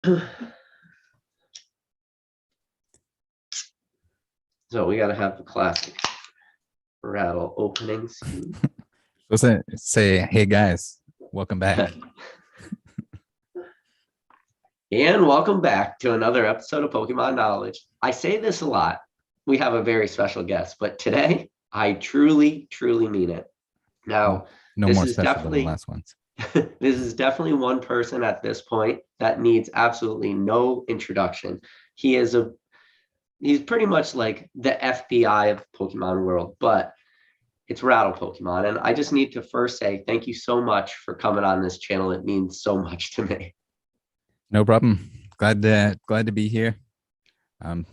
So we got to have the classic Rattle opening scene. Say, hey guys, welcome back. And welcome back to another episode of Pokemon Knowledge. I say this a lot. We have a very special guest, but today I truly, truly mean it. Now, No this more is special than the definitely last ones. this is definitely one person at this point that needs absolutely no introduction. He's pretty much like the FBI of Pokemon world, but it's Rattle Pokemon. And I just need to first say thank you so much for coming on this channel. It means so much to me. No problem. Glad to be here. I'm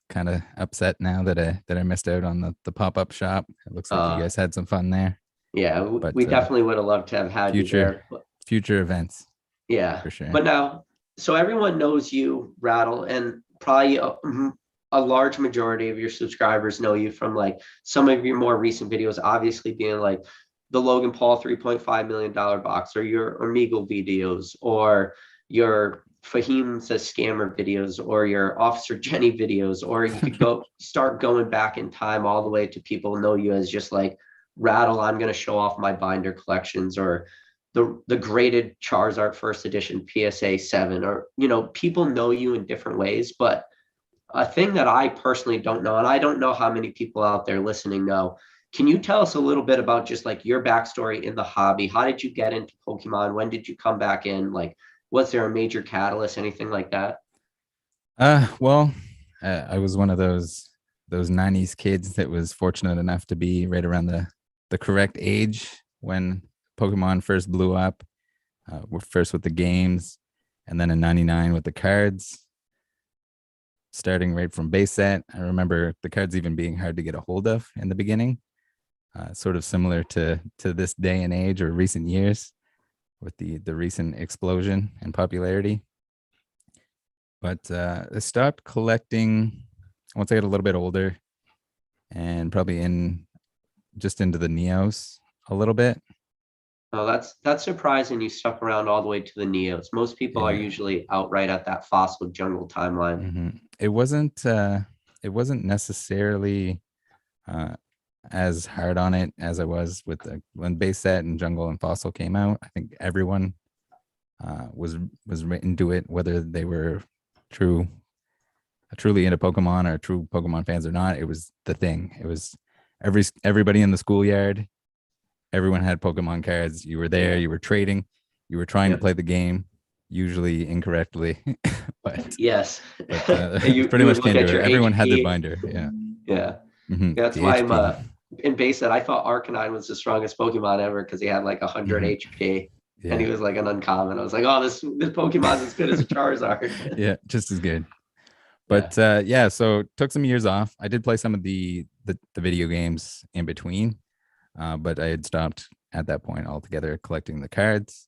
kind of upset now that I missed out on the pop-up shop. It looks like you guys had some fun there. Yeah, But we definitely would have loved to have had you there. Future events. Yeah, for sure. But now, so everyone knows you, Rattle, and probably a large majority of your subscribers know you from like some of your more recent videos, obviously being like the Logan Paul $3.5 million box, or your Omegle videos, or your Fahim says scammer videos, or your Officer Jenny videos, or you could go start going back in time all the way to people know you as just like Rattle, I'm going to show off my binder collections, or the graded Charizard first edition PSA 7, or people know you in different ways. But a thing that I personally don't know, and I don't know how many people out there listening know, can you tell us a little bit about just like your backstory in the hobby? How did you get into Pokemon? When did you come back in? Like, was there a major catalyst, anything like that? Well, I was one of those 90s kids that was fortunate enough to be right around the correct age when Pokemon first blew up. First with the games, and then in 99 with the cards, starting right from base set. I remember the cards even being hard to get a hold of in the beginning, sort of similar to this day and age or recent years with the recent explosion in popularity. But I stopped collecting once I got a little bit older, and probably into the Neos a little bit. Oh, that's surprising you stuck around all the way to the Neos. Most people are usually outright at that Fossil Jungle timeline. Mm-hmm. It wasn't necessarily as hard on it as I was with when base set and Jungle and Fossil came out. I think everyone was into it, whether they were truly into Pokemon or true Pokemon fans or not. It was the thing. It was everybody in the schoolyard. Everyone had Pokemon cards. You were there. You were trading. You were trying to play the game, usually incorrectly, but yes, you pretty much came to it. Everyone had their binder. Yeah. Mm-hmm. That's why I'm in base set. I thought Arcanine was the strongest Pokemon ever because he had like 100 HP. And he was like an uncommon. I was like, oh, this Pokemon's as good as a Charizard. Yeah, just as good. But so took some years off. I did play some of the video games in between, but I had stopped at that point altogether collecting the cards.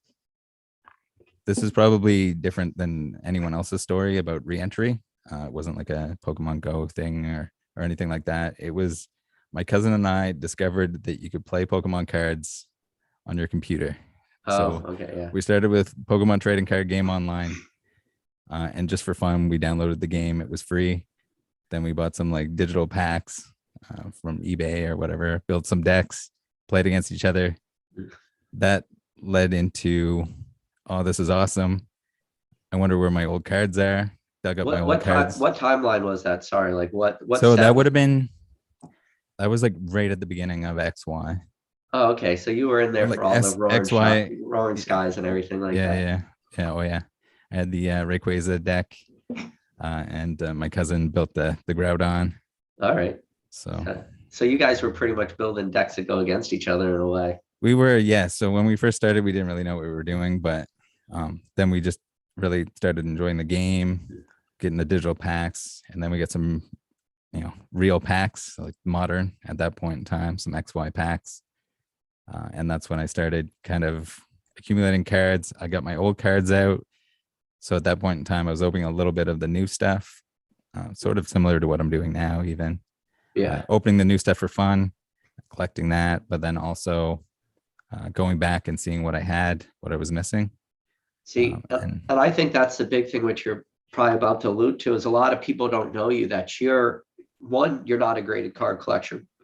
This is probably different than anyone else's story about re-entry. It wasn't like a Pokemon Go thing or anything like that. It was my cousin and I discovered that you could play Pokemon cards on your computer. We started with Pokemon Trading Card Game Online. And just for fun, we downloaded the game. It was free. Then we bought some like digital packs from eBay or whatever, built some decks, played against each other. That led into, oh, this is awesome. I wonder where my old cards are. Dug up my old cards. What timeline was that? Sorry, like what? So that would have been, that was like right at the beginning of XY. Oh, okay. So you were in there like for all the roaring skies and everything like that. Yeah. Oh, yeah. I had the Rayquaza deck, and my cousin built the Groudon. All right. So you guys were pretty much building decks that go against each other in a way. We were, yes. So when we first started, we didn't really know what we were doing, but then we just really started enjoying the game, getting the digital packs, and then we got some, real packs, like modern at that point in time, some XY packs. And that's when I started kind of accumulating cards. I got my old cards out. So at that point in time, I was opening a little bit of the new stuff, sort of similar to what I'm doing now, even. Opening the new stuff for fun, collecting that, but then also going back and seeing what I had, what I was missing. See, And and I think that's the big thing, which you're probably about to allude to, is a lot of people don't know you that you're one, you're not a graded card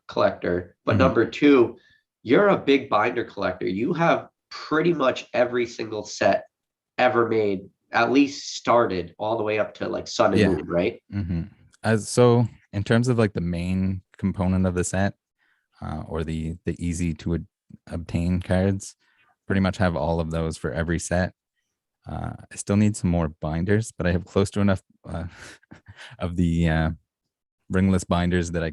collector, but mhm, number two, you're a big binder collector. You have pretty much every single set ever made, at least started all the way up to like Sun and yeah. Moon, right? As so in terms of like the main component of the set, or the easy to obtain cards, pretty much have all of those for every set. I still need some more binders, but I have close to enough of the ringless binders that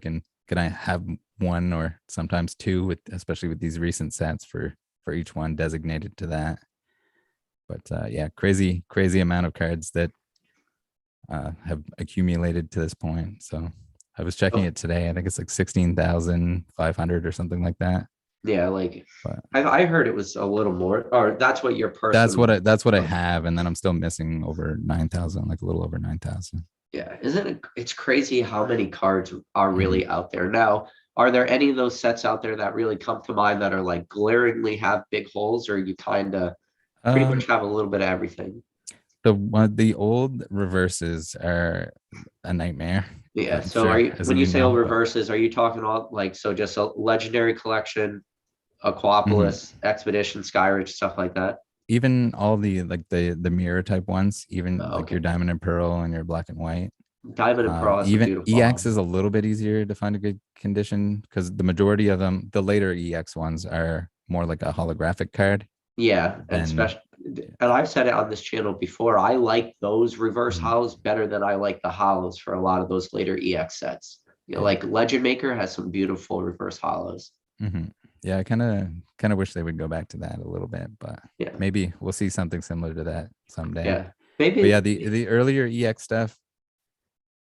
I have one or sometimes two, with especially with these recent sets for each one designated to that. But yeah, crazy amount of cards that have accumulated to this point. So I was checking Oh, it today. I think it's like 16,500 or something like that. yeah, like But I heard it was a little more, or that's what you're personally. that's what I have, and then I'm still missing over 9,000, like a little over 9,000. Yeah, isn't it? It's crazy how many cards are Mhm. really out there now. Are there any of those sets out there that really come to mind that are like glaringly have big holes, or you kind of pretty much Um, have a little bit of everything? the old reverses are a nightmare. Yeah. I'm So are sure, you, as when you you say old know, but reverses, are you talking all like, so just a legendary collection, mhm. Aquapolis, Expedition, Skyridge, stuff like that? Even all the like the mirror type ones, even Oh, like your okay. diamond and pearl and your black and white. Diamond and Pearl has some Even beautiful EX houses. is a little bit easier to find a good condition because the majority of them, the later EX ones, are more like a holographic card Yeah, and than. especially, and I've said it on this channel before. I like those reverse Mhm. hollows better than I like the hollows for a lot of those later EX sets. You know, Yeah. like Legend Maker has some beautiful reverse hollows. Yeah, I kind of wish they would go back to that a little bit, but Yeah, maybe we'll see something similar to that someday. yeah, But yeah, maybe. the earlier EX stuff,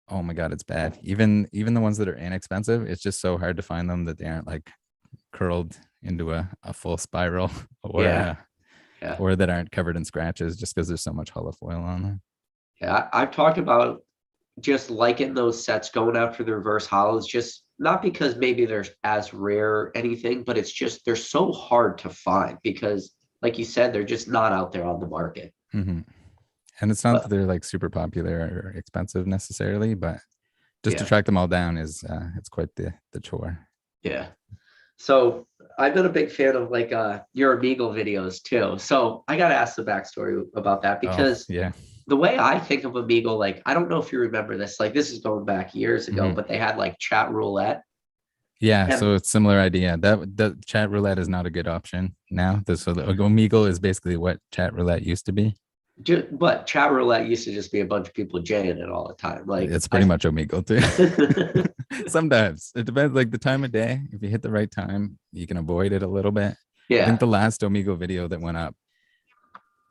oh my god, it's bad. Even the ones that are inexpensive, it's just so hard to find them that they aren't like curled into a full spiral Yeah, yeah, or that aren't covered in scratches just because there's so much hollow foil on them. yeah. I've talked about just liking those sets, going after the reverse hollows, just not because maybe they're as rare or anything, but it's just they're so hard to find because, like you said, they're just not out there on the market. hmm And it's not that But they're like super popular or expensive necessarily, but just to yeah, track them all down is it's quite the chore. yeah. So I've been a big fan of like your Omegle videos too. So I gotta ask the backstory about that Oh because yeah. the way I think of Omegle, like I don't know if you remember this, like this is going back years ago, hmm but they had like chat roulette. Yeah, And so it's similar idea. That the chat roulette is not a good option now. So the Omegle is basically what chat roulette used to be. but chat roulette used to just be a bunch of people jaying it all the time. Like It's pretty I much Omegle too. Sometimes it depends, like the time of day. If you hit the right time, you can avoid it a little bit. I think yeah. the last Omegle video that went up,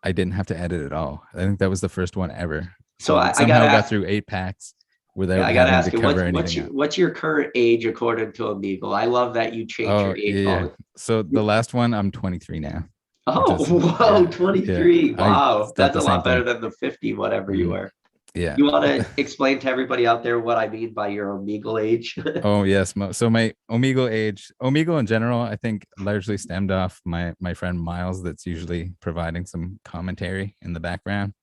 I didn't have to edit at all. I think that was the first one ever. So So I gotta somehow got ask, through 8 packs yeah, without I gotta having to ask you, cover anything up. what's your current age according to Omegle? I love that you change your Oh age yeah. all So the. the last one, I'm 23 now, which Oh, is whoa, yeah, yeah. 23. I Wow. thought That's the a same lot better thing. than the 50, whatever you Mhm. were. Yeah. You want to explain to everybody out there what I mean by your Omegle age? Oh yes. So my Omegle age, Omegle in general, I think largely stemmed off my friend Miles, that's usually providing some commentary in the background,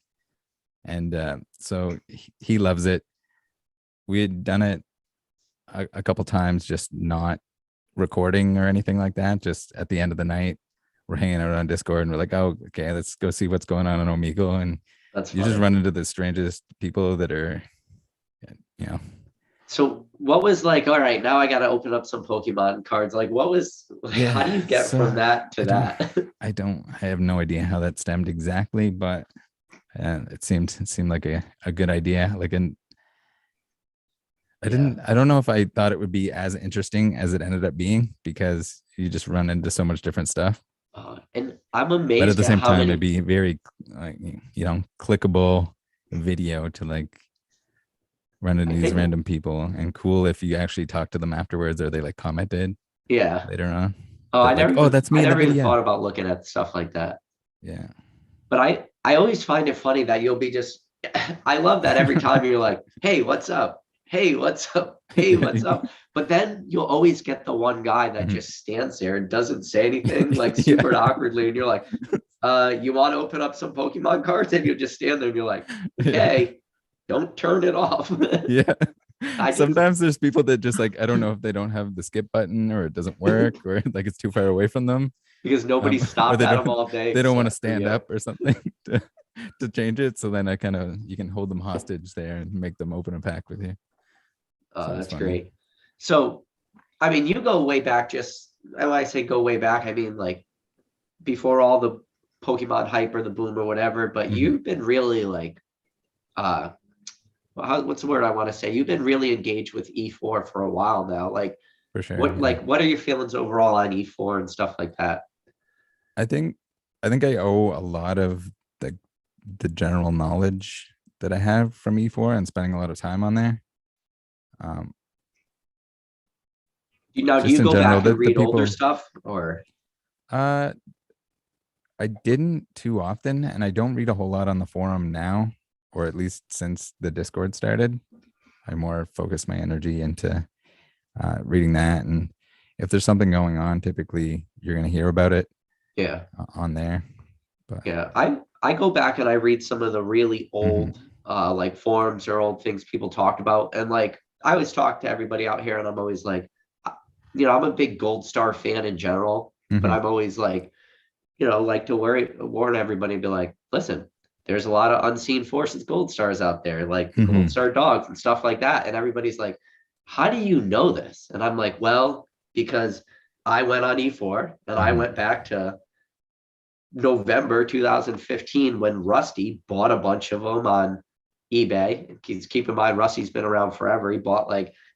and so he loves it. We had done it a couple times, just not recording or anything like that. Just at the end of the night, we're hanging out on Discord and we're like, oh, okay, let's go see what's going on in Omegle, and That's you just funny. run into the strangest people that are, you know, So what was like, all right, now I got to open up some Pokemon cards. Like what was, like, how do you yeah. get So from that to I don't, that? I have no idea how that stemmed exactly, but it seemed like a good idea. Like, an Yeah. I don't know if I thought it would be as interesting as it ended up being because you just run into so much different stuff. And I'm But at amazed the at same how time, it'd many, be very, like, clickable video to like run into I these think, random people, and cool if you actually talk to them afterwards or they like commented yeah. later on Oh, that like, oh, that's me I in the never even video. thought about looking at stuff like that. Yeah. But I always find it funny that you'll be just, I love that every time you're like, hey, what's up? hey, what's up? Hey, what's up? But then you'll always get the one guy that Mhm. just stands there and doesn't say anything, like Yeah. super awkwardly. And you're like, you want to open up some Pokemon cards? And you just stand there and you're like, Yeah. okay, don't turn it off. Yeah. I just Sometimes there's people that just like, I don't know if they don't have the skip button or it doesn't work or like it's too far away from them. because nobody Or stopped at them all day they don't want to except for stand you. up or something to change it. So then I kind of you can hold them hostage there and make them open a pack with you. So it's That's funny. great. So, I mean, you go way back, just when I say go way back, I mean like before all the Pokemon hype or the boom or whatever, but Mhm. you've been really like, uh, what's the word I want to say? You've been really engaged with E4 for a while now. For sure. Yeah. What are your feelings overall on E4 and stuff like that? I think I owe a lot of the the general knowledge that I have from E4 and spending a lot of time on there. Um, Now, do just you in go general, back and that the read older people stuff or? uh I didn't too often, and I don't read a whole lot on the forum now, or at least since the Discord started. I more focus my energy into reading that, and if there's something going on, typically you're going to hear about it Yeah. on there. But Yeah, I go back and I read some of the really mhm, old like forums or old things people talked about. And like I always talk to everybody out here and I'm always like, uh, I'm a big Gold Star fan in general, but mhm, I'm always like, like to warn everybody and be like, listen, there's a lot of unseen forces Gold Stars out there, like Gold mhm, Star dogs and stuff like that. And everybody's like, how do you know this? And I'm like, well, because I went on E4 and I mhm. went back to November 2015 when Rusty bought a bunch of them on eBay. Keep in mind, Rusty's been around forever. He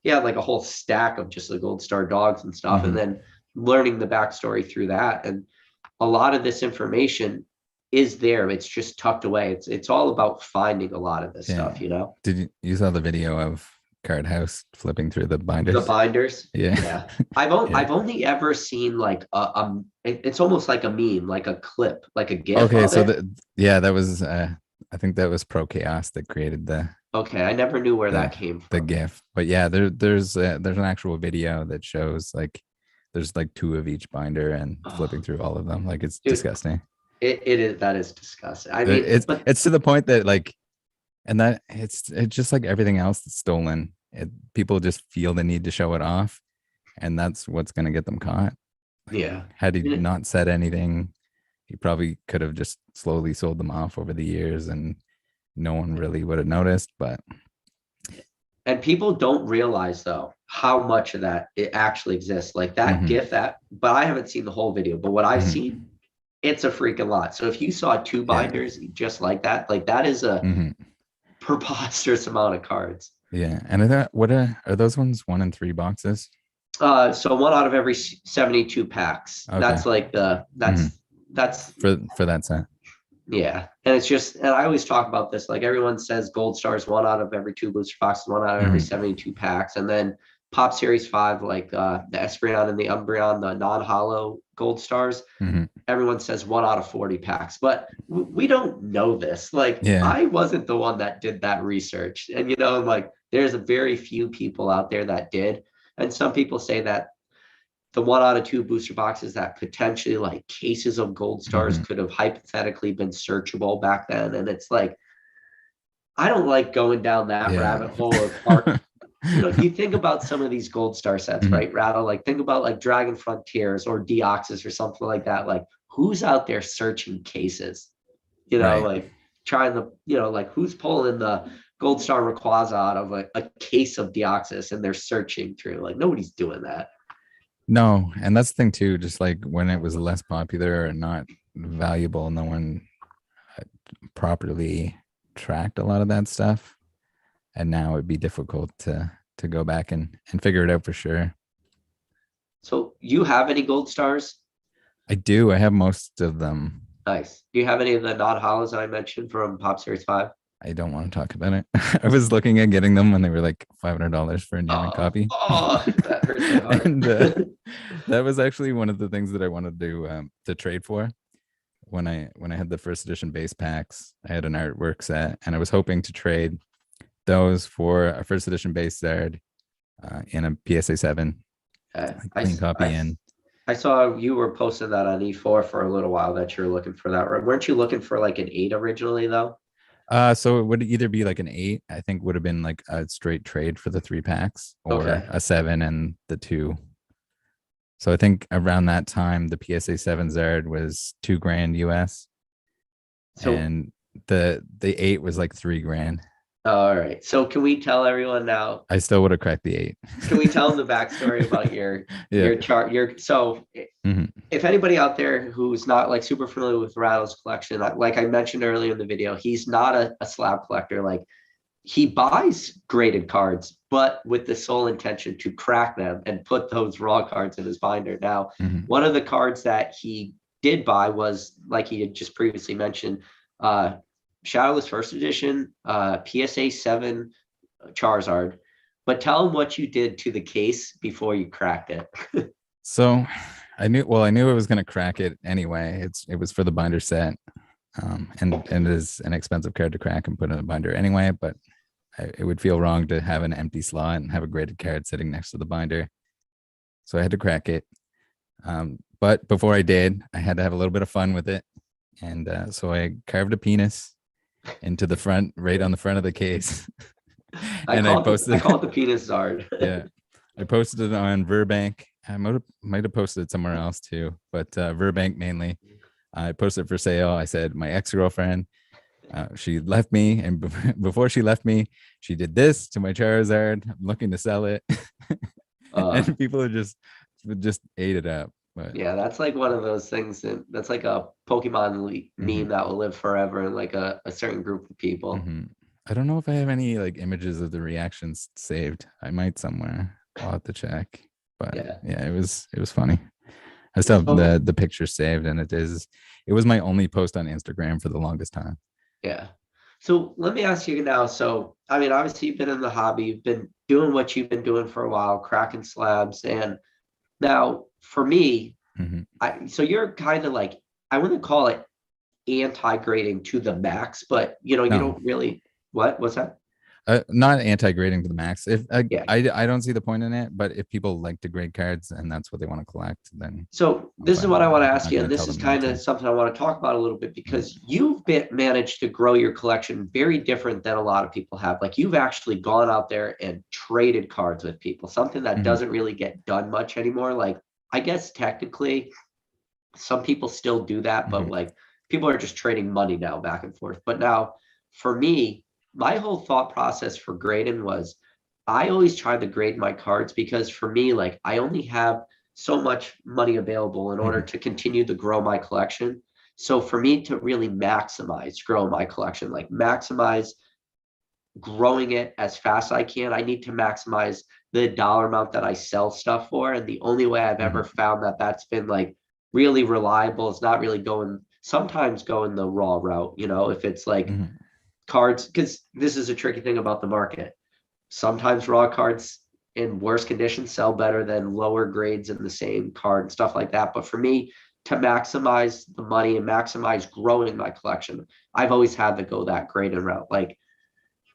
had like a whole stack of just the Gold Star dogs and stuff, and Mhm. then learning the backstory through that. And a lot of this information is there. It's just tucked away. It's all about finding a lot of this Yeah. stuff. Did you saw the video of Card House flipping through the The binders? binders. Yeah. Yeah. Yeah. I've only ever seen like it's almost like a meme, like a clip, like a GIF Okay, of so it. the yeah, that was I think that was Pro Chaos that created Okay, I never knew where the that came the from. GIF. But yeah, there's an actual video that shows like there's like two of each binder and Oh, flipping through all of them. Like it's dude, disgusting. it is that is disgusting. I mean, It's but it's to the point that like and that it's just like everything else that's stolen. People just feel the need to show it off, and that's what's gonna get them caught. Like yeah, had he and not said anything, he probably could have just slowly sold them off over the years and no one really would have noticed. But people don't realize though how much of that it actually exists. Like that mhm, GIF but I haven't seen the whole video, but what I've mhm, seen, it's a freaking lot. So if you saw two yeah, binders just like that is a mhm, preposterous amount of cards. yeah. And are those ones 1 and 3 boxes? So one out of every 72 packs. Okay, mhm, That's for that set. yeah. And it's just, and I always talk about this. Like everyone says Gold Stars, one out of every two booster boxes, one out of every Mhm, 72 packs. And then Pop Series 5, like the Espeon and the Umbreon, the non-hollow Gold Stars, mhm, everyone says one out of 40 packs. But we don't know this. Like yeah, I wasn't the one that did that research. And like there's a very few people out there that did. And some people say that the one out of two booster boxes that potentially like cases of Gold Stars mhm, could have hypothetically been searchable back then. And it's like, I don't like going down that yeah. rabbit hole of art. You think about some of these Gold Star sets, Mhm, right? Rattle, like think about like Dragon Frontiers or Deoxys or something like that. Like who's out there searching cases? right. Like trying to, like who's pulling the Gold Star Rayquaza out of a case of Deoxys and they're searching through. Like nobody's doing that. No, and that's the thing too. Just like when it was less popular or not valuable, no one properly tracked a lot of that stuff. And now it'd be difficult to go back and figure it out for sure. So you have any Gold Stars? I do. I have most of them. Nice. Do you have any of the non-hollows I mentioned from Pop Series 5? I don't want to talk about it. I was looking at getting them when they were like $500 for a German Oh, copy. oh, that hurts my heart. And that was actually one of the things that I wanted to trade for when I had the first edition base packs. I had an artwork set and I was hoping to trade those for a first edition base Zard in a PSA 7, Okay. like clean copy in. I saw you were posting that on E4 for a little while that you're looking for that. Weren't you looking for like an 8 originally though? So it would either be like an 8, I think would have been like a straight trade for the 3 packs, or Okay. a 7 and the 2. So I think around that time, the PSA 7 Zard was $2,000 US, So and the 8 was like $3,000. all right. So can we tell everyone now? I still would have cracked the 8. Can we tell them the backstory about Yeah. your chart? Hmm. If anybody out there who's not like super familiar with Rattle's collection, like I mentioned earlier in the video, he's not a slab collector. Like he buys graded cards, but with the sole intention to crack them and put those raw cards in his binder. Now, Hmm. one of the cards that he did buy was, like he had just previously mentioned, Shadowless First Edition, PSA 7 Charizard. But tell him what you did to the case before you cracked it. So I knew I was going to crack it anyway. It was for the binder set. And it is an expensive card to crack and put in a binder anyway, but it would feel wrong to have an empty slot and have a graded card sitting next to the binder. So I had to crack it. But before I did, I had to have a little bit of fun with it. And so I carved a penis into the front, right on the front of the case. I call it the penis Zard. Yeah. I posted it on Verbank. I might have posted it somewhere else too, but Verbank mainly. I posted it for sale. I said, my ex-girlfriend, she left me, and before she left me, she did this to my Charizard. I'm looking to sell it. And people are just ate it up. But Yeah, that's like one of those things that's like a Pokemon meme that will live forever in like a certain group of people. Mm-hmm. I don't know if I have any like images of the reactions saved. I might somewhere. I'll have to check. But yeah, it was funny. I still have the picture saved, and it was my only post on Instagram for the longest time. Yeah. So let me ask you now. So I mean, obviously you've been in the hobby, you've been doing what you've been doing for a while, cracking slabs. And now for me, so you're kind of like, I wouldn't call it anti-grading to the max, but you No. don't really, what's that? Not anti-grading to the max. If Yeah. I don't see the point in it, but if people like to grade cards and that's what they want to collect, then So this is what I want to ask you, and this tell is them not kind of to. something I want to talk about a little bit, because you've managed to grow your collection very different than a lot of people have. Like you've actually gone out there and traded cards with people, something that doesn't really get done much anymore. Like I guess technically some people still do that, but like people are just trading money now back and forth. But now for me, my whole thought process for grading was I always try to grade my cards, because for me, like I only have so much money available in order to continue to grow my collection. So for me to really grow my collection, like maximize growing it as fast as I can, I need to maximize the dollar amount that I sell stuff for. And the only way I've ever found that that's been like really reliable is not really sometimes going the raw route, if it's like cards, because this is a tricky thing about the market. Sometimes raw cards in worse condition sell better than lower grades in the same card and stuff like that. But for me, to maximize the money and maximize growing my collection, I've always had to go that graded route. Like,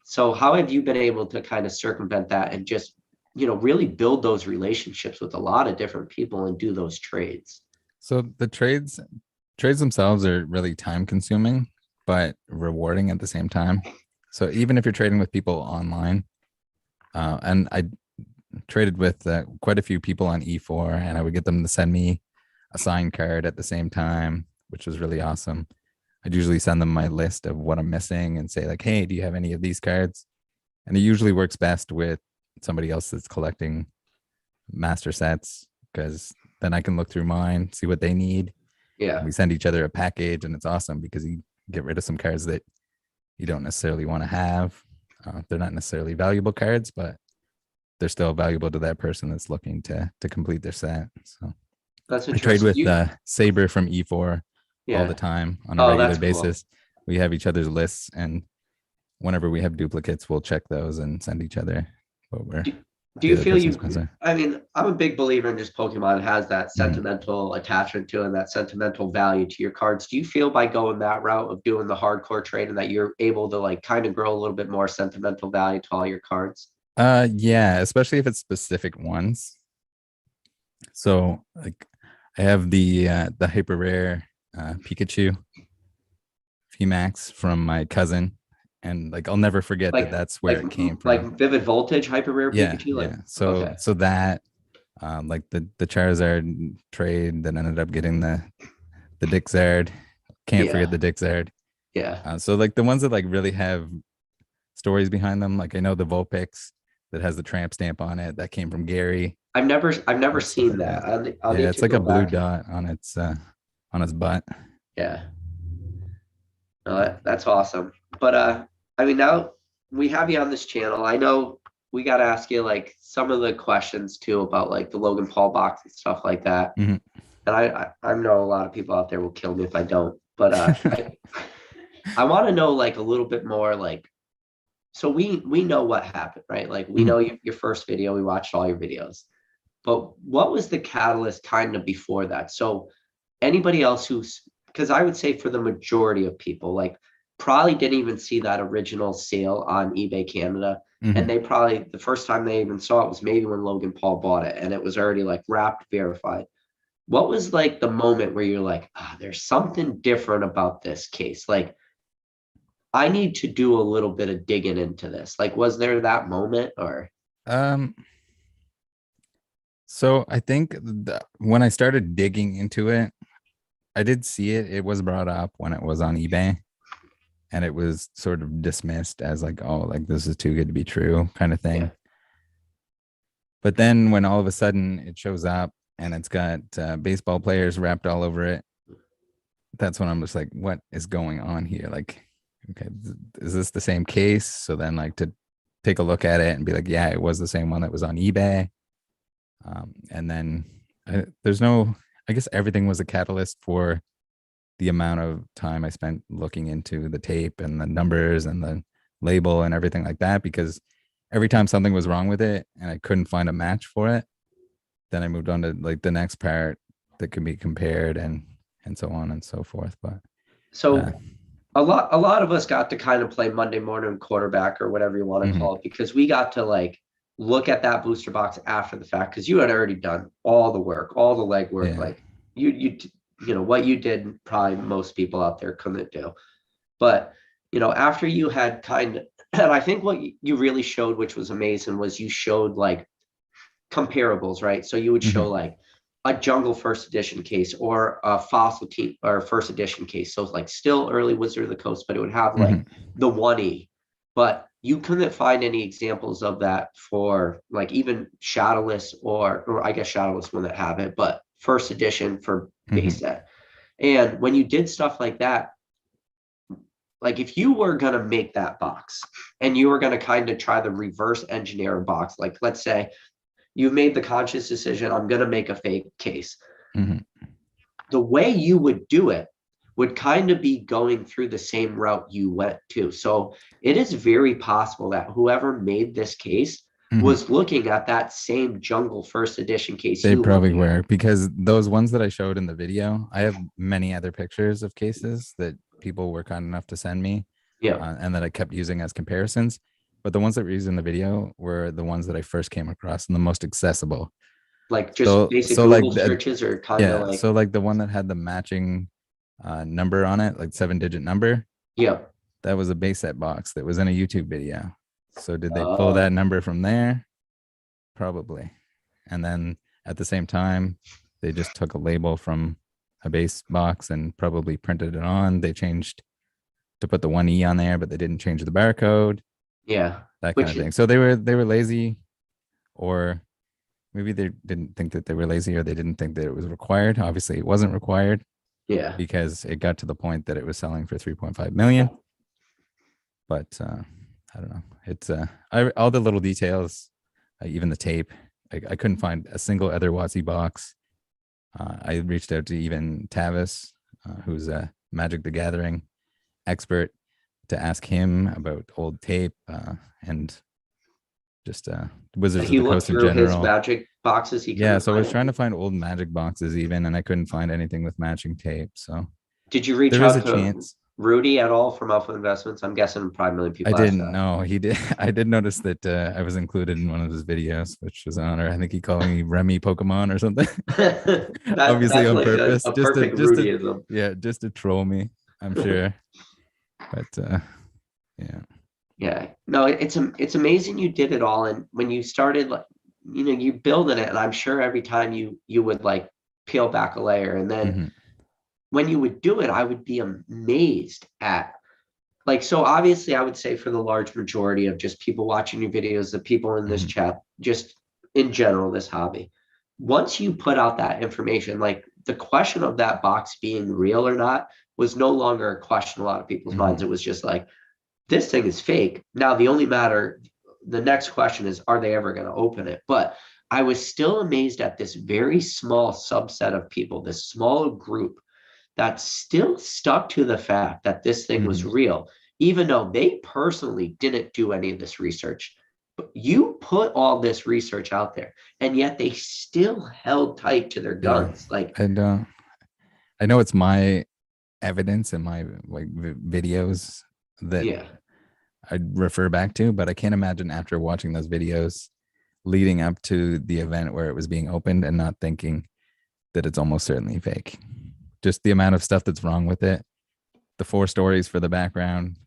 so how have you been able to kind of circumvent that and just, really build those relationships with a lot of different people and do those trades? So the trades themselves are really time consuming, but rewarding at the same time. So even if you're trading with people online, and I traded with quite a few people on E4, and I would get them to send me a signed card at the same time, which was really awesome. I'd usually send them my list of what I'm missing and say like, hey, do you have any of these cards? And it usually works best with somebody else that's collecting master sets, because then I can look through mine, see what they need. Yeah. We send each other a package, and it's awesome because you get rid of some cards that you don't necessarily want to have. They're not necessarily valuable cards, but they're still valuable to that person that's looking to complete their set. So that's I trade with Saber from E4 all the time on a regular basis. Cool. We have each other's lists, and whenever we have duplicates, we'll check those and send each other what we're Do the you other feel person's you? consent. I mean, I'm a big believer in just Pokemon has that Mhm. sentimental attachment to it and that sentimental value to your cards. Do you feel by going that route of doing the hardcore trade and that you're able to like kind of grow a little bit more sentimental value to all your cards? Yeah, especially if it's specific ones. So like I have the hyper rare Pikachu VMAX from my cousin, and like I'll never forget that Like that's where it came like from. Vivid Voltage, Hyper Rare Yeah, Pikachu. Like yeah. So okay, so that like the Charizard trade that ended up getting the Dixard. Can't forget yeah, the Dixard. yeah. So like the ones that like really have stories behind them, like I know the Vulpix that has the tramp stamp on it that came from Gary, I've never stuff seen like that. that. I'll Yeah, need it's to like a go blue back. dot on its butt. Yeah. No, that's awesome. But I mean, now we have you on this channel. I know we got to ask you like some of the questions too about like the Logan Paul box and stuff like that. Mhm. And I know a lot of people out there will kill me if I don't. But I want to know like a little bit more like so we know what happened, right? Like we Mhm. know your first video, we watched all your videos. But what was the catalyst kind of before that? So anybody else who's because I would say for the majority of people, like probably didn't even see that original sale on eBay Canada. And Mhm. they probably the first time they even saw it was maybe when Logan Paul bought it and it was already like wrapped, verified. What was like the moment where you're like, there's something different about this case? Like, I need to do a little bit of digging into this. Like, was there that moment or um so I think when I started digging into it, I did see it. It was brought up when it was on eBay, and it was sort of dismissed as like, oh, like this is too good to be true kind of yeah, thing. But then when all of a sudden it shows up and it's got baseball players wrapped all over it, that's when I'm just like, what is going on here? Like, okay, is this the same case? So then, like, to take a look at it and be like, yeah, it was the same one that was on eBay. And then there's no, I guess everything was a catalyst for the amount of time I spent looking into the tape and the numbers and the label and everything like that. Because every time something was wrong with it and I couldn't find a match for it, then I moved on to like the next part that could be compared and so on and so forth. But uh, so a lot of us got to kind of play Monday morning quarterback or whatever you want to mhm, call it because we got to like look at that booster box after the fact because you had already done all the work, all the legwork. yeah, Like you know what you did, probably most people out there couldn't do. But after you had kind of, and I think what you really showed, which was amazing, was you showed like comparables, right? So you would show mhm, like a jungle first edition case or a fossil team or first edition case. So it's like still early Wizard of the Coast, but it would have like mhm. the 1E. But you couldn't find any examples of that for like even Shadowless or I guess Shadowless one that have it, but first edition for base Mhm. set. And when you did stuff like that, like if you were gonna make that box and you were gonna kind of try to reverse engineer a box, like let's say you've made the conscious decision, I'm going to make a fake case. Mhm. The way you would do it would kind of be going through the same route you went to. So it is very possible that whoever made this case Mhm. was looking at that same jungle first edition case They you probably looked at. were because those ones that I showed in the video, I have many other pictures of cases that people were kind enough to send me, Yeah. and that I kept using as comparisons. But the ones that were used in the video were the ones that I first came across and the most accessible. Like just So, basic so like Google searches or kind of yeah, like, so like the one that had the matching number on it, like 7-digit number, yeah. that was a base set box that was in a YouTube video. So did they pull Oh, that number from there? Probably. And then at the same time, they just took a label from a base box and probably printed it on. They changed to put the 1E on there, but they didn't change the barcode, yeah. that kind of Which, thing. So they were lazy, or maybe they didn't think that they were lazy, or they didn't think that it was required. Obviously, it wasn't required yeah. because it got to the point that it was selling for 3.5 million. But I don't know. It's all the little details, even the tape. I couldn't find a single other Watsy box. I reached out to even Tavis, who's a Magic the Gathering expert, to ask him about old tape, and just Wizards of He the looked Coast in through his general. magic boxes. He Yeah, couldn't so I find was trying to it. find old magic boxes even, and I couldn't find anything with matching tape. So Did you reach there is a out to chance. Rudy at all from Alpha Investments? I'm guessing probably a million I people asked didn't that. know he did. I did notice that I was included in one of his videos, which was an honor. I think he called me Remy Pokemon or something. Obviously That's on like purpose, a perfect just to Rudyism. yeah, just to troll me. I'm sure, but yeah. Yeah, no, it's amazing you did it all, and when you started, like, you building it, and I'm sure every time you would like peel back a layer, and then Hmm. when you would do it, I would be amazed at, like, so obviously I would say for the large majority of just people watching your videos, the people in this Hmm. chat, just in general, this hobby, once you put out that information, like the question of that box being real or not was no longer a question in a lot of people's minds. Hmm. It was just like, this thing is fake. Now, the next question is, are they ever going to open it? But I was still amazed at this very small subset of people, this small group that still stuck to the fact that this thing was Hmm. real, even though they personally didn't do any of this research. But you put all this research out there, and yet they still held tight to their Yeah, guns. Like, and I know it's my evidence and my like videos that yeah, I refer back to, but I can't imagine after watching those videos leading up to the event where it was being opened and not thinking that it's almost certainly fake. Just the amount of stuff that's wrong with it, the 4 stories for the background,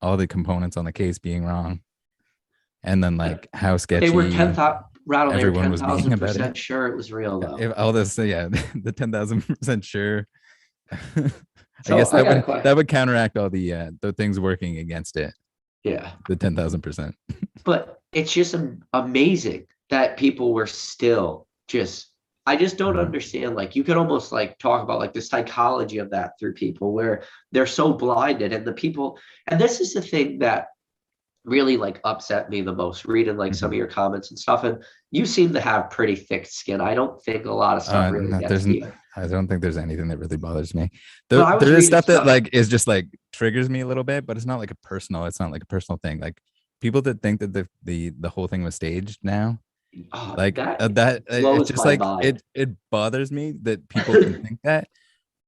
all the components on the case being wrong, and then like how they were sketchy Rattle. They were everyone ten was being thousand about it. percent sure it was real, though. If all this, yeah, the 10,000% sure. I So guess I got a that question. would counteract all the things working against it. Yeah, The 10,000%. but it's just amazing that people were still just. I just don't Mhm. understand. Like, you could almost like talk about like the psychology of that through people where they're so blinded, and the people. And this is the thing that really like upset me the most, reading like some of Mhm. your comments and stuff. And you seem to have pretty thick skin. I don't think a lot of stuff really No, gets to you. I don't think there's anything that really bothers me. But I was There is reading stuff that stuff. like is just like triggers me a little bit, but it's not like a personal. It's not like a personal thing. Like people that think that the whole thing was staged now, Oh, like that it's blows just my like mind. it bothers me that people can think that,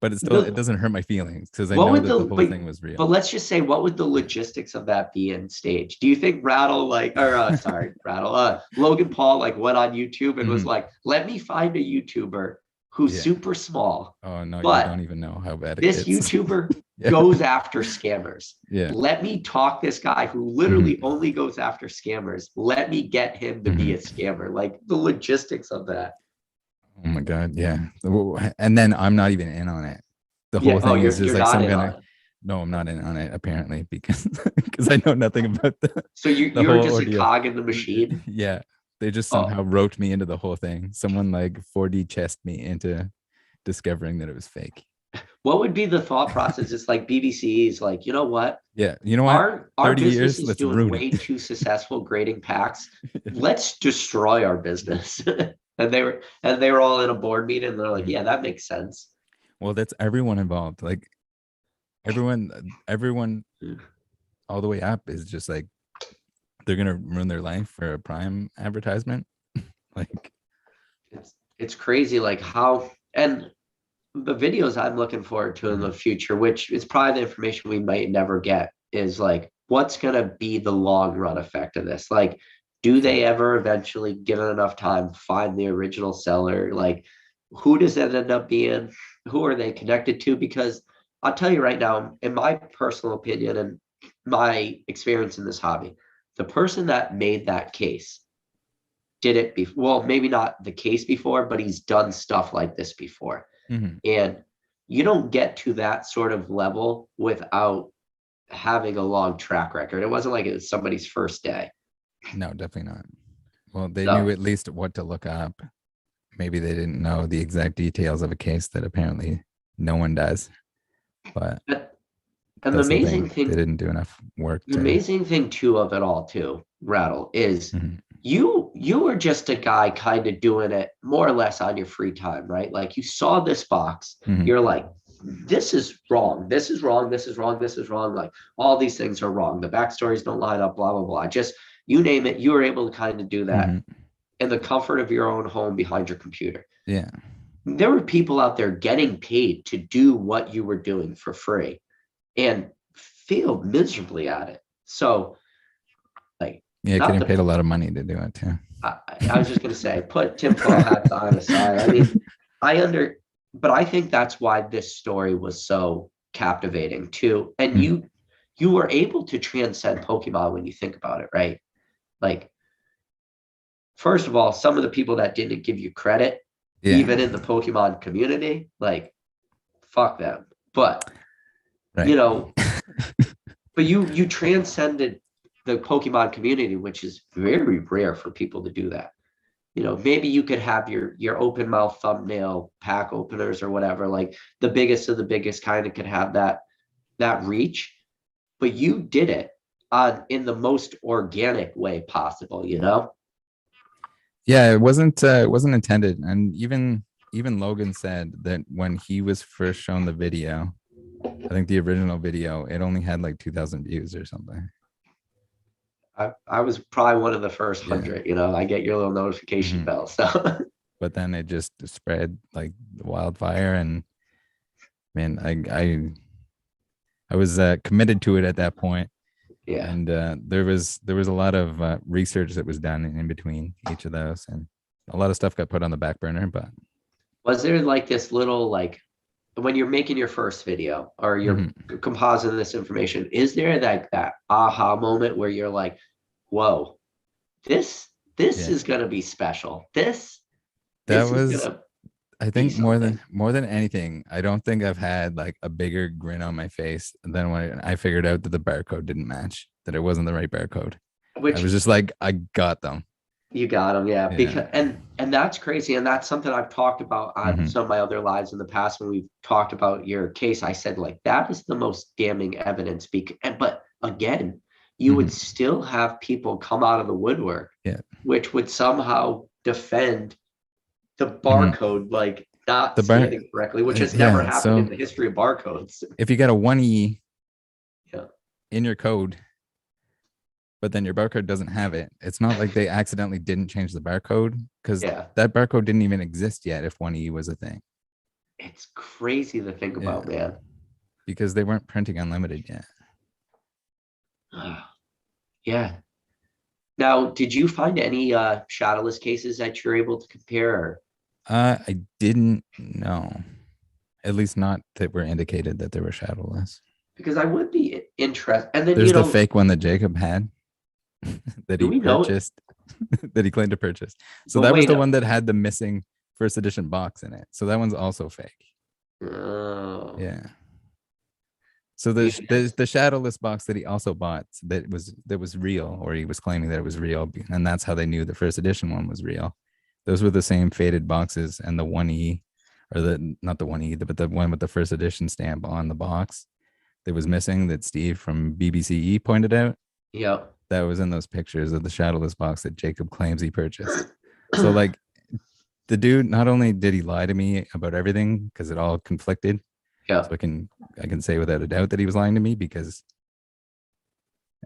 but it The, doesn't hurt my feelings because I what know would that the the whole thing was real. but let's just say, what would the logistics of that be in stage? Do you think Rattle, like, or sorry, Rattle, Logan Paul, like, went on YouTube and was Mhm. like, let me find a YouTuber who's Yeah. super small, Oh no, you but don't even know how bad it this gets. YouTuber Yeah. goes after scammers. Yeah. Let me talk this guy who literally Hmm. only goes after scammers. Let me get him to be a Hmm. scammer. Like, the logistics of that. Oh my god, yeah. And then I'm not even in on it. The Yeah. whole Oh, thing is just you're like not some in kind on of it. no, I'm not in on it apparently because because I know nothing about So the you're whole just a ordeal. cog in the machine. Yeah, they just Oh, somehow roped me into the whole thing. Someone like 4D chessed me into discovering that it was fake. what would be the thought process? It's like BBC is like, you know what? Yeah, you know what? Our 30 business years, is let's doing ruin it. way too successful grading packs. Let's destroy our business. And they were all in a board meeting, and they're like, Mhm. yeah, that makes sense. Well, that's everyone involved. Like everyone all the way up is just like they're gonna ruin their life for a Prime advertisement. Like, It's crazy, like how, and the videos I'm looking forward to in the mhm, future, which is probably the information we might never get, is like, what's gonna be the long run effect of this? Like, do sure. they ever eventually, given enough time, find the original seller? Like, who does that end up being? Who are they connected to? Because I'll tell you right now, in my personal opinion and my experience in this hobby, the person that made that case did it before. Well, maybe not the case before, but he's done stuff like this before. Mhm. And you don't get to that sort of level without having a long track record. It wasn't like it was somebody's first day. No, definitely not. Well, they knew So, at least what to look up. Maybe they didn't know the exact details of a case that apparently no one does, but and that's the thing. They didn't do enough work the to. amazing thing too of it all too, Rattle, is Mhm. you were just a guy kind of doing it more or less on your free time, right? Like, you saw this box, Mhm. you're like, this is wrong, this is wrong, this is wrong, this is wrong. Like, all these things are wrong. The backstories don't line up, blah blah blah. Just you name it, you were able to kind of do that hmm in the comfort of your own home behind your computer. Yeah. There were people out there getting paid to do what you were doing for free and failed miserably at it. So, like, Yeah, not getting the paid a lot of money to do it too. I was just going to say, put tinfoil hats on aside. I mean, I under, but I think that's why this story was so captivating too. And Mhm. you were able to transcend Pokemon when you think about it, right? Like, first of all, some of the people that didn't give you credit, Yeah. even in the Pokemon community, like, fuck them. But you Right. know, but you transcended the Pokemon community, which is very rare for people to do that. Maybe you could have your open mouth thumbnail pack openers or whatever, like the biggest of the biggest kind of could have that reach, but you did it on in the most organic way possible. Yeah, it wasn't intended. And even Logan said that when he was first shown the video, I think the original video, it only had like 2,000 views or something. I was probably one of the first Yeah. 100. I get your little notification hmm bell, so But then it just spread like wildfire, and man, I was committed to it at that point, yeah. and there was a lot of research that was done in between each of those, and a lot of stuff got put on the back burner. But Was there like this little, like, when you're making your first video or you're mhm, compositing this information, is there that aha moment where you're like, whoa, this yeah, is gonna be special. This that this is was, gonna I be think, something. more than anything, I don't think I've had like a bigger grin on my face than when I figured out that the barcode didn't match, that it wasn't the right barcode. I Which was just like, I got them. you got them, yeah. Yeah. Because and that's crazy, and that's something I've talked about on hmm some of my other lives in the past when we've talked about your case. I said, like, that is the most damning evidence. But again, you would hmm still have people come out of the woodwork, Yeah. which would somehow defend the hmm barcode like not The bar, scanning correctly, which has never yeah. happened in So the history of barcodes. if you got a 1E Yeah, in your code, but then your barcode doesn't have it, it's not like they accidentally didn't change the barcode, because yeah. that barcode didn't even exist yet if 1E was a thing. It's crazy to think Yeah. about, man. Because they weren't printing unlimited yet. Yeah. Now, did you find any shadowless cases that you're able to compare? I didn't know. At least not that were indicated that they were shadowless. Because I would be interested. And then, There's the fake one that Jacob had that do he we know? purchased, that he claimed to purchase. So But that was wait the up. one that had the missing first edition box in it. So that one's also fake. Oh, Yeah. So yeah. the shadowless box that he also bought that was real, or he was claiming that it was real, and that's how they knew the first edition one was real. Those were the same faded boxes, and the 1E, or the not the 1E, but the one with the first edition stamp on the box that was missing, that Steve from BBCE pointed out, Yep. that was in those pictures of the shadowless box that Jacob claims he purchased. So like, the dude, not only did he lie to me about everything because it all conflicted, so Yep. I can say without a doubt that he was lying to me because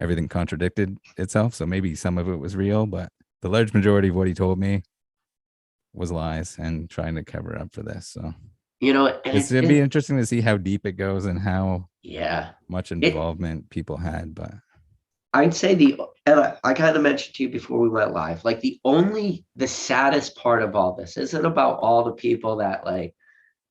everything contradicted itself. So maybe some of it was real, but the large majority of what he told me was lies and trying to cover up for this. So And it's gonna be interesting to see how deep it goes and how yeah. much It, involvement people had. But I'd say and I kind of mentioned to you before we went live, like the saddest part of all this isn't about all the people that like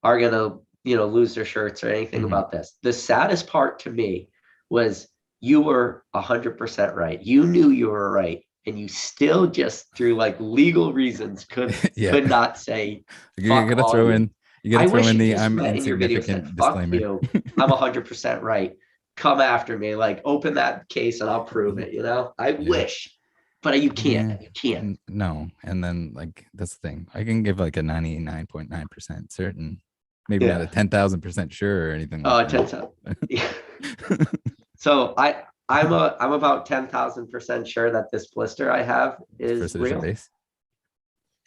are gonna, lose their shirts or anything mhm. about this. The saddest part to me was you were 100% right. You knew you were right, and you still just through like legal reasons could Yeah, could not say you fuck gotta all throw you. in you gotta I throw wish in you the just I'm went in your video said insignificant fuck disclaimer. you. I'm 100% right. Come after me, like open that case and I'll prove it. I Yeah. wish, but you can't. Yeah. You can't. No. And then like that's the thing. I can give like a 99.9% certain, maybe not a Yeah. 10,000% sure or anything like Oh, that. 10 times. Yeah. So I'm about 10,000% sure that this blister I have It's is first edition real. base.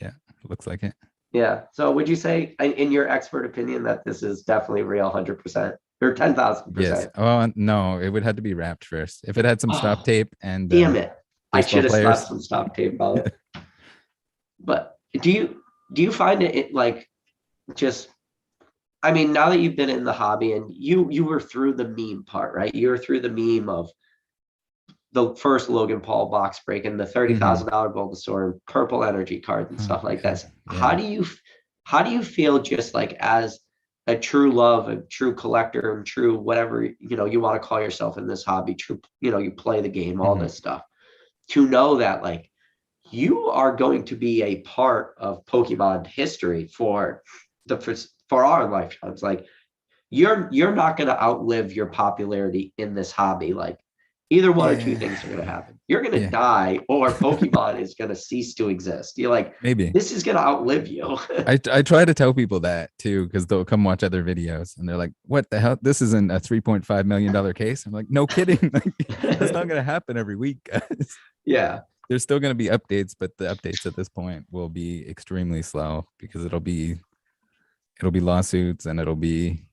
Yeah, it looks like it. Yeah. So would you say, in your expert opinion, that this is definitely real 100% or Yes. 10,000%? Oh no, it would have to be wrapped first. If it had some stop Oh, tape and damn it. I Baseball should have slapped players. some stop tape on it. But do you find it like just, I mean, now that you've been in the hobby and you were through the meme part, right? You were through the meme of the first Logan Paul box break and the Hmm. $30,000 Bulbasaur and purple energy cards and Oh stuff like God. that. Yeah. How do you feel just like as a true love, a true collector, and true whatever you want to call yourself in this hobby, true, you play the game, all Hmm. this stuff, to know that like you are going to be a part of Pokemon history for our lifetimes. Like you're not going to outlive your popularity in this hobby. Like either one or two Yeah. things are going to happen. You're going to Yeah. die or Pokemon is going to cease to exist. You're like, Maybe. this is going to outlive you. I try to tell people that too, because they'll come watch other videos and they're like, "What the hell? This isn't a $3.5 million case." I'm like, "No kidding. Like, that's not gonna happen every week, guys." Yeah. There's still gonna be updates, but the updates at this point will be extremely slow because it'll be lawsuits and it'll be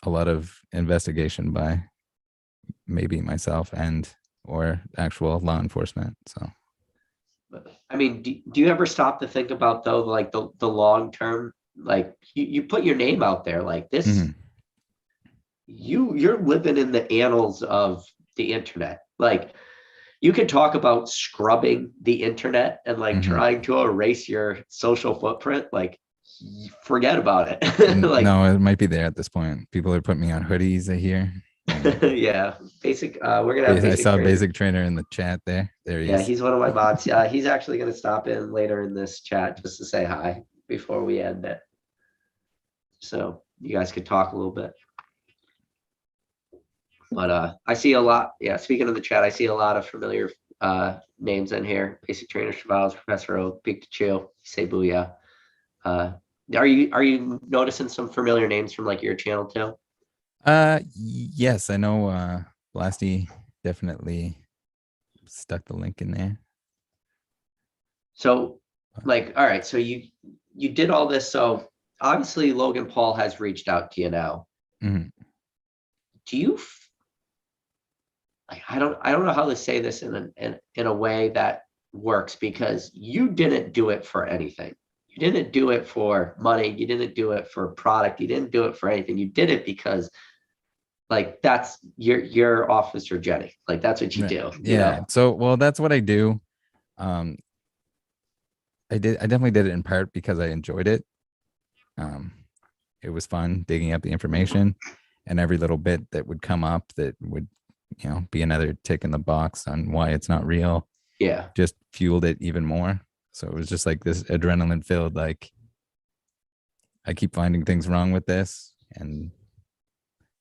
a lot of investigation by maybe myself and or actual law enforcement. So I mean, do you ever stop to think about though, like the long term, like you put your name out there like this, mhm. you're living in the annals of the internet. Like you could talk about scrubbing the internet and like Mhm. trying to erase your social footprint. Like forget about it. Like No, it might be there at this point. People are putting me on hoodies, I hear. And yeah, basic. We're gonna have I basic saw trainer. Basic Trainer in the chat there. There he Yeah, is. he's one of my mods. He's actually gonna stop in later in this chat just to say hi before we end it. So you guys could talk a little bit. But I see a lot. Yeah, speaking of the chat, I see a lot of familiar names in here. Basic Trainer, Chevals, Professor Oak, Pikachu, say booyah. Uh, are you noticing some familiar names from like your channel too? Yes, I know Blasty definitely stuck the link in there. So like, all right, so you did all this. So obviously Logan Paul has reached out to you now. Mhm. Do you like I don't know how to say this in a way that works because you didn't do it for anything. You didn't do it for money. You didn't do it for product. You didn't do it for anything. You did it because like that's your Officer Jenny. Like that's what you Yeah. do, Yeah. So well, that's what I do. Um, I definitely did it in part because I enjoyed it. Um, it was fun digging up the information and every little bit that would come up that would, be another tick in the box on why it's not real, Yeah. just fueled it even more. So it was just like this adrenaline filled, like I keep finding things wrong with this and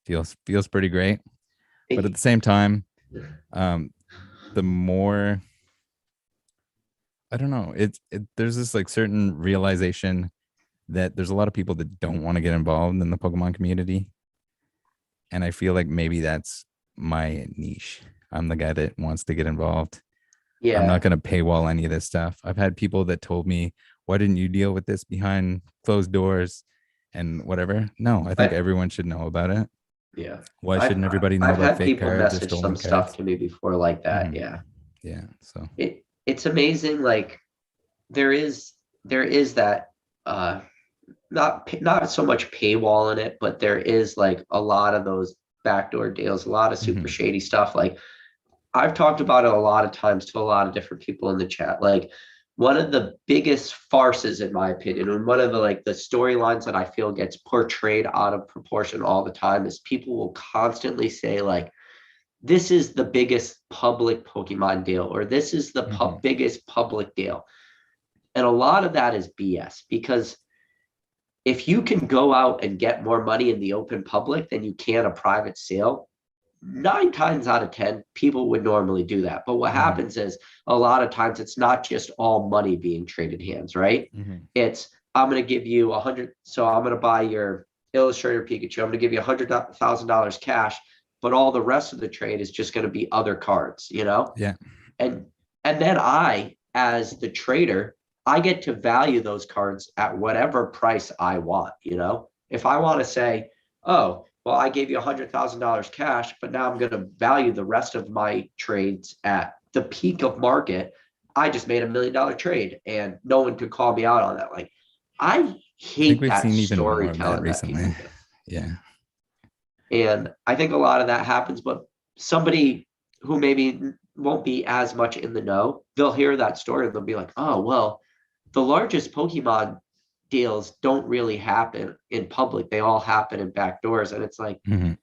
feels pretty great. But at the same time, um, the more I don't know, there's this like certain realization that there's a lot of people that don't want to get involved in the Pokemon community. And I feel like maybe that's my niche. I'm the guy that wants to get involved. I'm not Yeah. going to paywall any of this stuff. I've had people that told me, why didn't you deal with this behind closed doors and whatever? No, I think I everyone should know about it. yeah. Why I've shouldn't everybody know I've about had fake people cards or message some stolen stuff cards? to me before like that. Hmm. Yeah. Yeah. So, It's amazing. Like there is that uh not so much paywall in it, but there is like a lot of those backdoor deals, a lot of super hmm. shady stuff. Like I've talked about it a lot of times to a lot of different people in the chat. Like one of the biggest farces, in my opinion, and one of the like the storylines that I feel gets portrayed out of proportion all the time is people will constantly say like, this is the biggest public Pokemon deal, or this is the Hmm. biggest public deal. And a lot of that is BS because if you can go out and get more money in the open public than you can a private sale, 9 times out of 10, people would normally do that. But what Hmm. happens is a lot of times it's not just all money being traded hands, right? Hmm. It's, I'm going to give you 100. So I'm going to buy your Illustrator Pikachu. I'm going to give you $100,000 cash, but all the rest of the trade is just going to be other cards. Yeah. And, and then as the trader, I get to value those cards at whatever price I want. If I want to say, oh, well, I gave you $100,000 cash, but now I'm going to value the rest of my trades at the peak of market, I just made $1 million trade and no one could call me out on that. Like, I I think hate we've that seen even more of that storytelling that people recently. do. Yeah. And I think a lot of that happens, but somebody who maybe won't be as much in the know, they'll hear that story and they'll be like, oh, well, the largest Pokemon deals don't really happen in public. They all happen in back doors. And it's like, Mhm.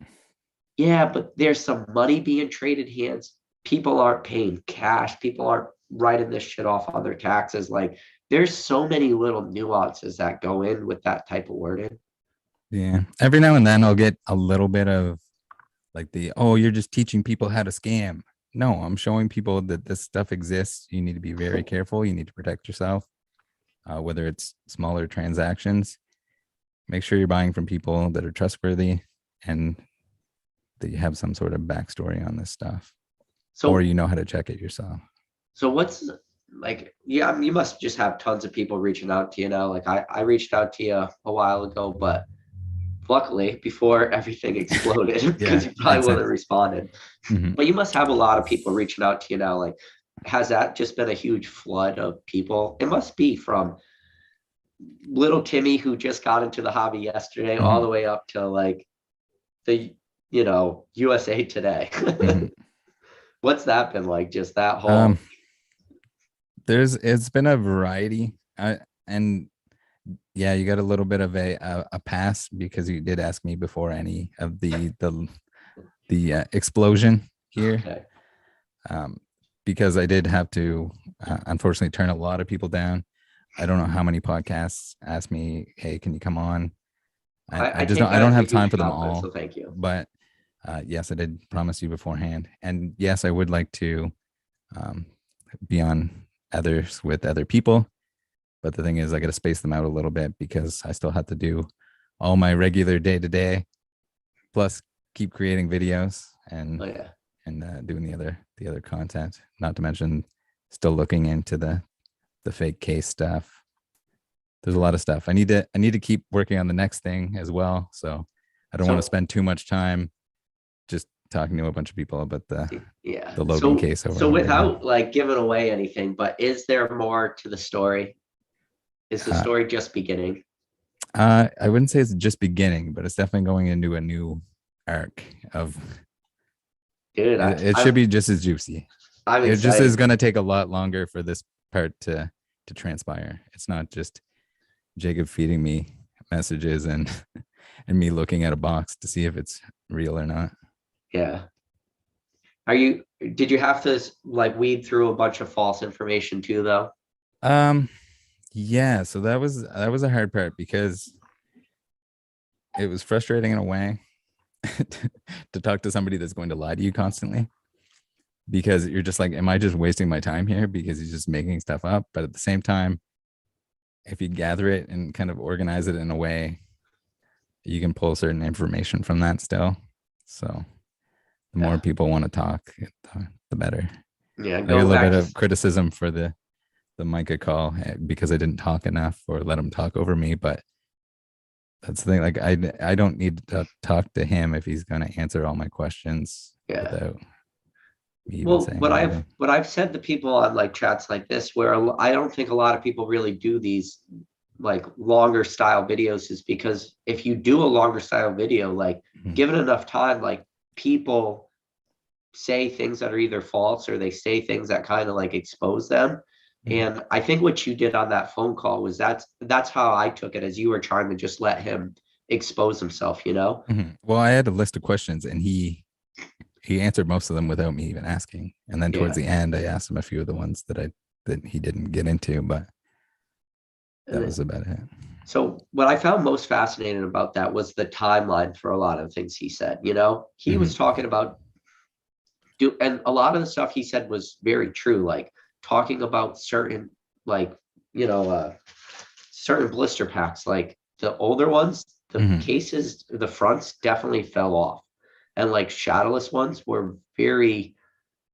yeah, but there's some money being traded hands. People aren't paying cash. People aren't writing this shit off on their taxes. Like, there's so many little nuances that go in with that type of wording. Yeah. Every now and then I'll get a little bit of like oh, you're just teaching people how to scam. No, I'm showing people that this stuff exists. You need to be very careful. You need to protect yourself, whether it's smaller transactions. Make sure you're buying from people that are trustworthy and that you have some sort of backstory on this stuff, or So, you know how to check it yourself. so what's like, yeah, I mean, you must just have tons of people reaching out to you now. Like, I reached out to you a while ago, but luckily before everything exploded, because Yeah, you probably makes wouldn't have sense. responded. Mhm. But you must have a lot of people reaching out to you now. Like, has that just been a huge flood of people? It must be from little Timmy who just got into the hobby yesterday, all the Mhm. way up to like the USA Today. Mhm. What's that been like? Just that whole. Um, it's been a variety. And yeah, you got a little bit of a pass because you did ask me before any of the explosion here. Okay. Um, because I did have to unfortunately turn a lot of people down. I don't know how many podcasts asked me, "Hey, can you come on?" I I just take don't. I that don't as a have time huge for them compliment, all. so thank you. But yes, I did promise you beforehand, and yes, I would like to um, be on others with other people. But the thing is, I got to space them out a little bit because I still have to do all my regular day to day, plus keep creating videos Oh yeah. and doing the other content. Not to mention, still looking into the fake case stuff. There's a lot of stuff. I need to keep working on the next thing as well. So I don't want to So spend too much time just talking to a bunch of people about yeah. the Logan So case over so and over again. without like giving away anything, but is there more to the story? Is the Uh, story just beginning? I wouldn't say it's just beginning, but it's definitely going into a new arc of Dude, it should be just as juicy. I'm It just is excited. going to take a lot longer for this part to transpire. It's not just Jacob feeding me messages and and me looking at a box to see if it's real or not. Yeah. Did you have to like weed through a bunch of false information too, though? Um, yeah, so that was a hard part because it was frustrating in a way to talk to somebody that's going to lie to you constantly because you're just like, am I just wasting my time here because he's just making stuff up? But at the same time, if you gather it and kind of organize it in a way, you can pull certain information from that still. So the more Yeah. people want to talk, the better. Yeah. I get a Going little back bit to of criticism for the Micah call because I didn't talk enough or let him talk over me. But that's the thing. Like I don't need to talk to him if he's going to answer all my questions yeah. without me even Well, saying anything. what I've said to people on like chats like this, where I don't think a lot of people really do these like longer style videos, is because if you do a longer style video, like Mhm. given enough time, like people say things that are either false or they say things that kind of like expose them. Mhm. And I think what you did on that phone call was that's how I took it, as you were trying to just let him expose himself, you know? Mhm. Well, I had a list of questions and he answered most of them without me even asking. And then towards Yeah. the end, I asked him a few of the ones that he didn't get into, but And that then, was about it. so what I found most fascinating about that was the timeline for a lot of things he said. You know, he was Mhm. talking about and a lot of the stuff he said was very true, like talking about certain like, you know, certain blister packs, like the older ones, the Mhm. cases, the fronts definitely fell off. And like shadowless ones were very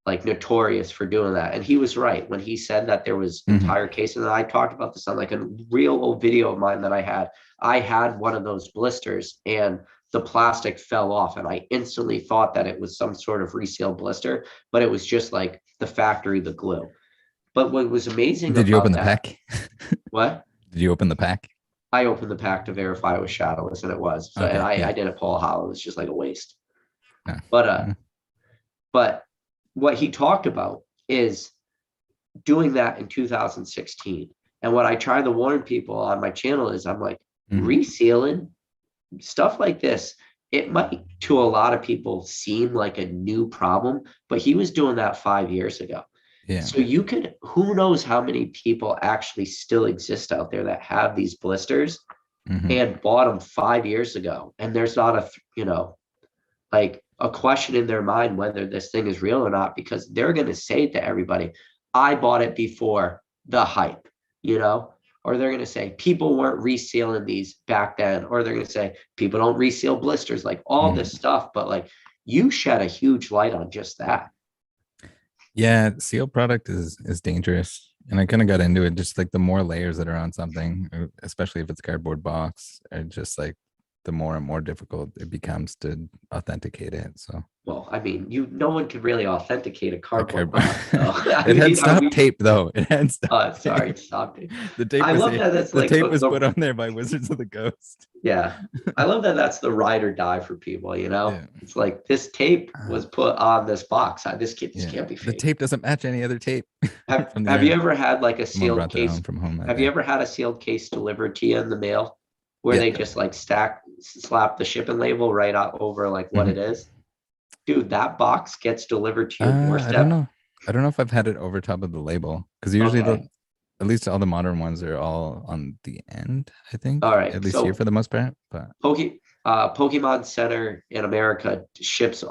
like notorious for doing that. And he was right when he said that there was Mhm. entire cases. And I talked about this on like a real old video of mine that I had. I had one of those blisters and the plastic fell off. And I instantly thought that it was some sort of reseal blister, but it was just like the factory, the glue. But what was amazing Did you open about the that, pack? what? Did you open the pack? I opened the pack to verify it was shadowless, and it was. So, and Okay, I yeah. didn't pull a hollow. It's just like a waste. No. But Uh, but what he talked about is doing that in 2016. And what I try to warn people on my channel is I'm like, mhm. resealing stuff like this, it might to a lot of people seem like a new problem, but he was doing that 5 years ago. Yeah. So you could, who knows how many people actually still exist out there that have these blisters Mhm. and bought them 5 years ago. And there's not a, like a question in their mind whether this thing is real or not, because they're going to say to everybody, I bought it before the hype, or they're going to say people weren't resealing these back then, or they're going to say people don't reseal blisters, like all Mhm. this stuff. But like you shed a huge light on just that. Yeah, sealed product is dangerous. And I kind of got into it, just like the more layers that are on something, especially if it's cardboard box, are just like the more and more difficult it becomes to authenticate it. So Well, I mean, no one could really authenticate a a cardboard cardboard box, though. it had stop tape though. It had stop Sorry, tape. stop it. The tape I was love that that's the like tape was put the on there by Wizards of the Coast. yeah. I love that that's the ride or die for people, Yeah. It's like this tape was put on this box. This Yeah. can't be The fake. tape doesn't match any other tape from the Have you internet. ever had like a Someone sealed brought their case? own from home, I Have you think. ever had a sealed case delivered to you in the mail where Yeah. they just like slap the shipping label right out over like what Mhm. it is? Dude, that box gets delivered to your I don't doorstep. know. I don't know if I've had it over top of the label because usually Okay. at least all the modern ones are all on the end, I think, All at right. least here So for the most part. But Pokemon Center in America ships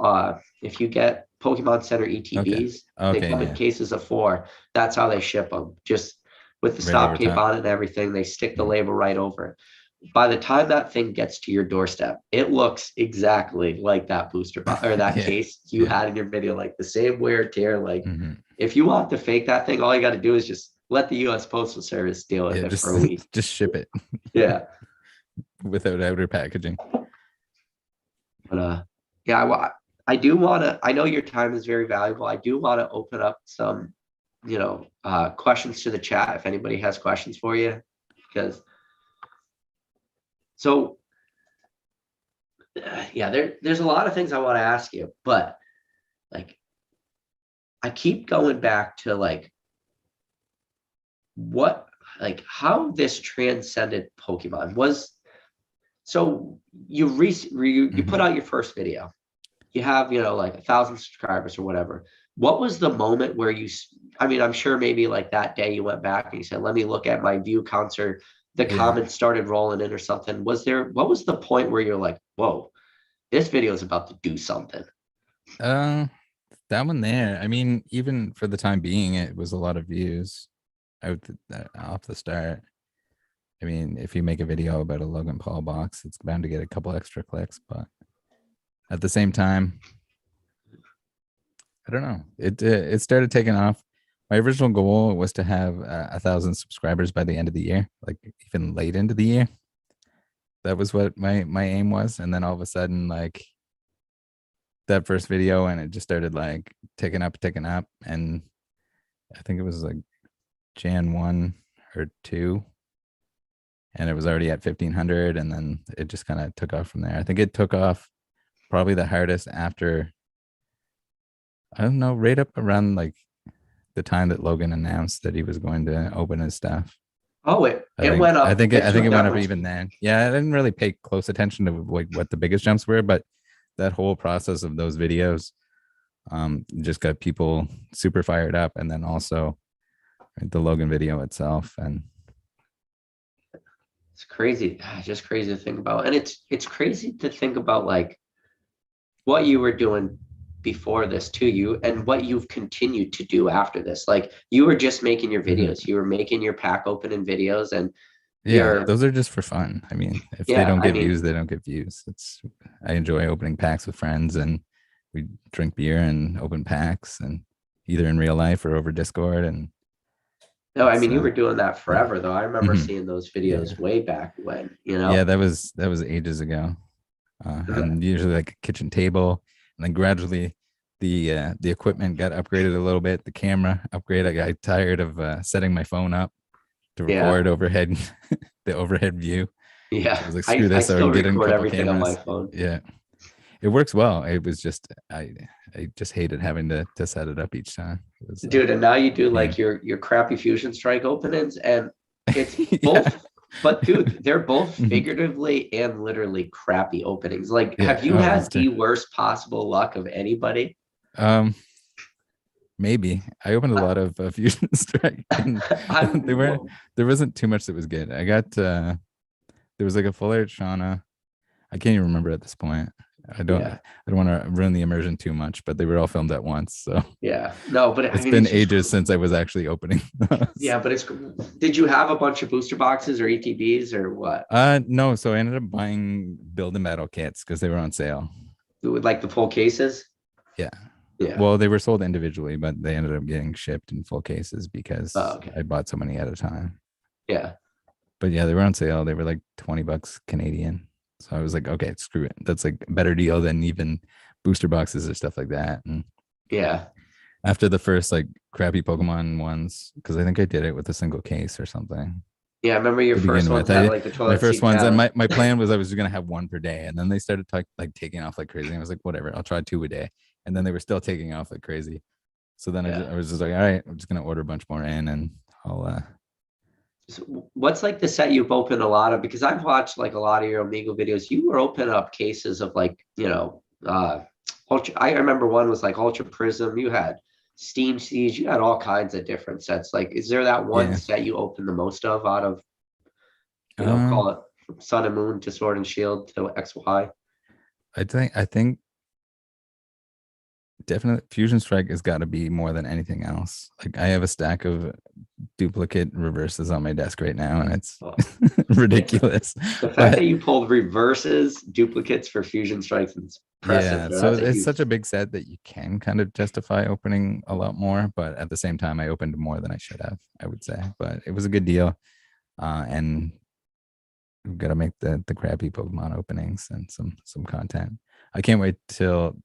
if you get Pokemon Center okay. ETBs, they Okay. come in Yeah. cases of 4. That's how they ship them. Just with the Right stop over tape top. on it and everything, they stick the Mhm. label right over it. By the time that thing gets to your doorstep, it looks exactly like that booster box or that Yeah. case you Yeah. had in your video, like the same wear and tear. Like Hmm. if you want to fake that thing, all you got to do is just let the U.S. Postal Service deal with Yeah. it Just for a week. just ship it Yeah. without outer packaging. But yeah, I do want to. I know your time is very valuable. I do want to open up some, questions to the chat if anybody has questions for you, because so yeah, there's a lot of things I want to ask you, but like I keep going back to like what like how this transcended Pokemon was. So you put Hmm. out your first video. You have like 1,000 subscribers or whatever. What was the moment where I mean, I'm sure maybe like that day you went back and you said, let me look at my view counts, or the Yeah. comments started rolling in or something. What was the point where you're like, whoa, this video is about to do something? Uh, that one there. I mean, even for the time being, it was a lot of views off the start. I mean, if you make a video about a Logan Paul box, it's bound to get a couple extra clicks. But at the same time, I don't know. It started taking off. My original goal was to have 1,000 subscribers by the end of the year, like even late into the year. That was what my aim was. And then all of a sudden, like that first video, and it just started like ticking up. And I think it was like Jan 1 or 2, and it was already at 1,500, and then it just kind of took off from there. I think it took off probably the hardest after, I don't know, right up around like the time that Logan announced that he was going to open his stuff. Oh, it went up. I It think took it went that up much. even then. Yeah, I didn't really pay close attention to like what the biggest jumps were, but that whole process of those videos just got people super fired up, and then also the Logan video itself. And It's crazy. Just crazy to think about. And it's crazy to think about like what you were doing before this to you and what you've continued to do after this. Like you were just making your mhm. videos, you were making your pack opening videos, and Yeah, you're those are just for fun. I mean, if they yeah, don't I get mean, views, they don't get views. I enjoy opening packs with friends, and we drink beer and open packs, and either in real life or over Discord. And no, I it's mean you were doing that yeah. forever though. I remember Mhm. seeing those Yeah. videos way back when, Yeah, that was ages ago. Uh, And usually like a kitchen table, and then gradually the equipment got upgraded a little bit. The camera upgrade. I got tired of setting my phone up to Yeah. record overhead, the overhead view. So I Yeah. was like, screw I this. So I still can get in a record couple everything on my cameras. phone. Yeah, it works well. It was just I just hated having to set it up each time. It was Dude, and now you do pain. like your crappy Fusion Strike openings, and it's Yeah. both, but dude, they're both Mhm. figuratively and literally crappy openings. Like, Yeah. have you Oh, it was had the worst possible luck of anybody? um maybe I opened a lot of Fusion Strike, and they were I'm there wasn't too much that was good. I got there was like a full art Shauna. I can't even remember at this point. yeah, I don't want to ruin the immersion too much, but they were all filmed at once. So yeah. No, but I it's mean been it's just ages since I was actually opening those. yeah, but it's did you have a bunch of booster boxes or ETBs or what? No, so I ended up buying build a metal kits because they were on sale. With like the full cases? Yeah. Yeah. Well, they were sold individually, but they ended up getting shipped in full cases Oh, because okay. I bought so many at a time. Yeah. But yeah, they were on sale. They were like 20 bucks Canadian. So I was like, okay, screw it. That's like a better deal than even booster boxes or stuff like that. And Yeah. after the first like crappy Pokemon ones, because I think I did it with a single case or something Yeah. I remember your to first begin ones with. had I like the My toilet first seat ones, and challenge. my plan was I was gonna have one per day, and then they started like taking off like crazy. And I was like, whatever, I'll try two a day, and then they were still taking off like crazy. So then Yeah. I was just like, all right, I'm just gonna order a bunch more in, and I'll So what's like the set you've opened a lot of? Because I've watched like a lot of your Omegle videos. You were opening up cases of like, ultra. I remember one was like Ultra Prism. You had Steam Siege. You had all kinds of different sets. Like, is there that one yeah. set you open the most of out of, Um, call it from Sun and Moon to Sword and Shield to XY? I think definitely Fusion Strike has got to be more than anything else. Like I have a stack of duplicate reverses on my desk right now, and it's Oh, yeah. ridiculous. The fact that But you pulled reverses, duplicates for Fusion Strikes is impressive, yeah, bro. so That's a it's huge. such a big set that you can kind of justify opening a lot more, but at the same time, I opened more than I should have, I would say. But it was a good deal, and we've got to make the crappy Pokemon openings and some content. I can't wait till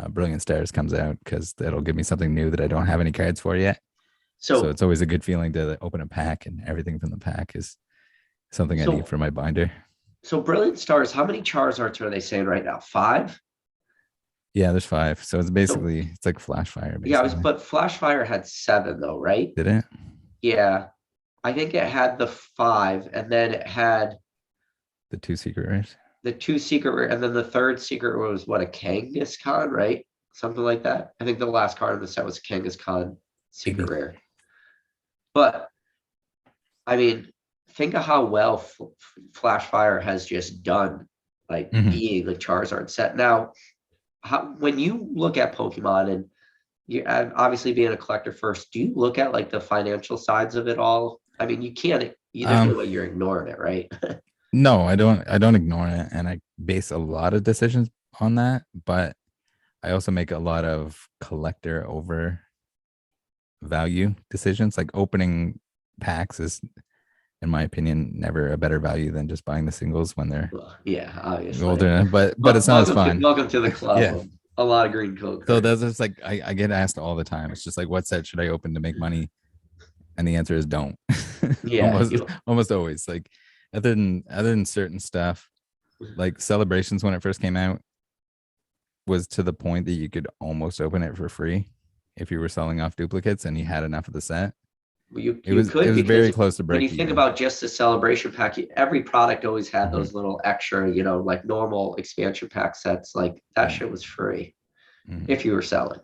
Brilliant Stars comes out because that'll give me something new that I don't have any cards for yet. So So it's always a good feeling to open a pack, and everything from the pack is something I need so for my binder. so Brilliant Stars, how many Charizards are they saying right now? Five? Yeah, there's five. So it's So basically it's like Flash Fire yeah, basically. but Flashfire had seven though, right? Did it? Yeah. I think it had the five, and then it had The two secret rares? the two secret, and then the third secret was what, a Kangaskhan, right? Something like that. I think the last card in the set was Kangaskhan secret Maybe. rare. But I mean, think of how well Flashfire has just done, like Mhm. being a Charizard set. Now, when you look at Pokemon and you and obviously being a collector first, do you look at like the financial sides of it all? I mean, you can't. There's no Um, way you're ignoring it, right? no, I don't ignore it, and I base a lot of decisions on that, but I also make a lot of collector over value decisions. Like opening packs is, in my opinion, never a better value than just buying the singles when they're Well, yeah, obviously. older. But it's not as fun. Welcome to the club Yeah. of a lot of green coke. So that's just like I get asked all the time. It's just like, what set should I open to make money? And the answer is don't. Yeah, Almost always. Like other than certain stuff, like celebrations when it first came out was to the point that you could almost open it for free if you were selling off duplicates and you had enough of the set. you It could, was because very close to when you break think even. about just the celebration pack, every product always had Mhm. those little extra, like normal expansion pack sets. Like that Yeah. shit was free Mhm. if you were selling.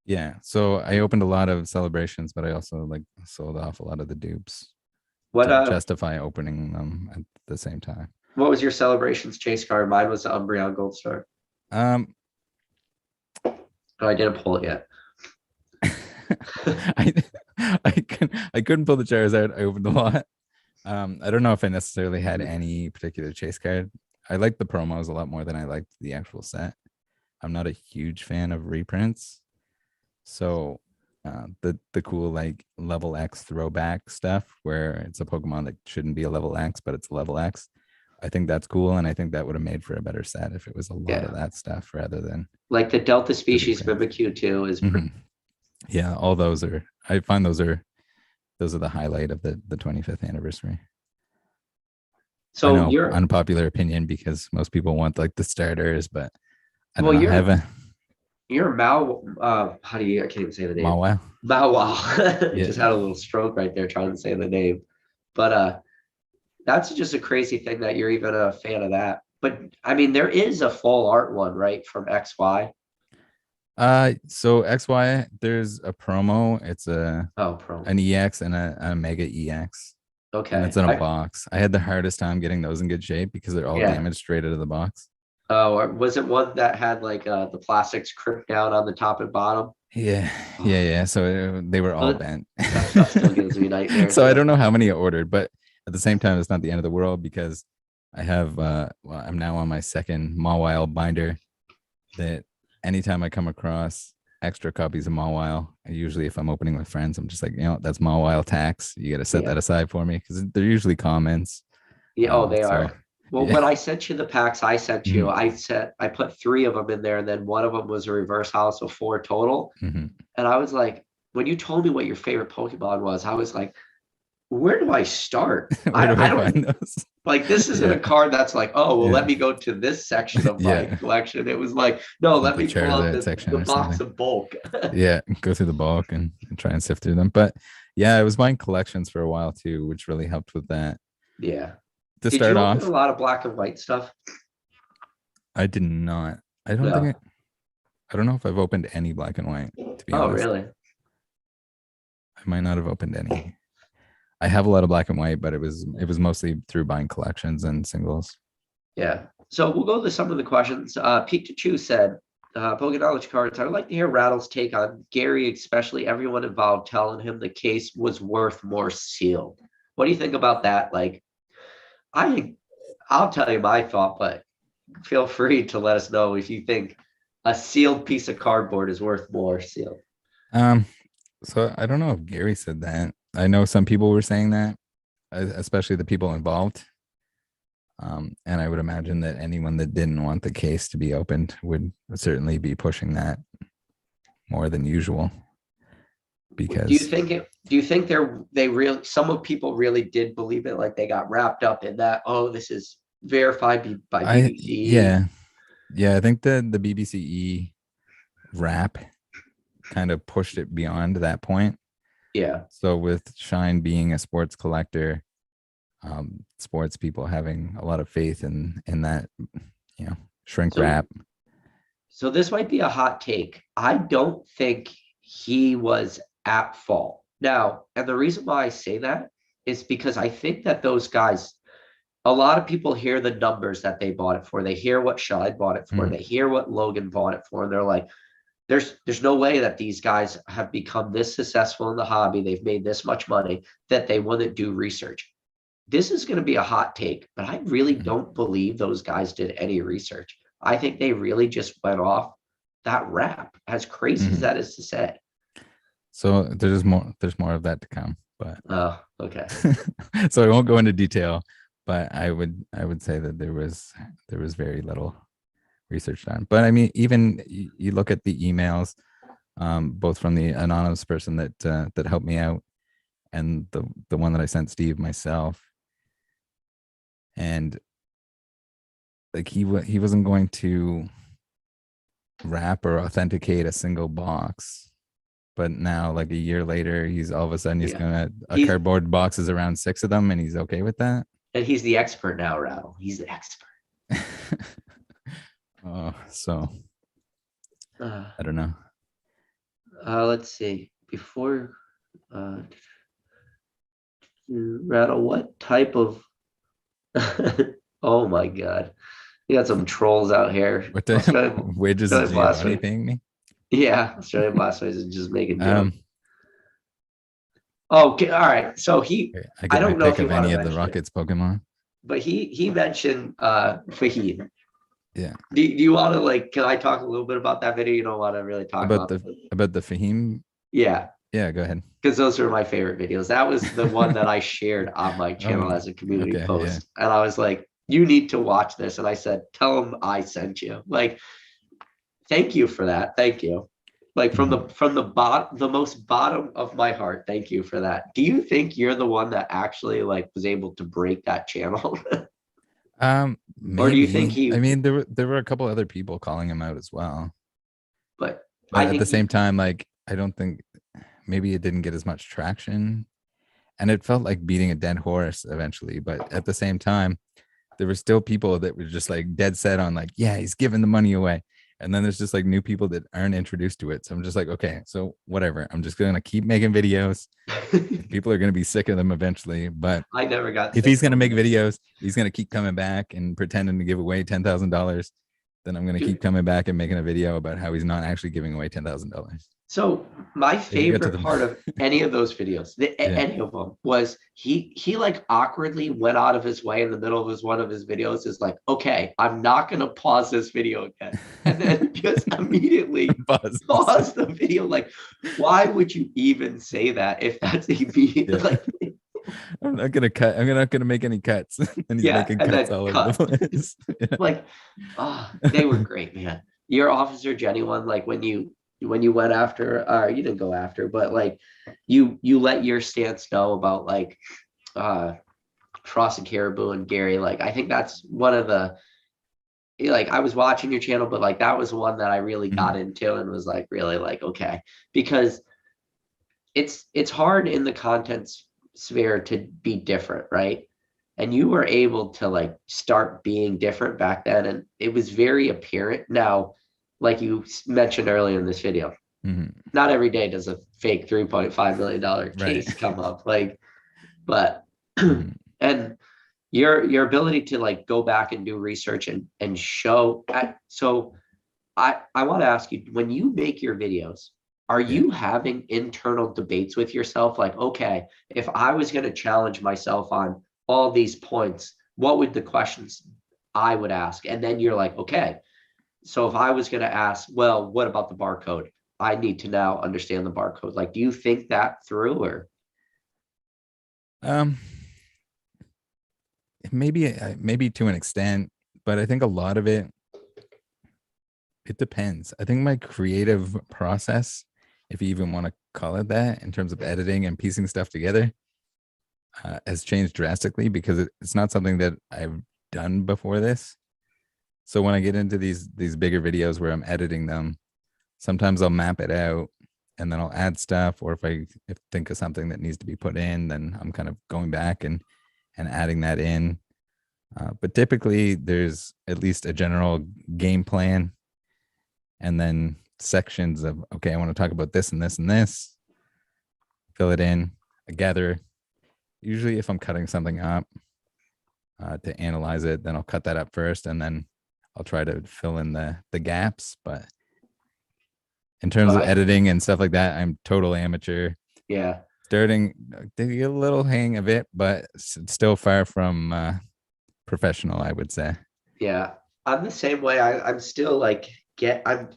Yeah. So I opened a lot of celebrations, but I also like sold off a lot of the dupes What to uh, justify opening them at the same time. what was your celebrations chase card? Mine was the Umbreon Gold Star. Um, Oh, I didn't pull it yet. I I couldn't pull the chairs out. I opened a lot. I don't know if I necessarily had any particular chase card. I liked the promos a lot more than I liked the actual set. I'm not a huge fan of reprints. So the cool like level X throwback stuff where it's a Pokemon that shouldn't be a level X, but it's a level X, I think that's cool, and I think that would have made for a better set if it was a lot Yeah. of that stuff rather than Like the Delta the big species brands. Mimikyu too is pretty. Mhm. Yeah, all those are. I find those are the highlight of the 25th anniversary. I So know, you're, unpopular opinion because most people want like the starters, but I don't well, know. I have a you're Mao, how do you, I can't even say the name. Mawile. Mao Wow. Yeah. Just had a little stroke right there trying to say the name. But that's just a crazy thing that you're even a fan of that. But I mean, there is a full art one, right, from XY. So XY, there's a promo. It's Oh, pro. an EX and a Mega EX, and it's Okay. in a box. I had the hardest time getting those in good shape because they're all Yeah. damaged straight out of the box. Oh, or was it one that had like the plastics crimped down on the top and bottom? Yeah, Oh, yeah. So they were all that bent. that stuff still gives me nightmares. So When I I, don't know how many I ordered, but at the same time, it's not the end of the world because I have well, I'm now on my second Mawile binder that anytime I come across extra copies of Mawile, usually if I'm opening with friends, I'm just like, that's Mawile tax. You got to set yeah. that aside for me because they're usually comments. Yeah, oh, they So are. Well, yeah. when I sent you the packs I sent you, Mhm, I put three of them in there, and then one of them was a reverse house of four total. mhm. And I was like, when you told me what your favorite Pokemon was, I was like, where do I start? Where do I I don't find those? like this isn't Yeah, a card that's like, oh, well, yeah, let me go to this section of my yeah. collection. It was like, no, Like let the me pull out Charizard section the or box something. of bulk. Yeah, go through the bulk and try and sift through them. But yeah, I was buying collections for a while too, which really helped with that. Yeah. To Did start you open a off, lot of black and white stuff? I did not. I don't think No. I don't know if I've opened any black and white, to be Oh, honest. really? I might not have opened any. I have a lot of black and white, but it was mostly through buying collections and singles. Yeah. So we'll go to some of the questions. Pikachu said, Poké Knowledge cards. I would like to hear Rattle's take on Gary, especially everyone involved telling him the case was worth more sealed. What do you think about that? Like, I think I'll tell you my thought, but feel free to let us know if you think a sealed piece of cardboard is worth more sealed. Um, so I don't know if Gary said that. I know some people were saying that, especially the people involved. And I would imagine that anyone that didn't want the case to be opened would certainly be pushing that more than usual Do you because think it? Do you think they really? Some of people really did believe it, like they got wrapped up in that. Oh, this is verified by BBC. yeah, yeah, I think the BBCE rap kind of pushed it beyond that point. Yeah. So with Shine being a sports collector, sports people having a lot of faith in that, shrink So wrap. so this might be a hot take. I don't think he was at fault. Now, and the reason why I say that is because I think that those guys, a lot of people hear the numbers that they bought it for. They hear what Shine bought it for. Mhm, They hear what Logan bought it for. And they're like, there's no way that these guys have become this successful in the hobby. They've made this much money that they wouldn't do research. This is going to be a hot take, but I really mhm, don't believe those guys did any research. I think they really just went off that rap, as crazy as mhm. that is to say. So there's more of that to come, but Oh, okay. so I won't go into detail, but I would say that there was very little research done. But I mean, even you look at the emails, both from the anonymous person that helped me out and the one that I sent Steve myself, and like he wasn't going to wrap or authenticate a single box. But now, like a year later, he's all of a sudden he's Yeah. gonna a He's cardboard box is around six of them, and he's okay with that. and he's the expert now, Rattle. He's the expert. So Uh, I don't know. let's see. Before uh, Rattle, what type of oh my god. You got some trolls out here. What the wages is Australian Giovanni Blastoise. paying me? Yeah, Australian Blastoise is just making jokes. Um, Okay, all right. So I I get my don't know pick if you of want to any of the mention it, Rockets Pokemon. but he mentioned Fahid. Yeah, Do you want to like? Can I talk a little bit about that video? You don't want to really talk about about the the about the Fahim. yeah, Yeah, go ahead. because those are my favorite videos. That was the one that I shared on my channel Oh, as a community okay, yeah. post, and I was like, you need to watch this. And I said, tell him I sent you. Like, thank you for that. Thank you. Like from the the most bottom of my heart, thank you for that. Do you think you're the one that actually like was able to break that channel? Or do you think Maybe. I he, mean, there were a couple other people calling him out as well. but But I at the think same he, time, like I don't think maybe it didn't get as much traction. And it felt like beating a dead horse eventually. But at the same time, there were still people that were just like dead set on like, yeah, he's giving the money away. And then there's just like new people that aren't introduced to it. So I'm just like, okay, so whatever. I'm just gonna keep making videos. People are gonna be sick of them eventually. But I never got if sick he's of gonna make him. videos, he's gonna keep coming back and pretending to give away $10,000. Then I'm gonna keep Dude, coming back and making a video about how he's not actually giving away $10,000. so my If you get to favorite the part of any of those videos, yeah, any of them, was he like awkwardly went out of his way in the middle of his one of his videos is like, okay, I'm not gonna pause this video again, and then just immediately pauses. pause the video. Like, why would you even say that if that's immediate? Yeah. Like, I'm not gonna cut. I'm not gonna make any cuts. And he's yeah, making and cuts then all over the cut. place. Yeah. Like, they were great, man. Your Officer Jenny one, like when you went after, you didn't go after, but like you let your stance know about like uh Frost and Caribou and Gary. Like, I think that's one of the, like, I was watching your channel, but like that was one that I really got Mhm. into and was like really like, okay, because it's hard in the content sphere to be different, right? And you were able to like start being different back then, and it was very apparent. Now, like you mentioned earlier in this video, Mhm. not every day does a fake $3.5 million Right. case come up, like, but Mhm. and your ability to like go back and do research and show. So I want to ask you, when you make your videos, are Yeah. you having internal debates with yourself? Like, okay, if I was going to challenge myself on all these points, what would the questions I would ask? And then you're like, okay, so if I was going to ask, well, what about the barcode? I need to now understand the barcode. Like, do you think that through, or Um. Maybe to an extent, but I think a lot of it depends. I think my creative process, if you even want to call it that, in terms of editing and piecing stuff together, has changed drastically because it's not something that I've done before this. So when I get into these bigger videos where I'm editing them, sometimes I'll map it out and then I'll add stuff, or if think of something that needs to be put in, then I'm kind of going back and adding that in. But typically there's at least a general game plan and then sections of, okay, I want to talk about this and this and this, fill it in. I gather usually if I'm cutting something up to analyze it, then I'll cut that up first and then I'll try to fill in the gaps. But in terms of I, editing and stuff like that, I'm total amateur. yeah, Starting to get a little hang of it, but still far from professional, I would say. yeah, I'm the same way. I'm still like, I'm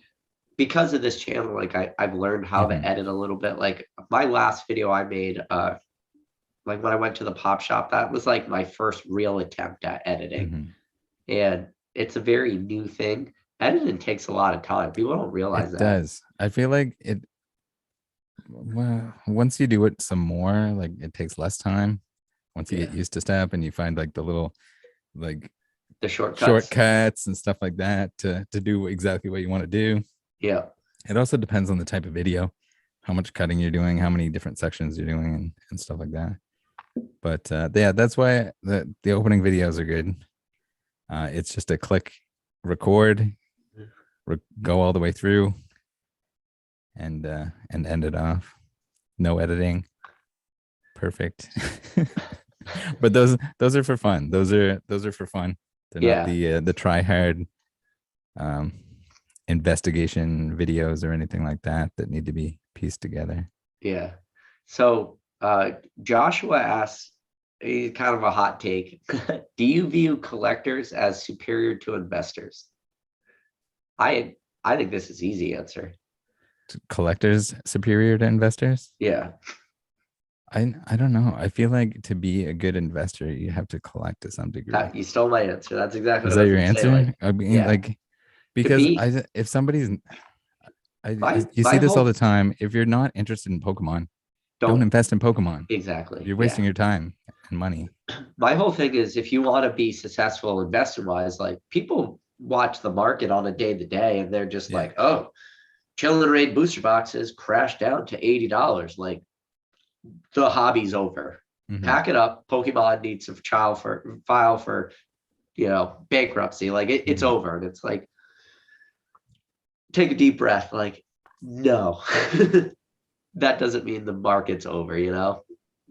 because of this channel, like I've learned how to Mhm. edit a little bit. Like my last video I made, like when I went to the pop shop, that was like my first real attempt at editing. Mhm. And it's a very new thing. Editing takes a lot of time. People don't realize It that. does. I feel like it, well, once you do it some more, like it takes less time. Once you get Yeah. used to stuff and you find like the little like The shortcuts. shortcuts and stuff like that to do exactly what you want to do. Yeah. It also depends on the type of video, how much cutting you're doing, how many different sections you're doing, and stuff like that. But yeah, that's why the opening videos are good. It's just a click, record, go all the way through, and end it off. No editing, perfect. But those are for fun. Those are for fun. They're not Yeah. the try hard um, investigation videos or anything like that that need to be pieced together. Yeah. So Joshua asks, he's kind of a hot take. Do you view collectors as superior to investors? I I think this is easy answer. Collectors superior to investors? Yeah. I don't know. I feel like to be a good investor, you have to collect to some degree. That you stole my answer. That's exactly Is what I that was your gonna say. Like, answer? I mean, yeah, like to because be if somebody's you my see this all the whole time. If you're not interested in Pokemon, don't don't invest in Pokemon. exactly. You're Yeah. wasting your time and money. My whole thing is if you want to be successful investor wise, like people watch the market on a day to day and they're just Yeah. like, oh, Chilling Raid booster boxes crashed down to $80. Like the hobby's over. Hmm. Pack it up. Pokemon needs to file for bankruptcy. Like it's Hmm. over. And it's like take a deep breath. Like, no. That doesn't mean the market's over.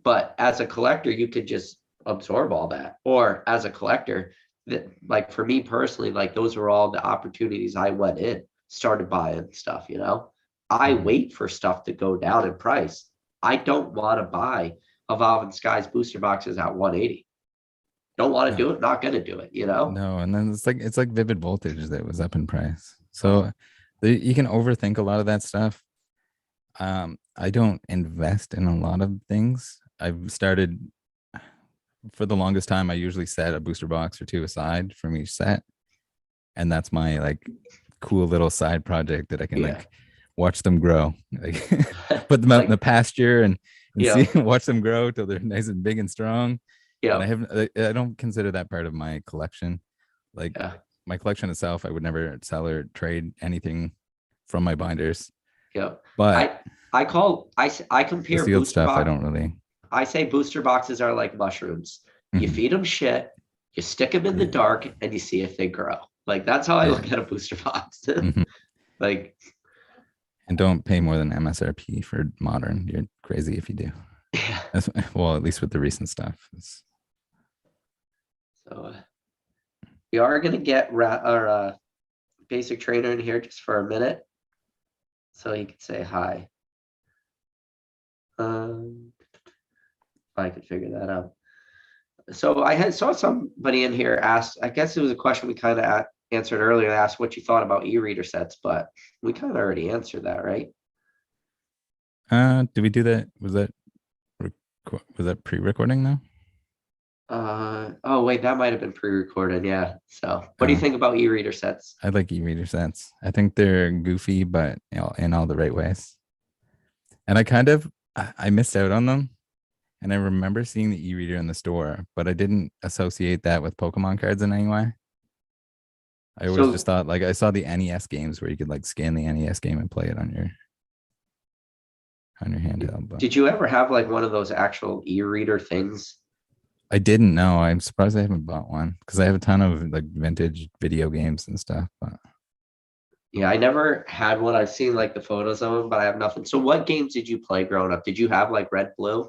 But as a collector, you could just absorb all that. Or as a collector, that like for me personally, like those were all the opportunities I went in, started buying stuff. I Hmm. wait for stuff to go down in price. I don't want to buy Evolving Skies booster boxes at 180. Don't want to No, do it, not gonna do it. no, and then it's like Vivid Voltage that was up in price. Oh, So you can overthink a lot of that stuff. I don't invest in a lot of things. I've started for the longest time. I usually set a booster box or two aside from each set, and that's my like cool little side project that I can yeah. like watch them grow, like put them out in the Like, pasture and yeah, see watch them grow till they're nice and big and strong. And yeah, I don't consider that part of my collection. Like yeah, my collection itself, I would never sell or trade anything from my binders. yeah. But I the compare sealed booster stuff, I box. don't really. I say booster boxes are like mushrooms. You Mhm. feed them shit, you stick them in the Yeah, dark, and you see if they grow. Like that's how I yeah. look at a booster box. Mhm. Like, And don't pay more than MSRP for modern. You're crazy if you do. yeah. Well, at least with the recent stuff. So we are gonna get our basic trainer in here just for a minute, so he could say hi. I could figure that out. So I had saw somebody in here asked. I guess it was a question we kind of answered earlier. They asked what you thought about e-reader sets, but we kind of already answered that, right? Did we do that? Was that pre-recording though? Oh wait, that might have been pre-recorded. Yeah. So, what do you Oh, think about e-reader sets? I like e-reader sets. I think they're goofy, but in all the right ways. And I missed out on them. And I remember seeing the e-reader in the store, but I didn't associate that with Pokemon cards in any way. I always just So, thought like I saw the NES games where you could like scan the NES game and play it on your handheld, but did you ever have like one of those actual e-reader things? I didn't know. I'm surprised I haven't bought one because I have a ton of like vintage video games and stuff. But Yeah, I never had one. I've seen like the photos of them, but I have nothing. So, what games did you play growing up? Did you have like red, blue?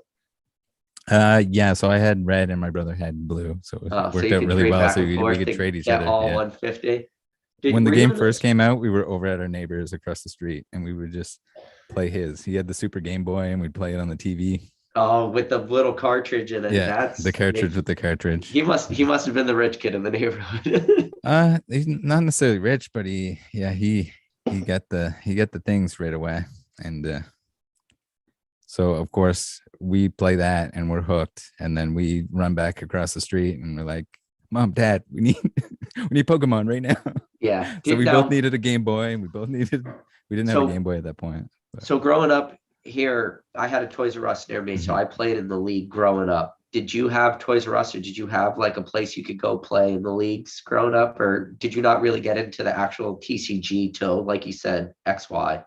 yeah, so I had red and my brother had blue, so it So worked you out could really trade well. back So and we forth could to trade each get other. all Yeah. 150. When the Were you game in first those? came out, we were over at our neighbors across the street and we would just play his. He had the Super Game Boy and we'd play it on the TV. Oh, with the little cartridge in it. Yeah, the That's cartridge with the cartridge. he must have been the rich kid in the neighborhood. He's not necessarily rich, but he got the things right away. And so of course we play that and we're hooked. And then we run back across the street and we're like, Mom, Dad, we need we need Pokemon right now. Yeah. So we both Now, needed a Game Boy and we didn't have a Game so Boy at that point. But so growing up here, I had a Toys R Us near me, so mhm. I played in the league growing up. Did you have Toys R Us, or did you have like a place you could go play in the leagues growing up, or did you not really get into the actual TCG till, like you said, XY?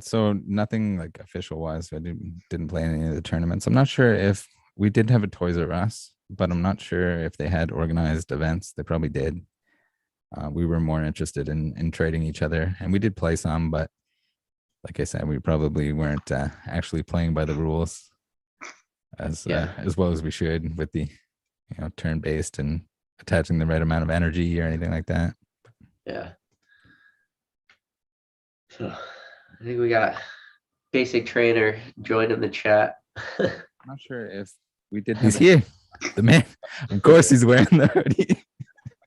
So nothing like official wise. I didn't play any of the tournaments. I'm not sure if we did have a Toys R Us, but I'm not sure if they had organized events. They probably did. We were more interested in trading each other, and we did play some, but like I said, we probably weren't actually playing by the rules Yeah, as well as we should with the turn based and attaching the right amount of energy or anything like that. yeah. So I think we got basic trainer joined in the chat. I'm not sure if we did. He's here, the man. Of course, he's wearing the hoodie.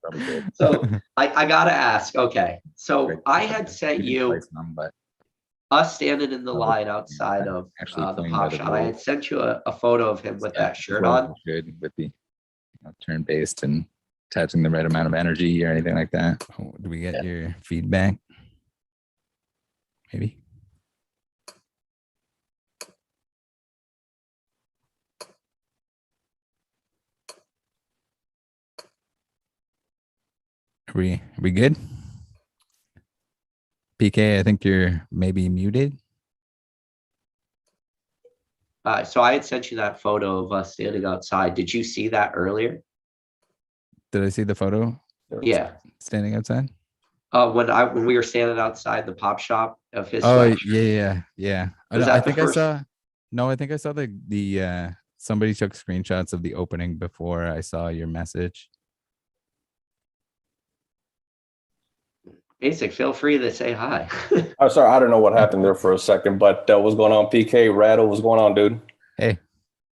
Probably did. So, I gotta ask. Okay, Great. so I had sent We didn't play you. some, but us standing in the Oh, line outside yeah, of actually the playing by pop the shop. I rules. had sent you a photo of him with Yeah, that as shirt well as on. you should with the turn based and attaching the right amount of energy or anything like that. Oh, do we get your feedback? Maybe. Are we good? PK, I think you're maybe muted. So I had sent you that photo of us standing outside. Did you see that earlier? Did I see the photo Yeah. standing outside? When we were standing outside the pop shop of his Oh sweatshirt. yeah. Was I that the think I first? saw. No, I think I saw the somebody took screenshots of the opening before I saw your message. Basic, feel free to say hi. I'm sorry, I don't know what happened there for a second, but what's going on, PK? Rattle, what's going on, dude? Hey,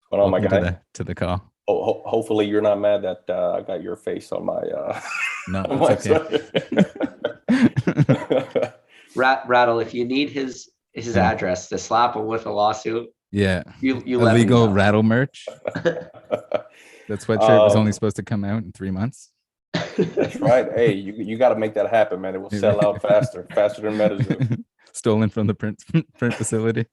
What's going on, my welcome to guy? the call. Hopefully, you're not mad that I got your face on my No, on it's my okay. Rattle, if you need his Yeah. address to slap him with a lawsuit, Yeah, you let me illegal know. Rattle merch. That sweatshirt was only supposed to come out in 3 months. That's right. Hey, you got to make that happen, man. It will sell out faster than MetaZoo. Stolen from the print facility.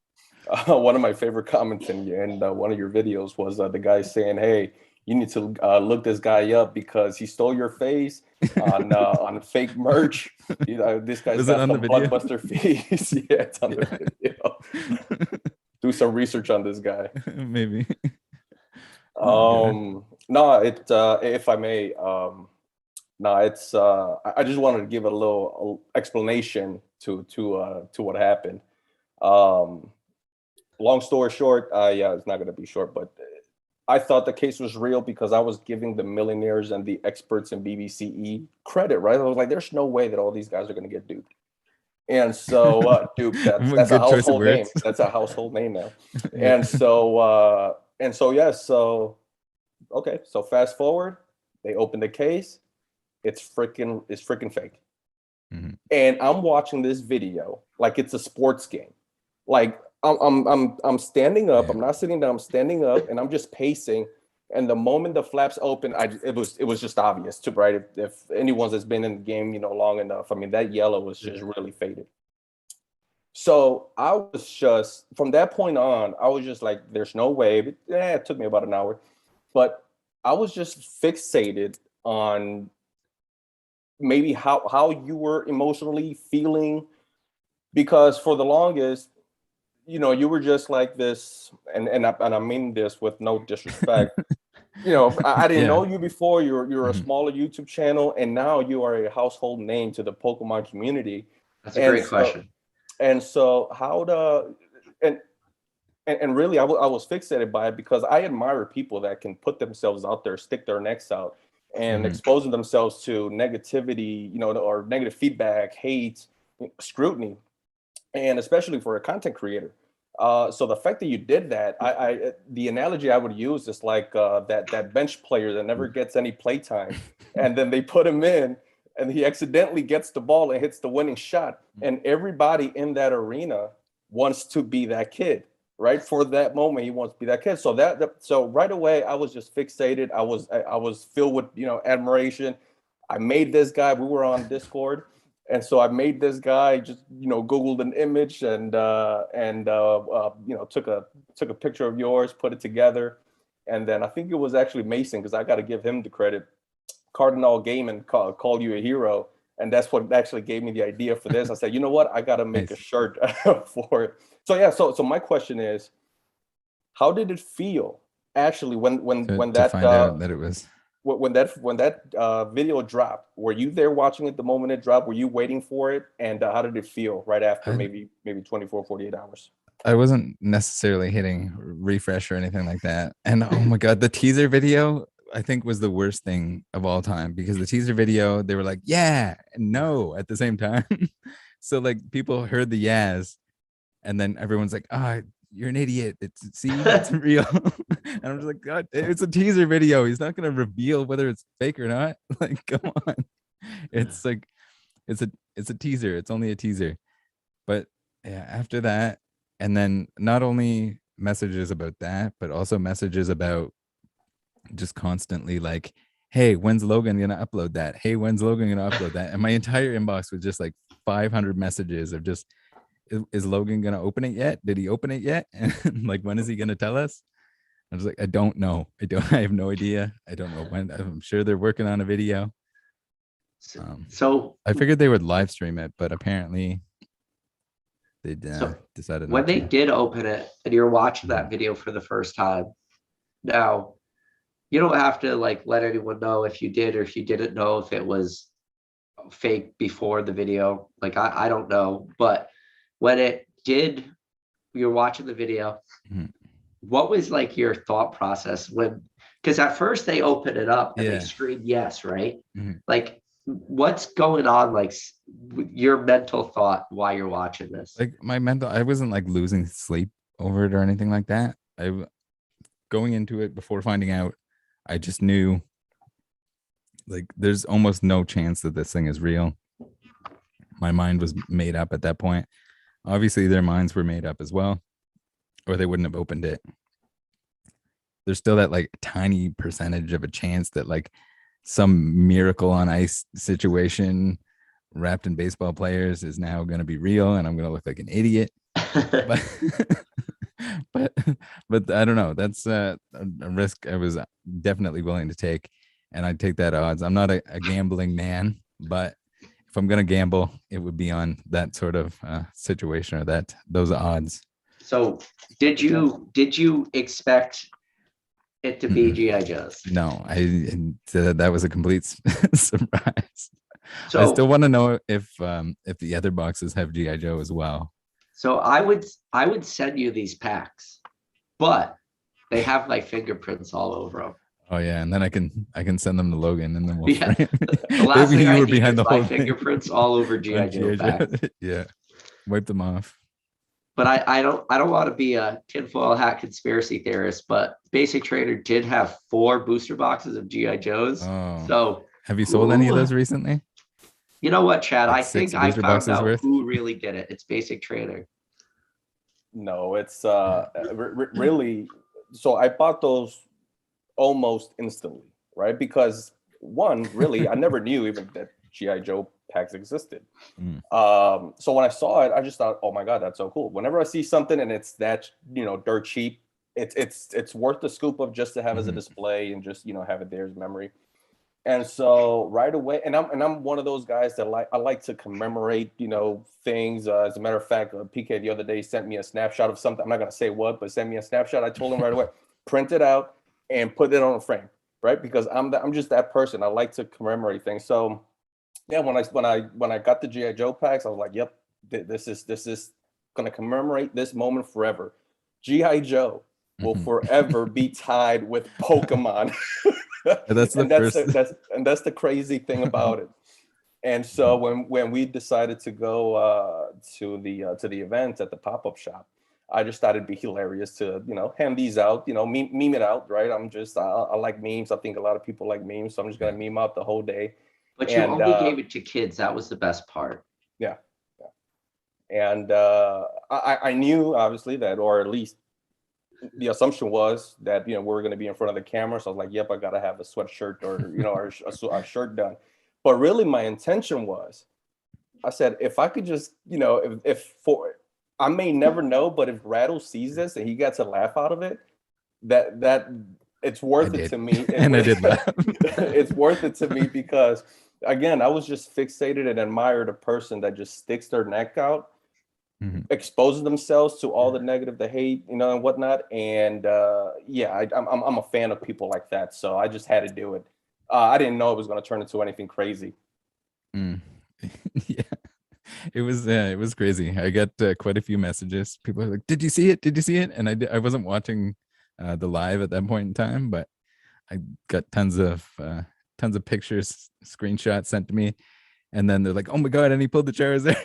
One of my favorite comments in one of your videos was the guy saying, "Hey, you need to look this guy up because he stole your face on fake merch. You know, this guy's Was it got on the some video? blockbuster fees." Yeah, it's on the video. Do some research on this guy. Maybe. No, if I may, no, it's I just wanted to give a little explanation to what happened. Um, Long story short, yeah, it's not going to be short, but I thought the case was real because I was giving the millionaires and the experts in BBCE credit, right? I was like, there's no way that all these guys are going to get duped. And so, dupe, that's a Good choice of household name. words. That's a household name now. Yeah. Yeah, so okay, so fast forward, they open the case. It's freaking fake. Mhm. And I'm watching this video like it's a sports game. Like I'm standing up. Yeah. I'm not sitting down. I'm standing up, and I'm just pacing. And the moment the flaps open, it was just obvious to right. If anyone's that's been in the game, long enough, I mean that yellow was just really faded. So I was just from that point on, I was just like, "There's no way." But, it took me about an hour, but I was just fixated on maybe how you were emotionally feeling because for the longest you were just like this and I mean this with no disrespect. I didn't Yeah. know you before. You're a Mhm. smaller YouTube channel and now you are a household name to the Pokemon community. That's a and great so question. and so how the and really I was fixated by it because I admire people that can put themselves out there, stick their necks out and Mhm. exposing themselves to negativity, or negative feedback, hate, scrutiny, and especially for a content creator. So the fact that you did that, the analogy I would use is like that bench player that never gets any playtime, and then they put him in, and he accidentally gets the ball and hits the winning shot, and everybody in that arena wants to be that kid, right? For that moment, he wants to be that kid. So right away, I was just fixated. I was filled with admiration. I made this guy. We were on Discord. And so I made this guy just Googled an image and took a picture of yours, put it together, and then I think it was actually Mason because I got to give him the credit. Cardinal Gaiman called you a hero, and that's what actually gave me the idea for this. I said, you know what, I got to make a Nice. shirt for it. So yeah, so my question is, how did it feel actually when To that find out that it was. when that video dropped? Were you there watching it the moment it dropped? Were you waiting for it? And how did it feel right after I, maybe 24, 48 hours? I wasn't necessarily hitting refresh or anything like that. And oh my god, the teaser video I think was the worst thing of all time because the teaser video they were like yeah and no at the same time. So like people heard the yes and then everyone's like, "Ah, you're an idiot. It's real." And I'm just like, "God, it's a teaser video. He's not gonna reveal whether it's fake or not." Like, come on. It's like it's a teaser. It's only a teaser. But yeah, after that, and then not only messages about that, but also messages about just constantly like, hey, when's Logan gonna upload that? Hey, when's Logan gonna upload that? And my entire inbox was just like 500 messages of just, is Logan gonna open it yet? Did he open it yet? And like, when is he gonna tell us? I was like, I don't know. I have no idea. I don't know when. I'm sure they're working on a video. So I figured they would live stream it, but apparently they so decided when not they to. did open it and you're watching that Mhm. video for the first time, now you don't have to like let anyone know if you did or if you didn't know if it was fake before the video. Like I don't know, but when it did, you're watching the video. Mhm. What was like your thought process when? Because at first they open it up and they Yeah. scream yes, right? Mhm. Like what's going on? Like your mental thought while you're watching this. Like my mental, I wasn't like losing sleep over it or anything like that. Going into it before finding out, I just knew like there's almost no chance that this thing is real. My mind was made up at that point. Obviously, their minds were made up as well, or they wouldn't have opened it. There's still that like tiny percentage of a chance that like some miracle on ice situation wrapped in baseball players is now going to be real and I'm going to look like an idiot. But but but I don't know. That's a risk I was definitely willing to take, and I'd take that odds. I'm not a gambling man, but if I'm gonna gamble, it would be on that sort of situation or those odds. So did you expect it to be Mm-mm. GI Joes? No, that was a complete surprise. I So still want to know if the other boxes have GI Joe as well. so I would send you these packs, but they have my fingerprints all over them. Oh yeah, and then I can send them to Logan, and then we'll Yeah, frame. the last Maybe thing you I were need behind is the my whole thing fingerprints all over GI on Joe GI Joe. packs. Yeah, wipe them off. But I don't want to be a tinfoil hat conspiracy theorist, but Basic Trader did have 4 booster boxes of GI Joes. Oh, So have you sold any of who? those recently? You know what, Chad? Like I six think I booster found boxes out worth? who really did it. It's Basic Trader. No, it's really. So I bought those almost instantly, right? Because one, really, I never knew even that GI Joe packs existed. Mm. So when I saw it, I just thought, oh my god, that's so cool. Whenever I see something and it's that dirt cheap, it's worth the scoop of just to have as a Mhm. display and just have it there as memory. And so right away, and I'm one of those guys that I like to commemorate, things. As a matter of fact, PK the other day sent me a snapshot of something. I'm not gonna say what, but sent me a snapshot. I told him right away, print it out and put it on a frame, right? Because I'm just that person. I like to commemorate things. So yeah, when I got the GI Joe packs, I was like, yep, this is gonna commemorate this moment forever. GI Joe will Mhm. forever be tied with Pokemon. That's the and that's first. the, that's and that's the crazy thing about it. And so when we decided to go to the event at the pop-up shop, I just thought it'd be hilarious to hand these out, meme it out, right? I like memes. I think a lot of people like memes, so I'm just gonna meme out the whole day. But you And only gave it to kids. That was the best part. yeah, yeah. And I knew obviously that, or at least the assumption was that we were going to be in front of the camera. So I was like, yep, I got to have a sweatshirt or or a shirt done. But really, my intention was, I said, if I could just if for I may never know, but if Rattle sees this and he gets a laugh out of it, that it's I worth it did, to me. and I did laugh. It's worth it to me because again, I was just fixated and admired a person that just sticks their neck out, Mhm. exposes themselves to all the negative, the hate, and whatnot. And yeah, I'm a fan of people like that. So I just had to do it. I didn't know it was going to turn into anything crazy. Mm. Yeah, it was crazy. I got quite a few messages. People are like, "Did you see it? Did you see it?" And I wasn't watching the live at that point in time, but I got tons of pictures, screenshots sent to me, and then they're like, "Oh my god!" And he pulled the Charizard.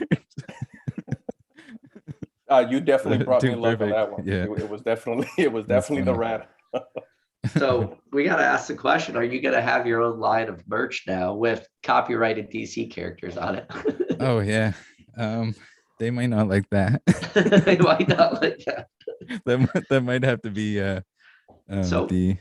You definitely brought me Too luck on perfect. that one. Yeah, It was definitely it was it was definitely the funny. rat. So we got to ask the question: are you going to have your own line of merch now with copyrighted DC characters on it? Oh yeah. They might not like that. Why not like that? That might have to be So the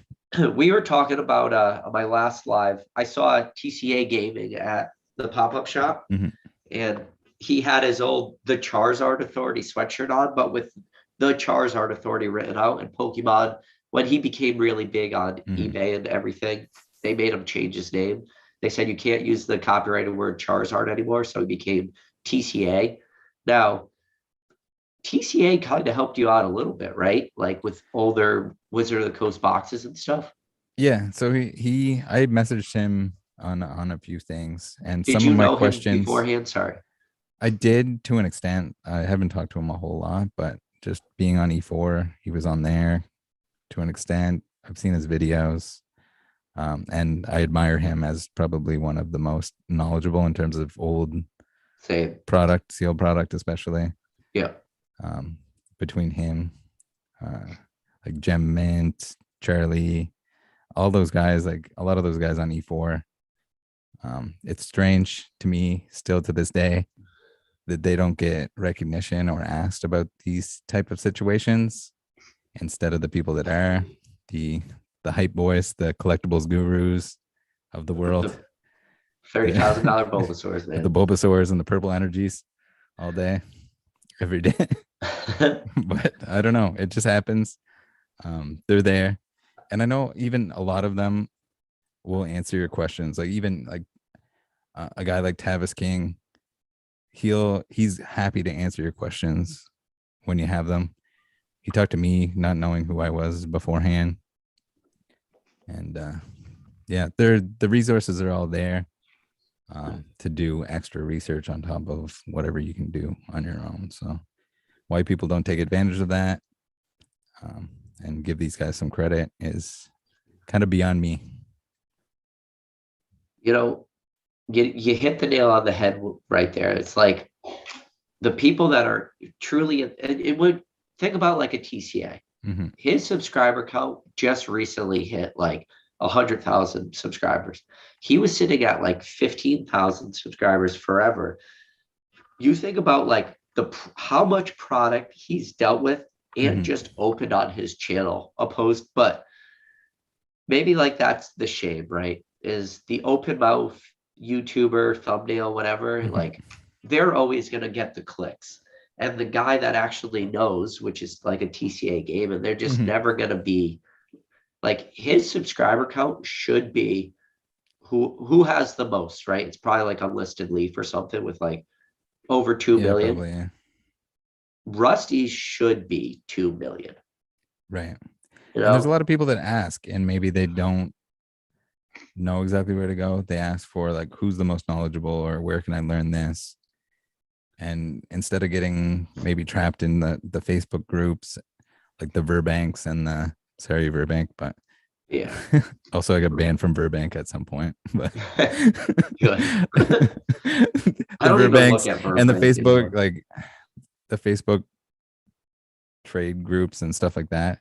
we were talking about on my last live. I saw TCA Gaming at the pop-up shop, Mhm. and he had his old The Charizard Authority sweatshirt on, but with The Charizard Authority written out. And Pokemon, when he became really big on Mhm. eBay and everything, they made him change his name. They said you can't use the copyrighted word Charizard anymore, so he became TCA. Now, TCA kind of helped you out a little bit, right? Like with older Wizard of the Coast boxes and stuff. Yeah, so I messaged him on a few things, and Did some you of my know him questions beforehand? Sorry. I did to an extent. I haven't talked to him a whole lot, but just being on E4, he was on there to an extent. I've seen his videos, and I admire him as probably one of the most knowledgeable in terms of old Same. product, sealed product, especially. Yeah. Between him, like Gem Mint, Charlie, all those guys, like a lot of those guys on E4. It's strange to me still to this day that they don't get recognition or asked about these type of situations instead of the people that are the hype boys, the collectibles gurus of the world. $30,000 Bulbasaurs, The man. Bulbasaurs and the purple energies all day, every day. But I don't know. It just happens. They're there. And I know even a lot of them will answer your questions. Like even like a guy like Tavis King, he's happy to answer your questions when you have them. He talked to me not knowing who I was beforehand. And yeah, the resources are all there to do extra research on top of whatever you can do on your own. So why people don't take advantage of that and give these guys some credit is kind of beyond me. You know, you hit the nail on the head right there. It's like the people that are truly, it would think about like a TCA. Mm-hmm. His subscriber count just recently hit like 100,000 subscribers. He was sitting at like 15,000 subscribers forever. You think about like how much product he's dealt with and Mm-hmm. just opened on his channel opposed, but maybe like that's the shame, right? Is the open mouth YouTuber thumbnail, whatever, Mm-hmm. like they're always going to get the clicks. And the guy that actually knows, which is like a TCA game, and they're just Mm-hmm. never going to be like his subscriber count should be who has the most, right? It's probably like Unlisted Leaf or something with like over 2 Yeah, million. probably. Yeah. Rusty should be 2 million. Right. You And there's a know? lot of people that ask and maybe they don't know exactly where to go. They ask for like who's the most knowledgeable or where can I learn this? And instead of getting maybe trapped in the Facebook groups like the Verbanks and the sorry Verbank, but Yeah. also I got banned from Verbank at some point. But Good. the I don't even look Verbanks at and the Burbank Facebook, anymore. like the Facebook trade groups and stuff like that,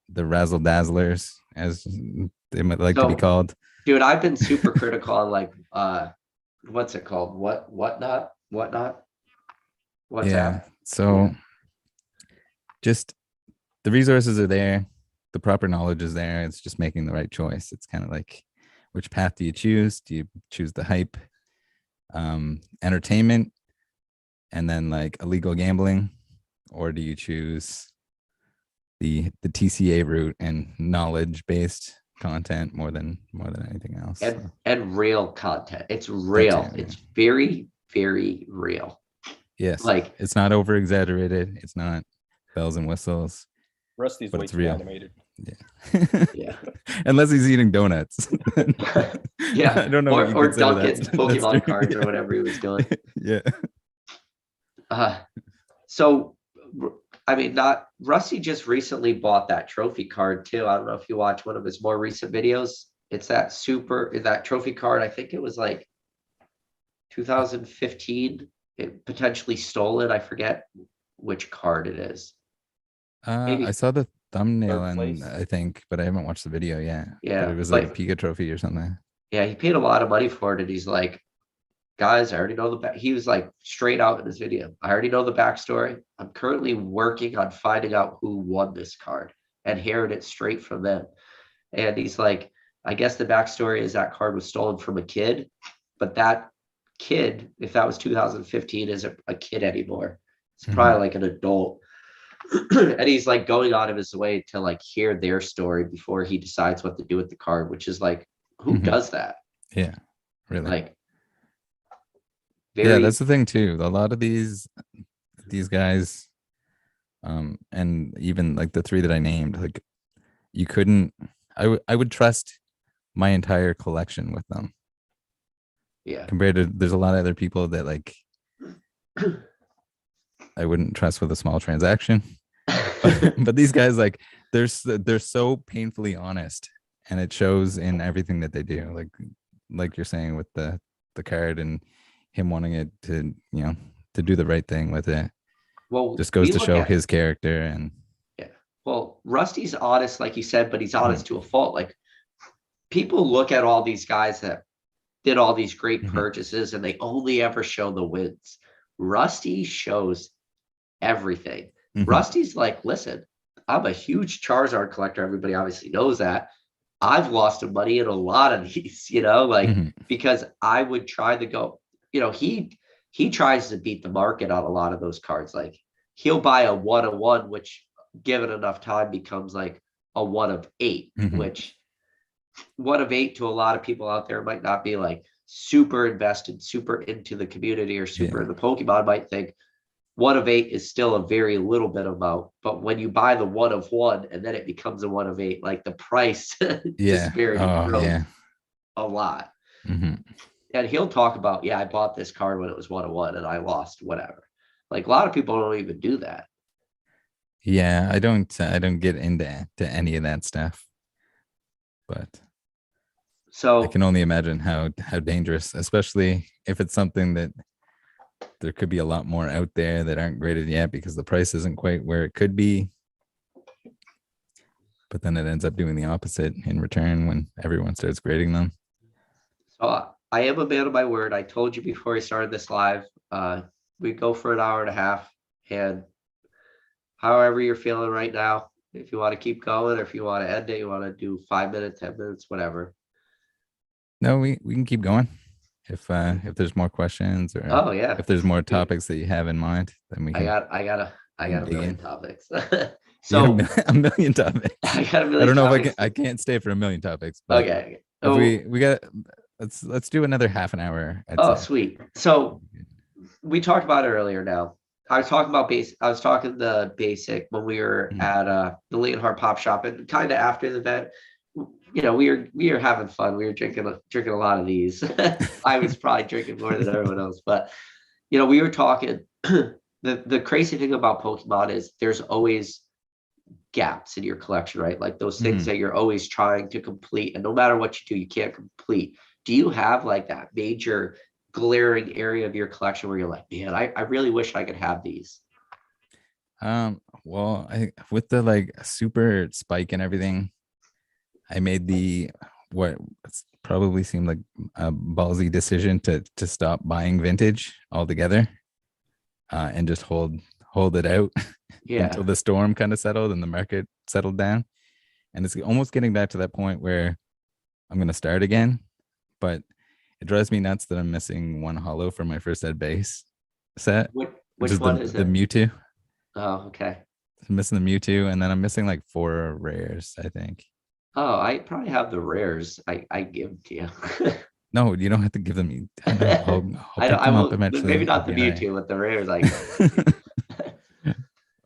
the razzle dazzlers, as they might like to be So, called. dude, I've been super critical on like what's it called? Whatnot? Yeah. WhatsApp. So just the resources are there, the proper knowledge is there. It's just making the right choice. It's kind of like which path do you choose? Do you choose the hype, entertainment, and then like illegal gambling, or do you choose the TCA route and knowledge based content more than anything else? And real content. It's That too, real. yeah. It's very, very real. Yes, Like it's not over exaggerated. It's not bells and whistles, Rusty's but way it's too real. animated. Yeah. yeah. Unless he's eating donuts. Yeah. I don't know what you Or consider Duncan's that. That's Pokemon true. cards or Yeah. whatever he was doing. Yeah. So I mean, not Rusty just recently bought that trophy card too. I don't know if you watch one of his more recent videos. It's that trophy card. I think it was like 2015. It potentially stolen. I forget which card it is. I Maybe, saw the thumbnail Third and place. I think, but I haven't watched the video yet. But yeah. it was like a But Pika trophy or something. yeah, he paid a lot of money for it, and he's like, guys, I already know the back. He was like straight out in this video. I already know the backstory. I'm currently working on finding out who won this card and hearing it straight from them. And he's like, I guess the backstory is that card was stolen from a kid, but that kid, if that was 2015, isn't a kid anymore. It's probably like an adult. And he's like going out of his way to like hear their story before he decides what to do with the card, which is like, who does that? Yeah, really. Like, yeah, that's the thing too. A lot of these guys, and even like the three that I named, like you couldn't. I would trust my entire collection with them. Yeah. Compared to, there's a lot of other people that like I wouldn't trust with a small transaction. But these guys, like, they're so painfully honest, and it shows in everything that they do. Like you're saying with the card and him wanting it to, you know, to do the right thing with it. Well, just goes to show his character. And yeah, well, Rusty's honest, like you said, but he's honest to a fault. Like, people look at all these guys that did all these great purchases and they only ever show the wins. Rusty shows everything. Rusty's like, listen, I'm a huge Charizard collector. Everybody obviously knows that. I've lost money in a lot of these, you know, like, because I would try to go, you know, he tries to beat the market on a lot of those cards. Like, he'll buy a 1/1, which given enough time becomes like a 1/8, which 1/8 to a lot of people out there might not be like super invested, super into the community or super in the Pokemon, might think 1/8 is still a very little bit amount. But when you buy the 1/1 and then it becomes a 1/8, like the price disparity grows a lot. And he'll talk about, yeah, I bought this card when it was 1/1 and I lost whatever. Like, a lot of people don't even do that. Yeah, I don't get into any of that stuff. But so I can only imagine how dangerous, especially if it's something that there could be a lot more out there that aren't graded yet because the price isn't quite where it could be. But then it ends up doing the opposite in return when everyone starts grading them. So I am a man of my word. I told you before we started this live, we go for an hour and a half, and however you're feeling right now, if you want to keep going or if you want to end it, you want to do 5 minutes, 10 minutes, whatever. No, we can keep going. If there's more questions, or if there's more topics that you have in mind, then we can. I got a million topics. So a million topics. I got a million. I don't know if I can't stay for a million topics. But okay. If we got, let's do another half an hour. Sweet. So we talked about it earlier. Now I was talking about I was talking the basic when we were at the Leonhardt Pop Shop, and kind of after the event. You know, we were having fun. We were drinking a lot of these. I was probably drinking more than everyone else, but you know, we were talking. The crazy thing about Pokemon is there's always gaps in your collection, right? Like those things that you're always trying to complete, and no matter what you do, you can't complete. Do you have like that major glaring area of your collection where you're like, man, I really wish I could have these? Well, with the like super spike and everything, I made what probably seemed like a ballsy decision to stop buying vintage altogether, and just hold it out until the storm kind of settled and the market settled down. And it's almost getting back to that point where I'm going to start again, but it drives me nuts that I'm missing one holo for my first ed base set. Which one is the Mewtwo. Oh, okay. I'm missing the Mewtwo, and then I'm missing like 4 rares, I think. Oh, I probably have the rares. I give them to you. No, you don't have to give them. I'll pick them up eventually. Maybe not the Mewtwo with the rares.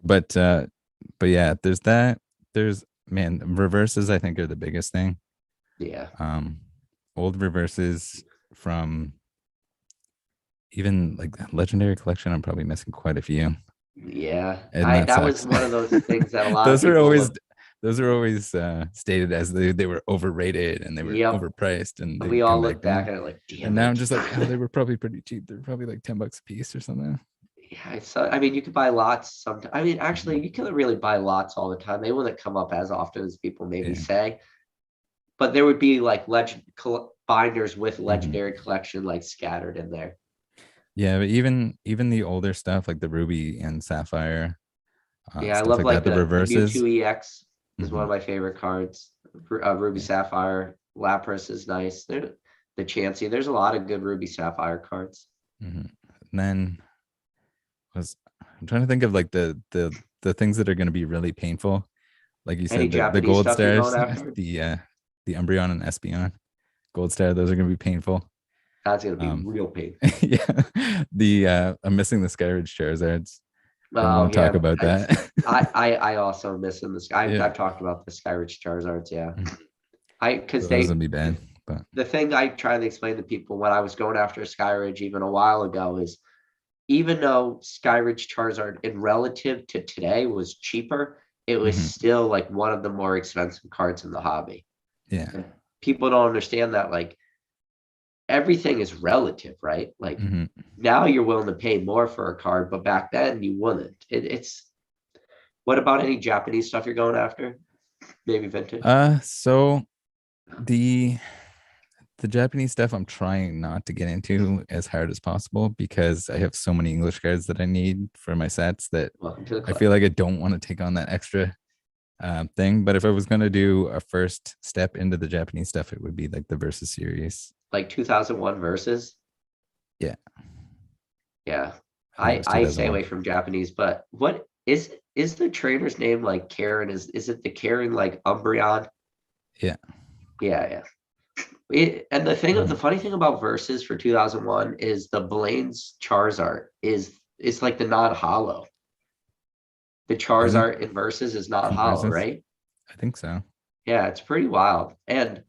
But yeah, there's that. There's reverses. I think are the biggest thing. Yeah. Old reverses from even like legendary collection. I'm probably missing quite a few. Yeah, that was one of those things that a lot those of people those are always stated as they were overrated and they were overpriced, and we all look back at it like, damn. And now I'm just like, oh, they were probably pretty cheap. They're probably like $10 a piece or something. Yeah, so I mean, you could buy lots sometimes. I mean, actually, you can't really buy lots all the time. They wouldn't come up as often as people maybe say. but there would be like binders with legendary collection like scattered in there. Yeah, but even the older stuff like the Ruby and Sapphire, Yeah, I stuff love like like that, the the reverses. Mewtwo EX is one of Mhm. my favorite cards. Ruby Yeah. Sapphire, Lapras is nice. The Chansey, there's a lot of good Ruby Sapphire cards. And then I'm trying to think of like the things that are going to be really painful. Like you Any said, the Japanese gold stuff you're stars, going after? the Umbreon and Espeon, gold star, those are going to be painful. That's gonna be real painful. Yeah, I'm missing the Skyridge Charizards. We Oh won't talk yeah, about that. I also miss in this. Yeah. I've talked about the Skyrich Charizards. Yeah, Mhm. because So those would be bad, but the thing I try to explain to people when I was going after Skyridge even a while ago is even though Skyridge Charizard in relative to today was cheaper, it was Mhm. still like one of the more expensive cards in the hobby. yeah. And people don't understand that like everything is relative, right? Like Mhm. now you're willing to pay more for a card, but back then you wouldn't. It's what about any Japanese stuff you're going after? Maybe vintage. So the Japanese stuff I'm trying not to get into as hard as possible because I have so many English cards that I need for my sets that Welcome to the I club. feel like I don't want to take on that extra thing. But if I was going to do a first step into the Japanese stuff, it would be like the Versus series. Like 2001 versus. Yeah. Yeah. I think it was I stay 2001. away from Japanese, but what is the trainer's name like Karen? Is it the Karen like Umbreon? Yeah. Yeah. And the Mhm. funny thing about versus for 2001 is the Blaine's Charizard is it's like the non-hollow. The Is it Charizard in versus is not in hollow, Versus? right? I think so. Yeah, it's pretty wild. And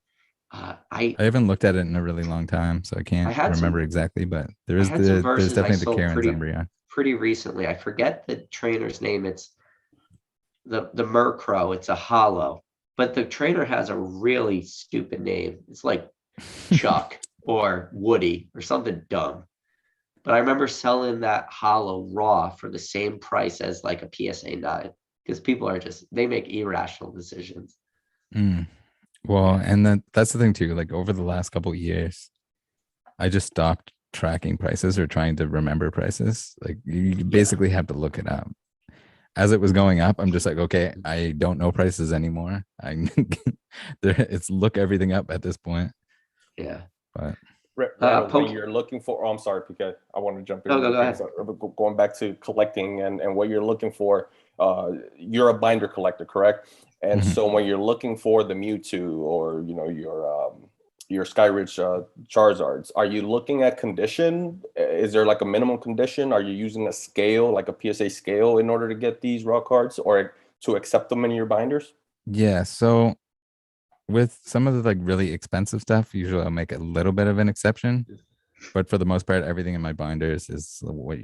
I haven't looked at it in a really long time, so I I can't had remember some exactly, but I had some there's verses I definitely the sold Karen's Umbreon. pretty recently. I forget the trainer's name. It's the Murkrow. It's a hollow, but the trainer has a really stupid name. It's like Chuck or Woody or something dumb. But I remember selling that hollow raw for the same price as like a PSA 9 because people are just they make irrational decisions. Mm. Well, and that's the thing too. Like over the last couple of years, I just stopped tracking prices or trying to remember prices. Like you Yeah. basically have to look it up. As it was going up, I'm just like, okay, I don't know prices anymore. It's look everything up at this point. Yeah. But Rattle, when Poke. you're looking for, oh, I'm sorry, PK. I want to jump in No, real go quick. ahead. Going back to collecting and what you're looking for, you're a binder collector, correct? And Mhm. so when you're looking for the Mewtwo or your Skyridge Charizards, are you looking at condition? Is there like a minimum condition? Are you using a scale, like a PSA scale, in order to get these raw cards or to accept them in your binders? Yeah, so with some of the like really expensive stuff, usually I'll make a little bit of an exception. But for the most part, everything in my binders is what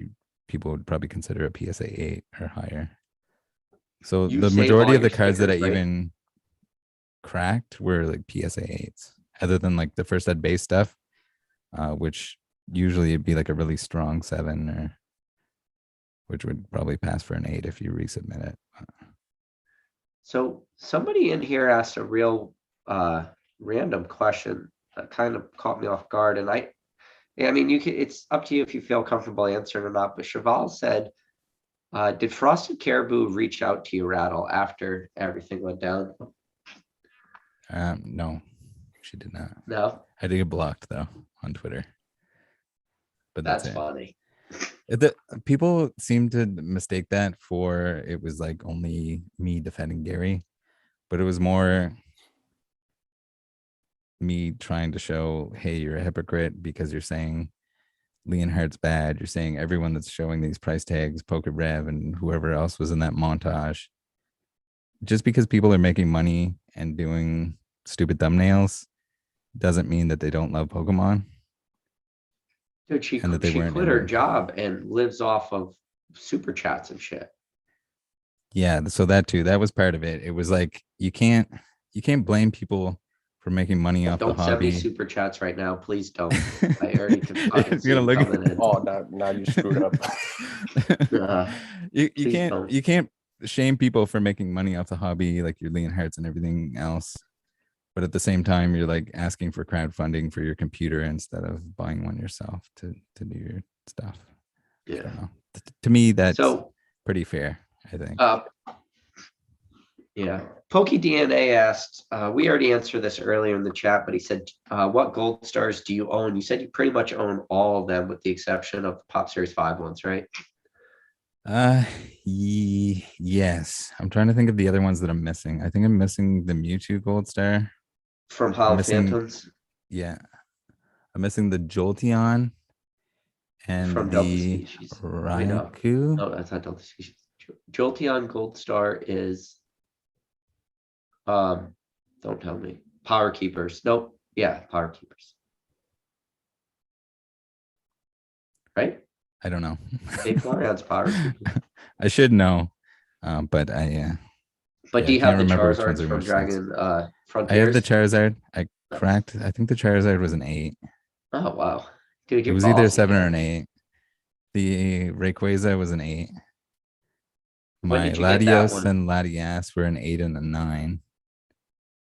people would probably consider a PSA 8 or higher. So You the save all majority of your the cards that I stickers, right? even cracked were like PSA 8s, other than like the first ed base stuff, which usually it'd be like a really strong 7 or which would probably pass for an 8 if you resubmit it. So somebody in here asked a real random question that kind of caught me off guard. And I mean, you can, it's up to you if you feel comfortable answering or not. But Cheval said, did Frosted Caribou reach out to you, Rattle, after everything went down? No, she did not. No, I did get blocked though on Twitter, but that's that's it. funny. The people seem to mistake that for it was like only me defending Gary, but it was more me trying to show, hey, you're a hypocrite because you're saying Leonhardt's bad. You're saying everyone that's showing these price tags, Poker Rev and whoever else was in that montage, just because people are making money and doing stupid thumbnails doesn't mean that they don't love Pokemon Dude, and that they she weren't quit her in. job and lives off of super chats and shit. Yeah, so that too, that was part of it. It was like you can't blame people for making money off the Don't send me hobby. super chats right now. Please don't. I already can fucking see You're them gonna look coming in. Oh, now you screwed up. you Please don't. can't shame people for making money off the hobby like your Leonhardts and everything else. but at the same time, you're like asking for crowdfunding for your computer instead of buying one yourself to do your stuff. I Yeah. don't know. To me, that's So, pretty fair, I think. yeah. Pokey DNA asked, we already answered this earlier in the chat, but he said, what gold stars do you own? You said you pretty much own all of them with the exception of the Pop Series 5 ones, right? Yes. I'm trying to think of the other ones that I'm missing. I think I'm missing the Mewtwo Gold Star. From Hollow missing- Phantoms Yeah. I'm missing the Jolteon and from Delta the Species. Wait, no. Raikou. No, that's not Delta Species. Jolteon Gold Star is, don't tell me. Power Keepers. Nope. Yeah, Power Keepers. Right? I don't know. Vaporeon's Power Keepers. I should know. But I But Yeah, do I you can't have the remember which ones Charizards are from which ones. Dragon I Frontiers? have the Charizard. I cracked. I think the Charizard was an 8. Oh wow. Dude, It you're was either a ballsy, 7 or man. an 8. The Rayquaza was an 8. When My did you get that Latios one? and Latias were an 8 and a 9.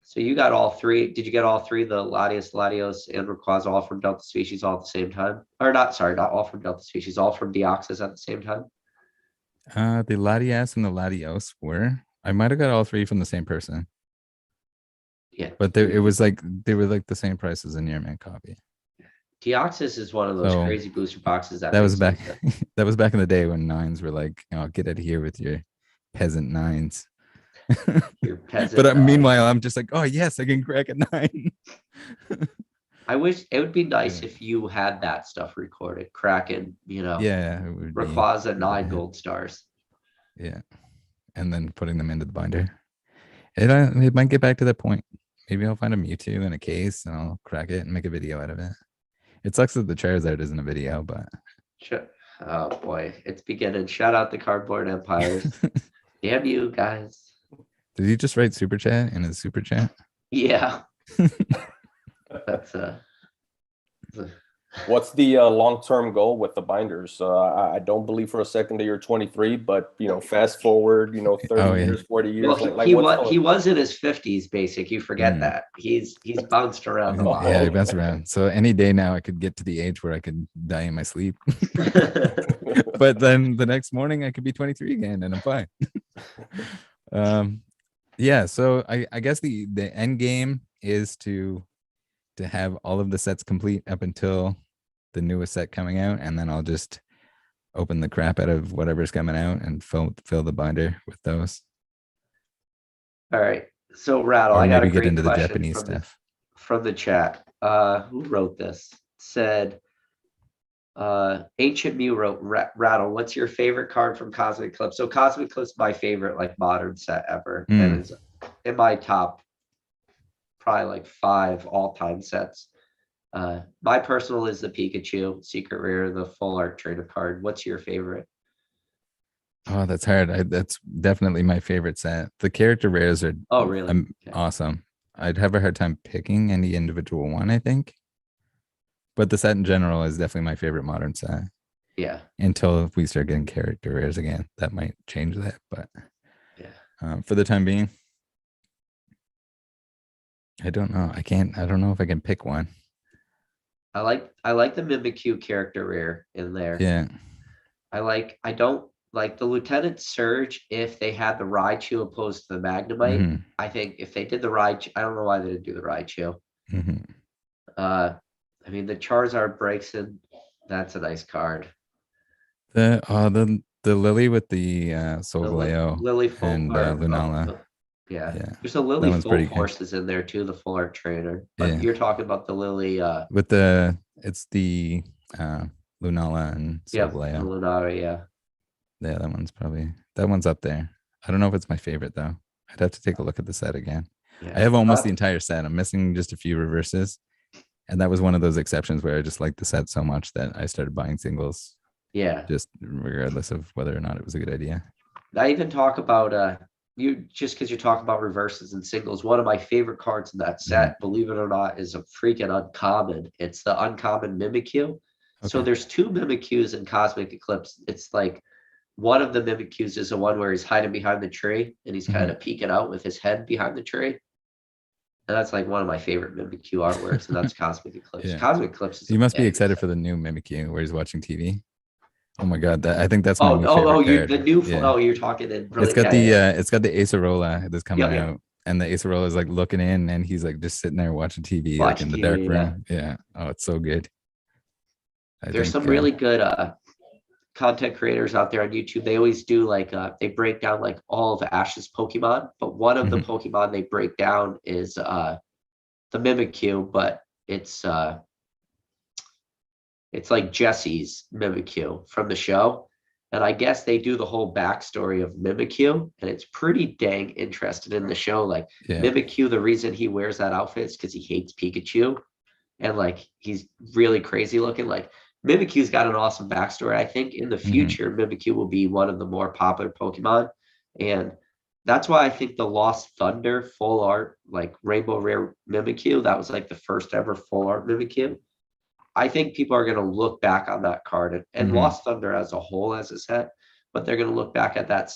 So you got all three. Did you get all three? The Latios, and Rayquaza all from Delta Species all at the same time? Or not, sorry, not all from Delta Species, all from Deoxys at the same time? The Latias and the Latios were. I might have got all 3 from the same person, Yeah. but it was like they were like the same price as a near mint copy. Deoxys is one of those So, crazy booster boxes that That was makes back. no sense. That was back in the day when 9s were like, get out of here with your peasant 9s. Your peasant But nine. meanwhile, I'm just like, oh yes, I can crack a 9. I wish it would be nice Yeah. if you had that stuff recorded. Kraken, Yeah, it would be. Rayquaza, 9 yeah. gold stars. Yeah, and then putting them into the binder. It might get back to that point. Maybe I'll find a Mewtwo in a case and I'll crack it and make a video out of it. It sucks that the Charizard isn't a video, but Oh boy, it's beginning. Shout out the Cardboard Empires. Damn you guys. did he just write super chat in his super chat? Yeah. That's What's the long-term goal with the binders? I don't believe for a second that you're 23, but fast forward, 30 Oh, yeah. years, 40 years. well, What's he was in his 50s, basic. You forget Mm. that. He's bounced around a lot. Yeah, he bounced around. So any day now, I could get to the age where I could die in my sleep. But then the next morning, I could be 23 again, and I'm fine. Yeah. So I guess the end game is to have all of the sets complete up until the newest set coming out, and then I'll just open the crap out of whatever's coming out and fill the binder with those. All right. So Rattle, Or I got a maybe get great into the question Japanese from stuff. from the chat. Who wrote this? Said Ancient Mew wrote, Rattle, what's your favorite card from Cosmic Eclipse? So Cosmic Eclipse is my favorite modern set ever. And it's in my top probably 5 all-time sets. My personal is the Pikachu Secret Rare, the full art trainer card. What's your favorite? Oh, that's hard. That's definitely my favorite set. The character rares are Really? Okay. awesome. I'd have a hard time picking any individual one, I think. But the set in general is definitely my favorite modern set. Yeah. Until we start getting character rares again. That might change that. But yeah, for the time being, I don't know. I don't know if I can pick one. I like the Mimikyu character rare in there. Yeah. I don't like the Lieutenant Surge if they had the Raichu opposed to the Magnemite. Mm-hmm. I think if they did the Raichu, I don't know why they didn't do the Raichu. Mm-hmm. I mean the Charizard breaks in. That's a nice card. The Lily with the Solgaleo Lily full and Lunala. Yeah. Yeah. There's a Lily one's full pretty good. forces in there too, the full art trainer. But Yeah. you're talking about the Lily with it's the Lunala and Solgaleo. Lunara, yeah. Yeah, that one's up there. I don't know if it's my favorite though. I'd have to take a look at the set again. Yeah. I have almost the entire set. I'm missing just a few reverses. And that was one of those exceptions where I just liked the set so much that I started buying singles. Yeah. Just regardless of whether or not it was a good idea. I even talk about you just because you're talking about reverses and singles. One of my favorite cards in that set, believe it or not, is a freaking uncommon. It's the uncommon Mimikyu. Okay. So there's 2 Mimikyus in Cosmic Eclipse. It's like one of the Mimikyus is the one where he's hiding behind the tree and he's kind of peeking out with his head behind the tree. And that's like one of my favorite Mimikyu artworks, and that's Cosmic Eclipse. Yeah. Cosmic Eclipse is You must be banger. excited for the new Mimikyu where he's watching TV. Oh my god, I think that's my Oh, new oh, favorite oh, you card. the new Yeah. you're talking in It's brilliant. got Yeah, the yeah, yeah. it's got the Acerola that's coming Yep, yep. out, and the Acerola is like looking in, and he's like just sitting there watching TV, like Watching in the TV, dark yeah. room. Yeah. Oh, it's so good. I There's think some really good content creators out there on YouTube. They always do like they break down like all of Ash's Pokemon, but one of the Mhm. Pokemon they break down is the Mimikyu, but it's like Jesse's Mimikyu from the show. And I guess they do the whole backstory of Mimikyu, and it's pretty dang interesting in the show. Like Yeah. Mimikyu, the reason he wears that outfit is because he hates Pikachu, and like he's really crazy looking. Like Mimikyu's got an awesome backstory. I think in the Mhm. future, Mimikyu will be one of the more popular Pokemon, and that's why I think the Lost Thunder full art, like Rainbow Rare Mimikyu, that was like the first ever full art Mimikyu. I think people are going to look back on that card and Mhm. Lost Thunder as a whole as a set, but they're going to look back at that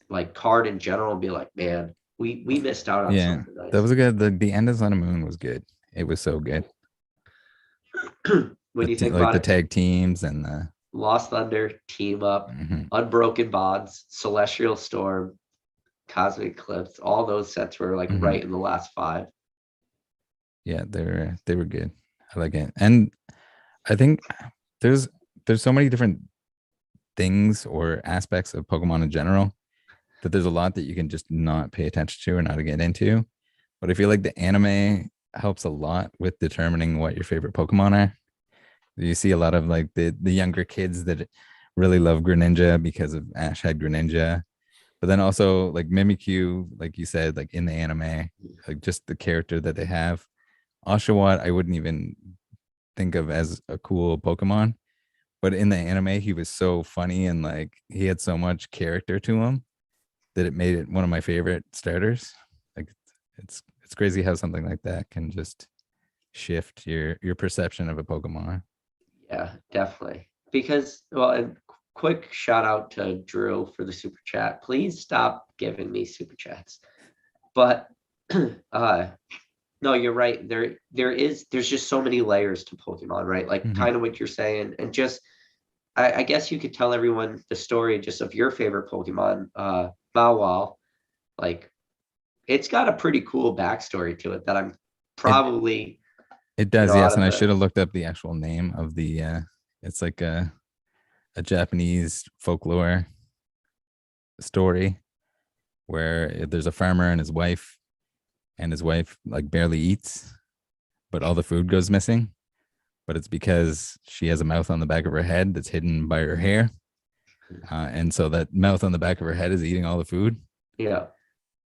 like card in general and be like, man, we missed out on Yeah. something nice. That was a good the End of Sun and Moon was good. It was so good. When you think Like about the it, tag teams and the Lost Thunder, Team Up, Mhm. Unbroken Bonds, Celestial Storm, Cosmic Eclipse, all those sets were like Mhm. right in the last 5. Yeah, they were good. I like it. And I think there's so many different things or aspects of Pokemon in general that there's a lot that you can just not pay attention to or not get into. But I feel like the anime helps a lot with determining what your favorite Pokemon are. You see a lot of like the younger kids that really love Greninja because of Ash had Greninja. But then also like Mimikyu, like you said, like in the anime, like just the character that they have. Oshawott, I wouldn't even think of as a cool Pokemon, but in the anime, he was so funny and like he had so much character to him that it made it one of my favorite starters. Like it's crazy how something like that can just shift your perception of a Pokemon. Yeah, definitely. Because, well, and quick shout out to Drew for the super chat. Please stop giving me super chats. But no, you're right. There's just so many layers to Pokemon, right? Like Mhm. kind of what you're saying. And just I guess you could tell everyone the story just of your favorite Pokemon, Mawile. Like it's got a pretty cool backstory to it that I'm It probably, it does, out yes. of And I the should have looked up the actual name of the it's like a Japanese folklore story where there's a farmer and his wife like barely eats, but all the food goes missing. But it's because she has a mouth on the back of her head that's hidden by her hair. And so that mouth on the back of her head is eating all the food. yeah.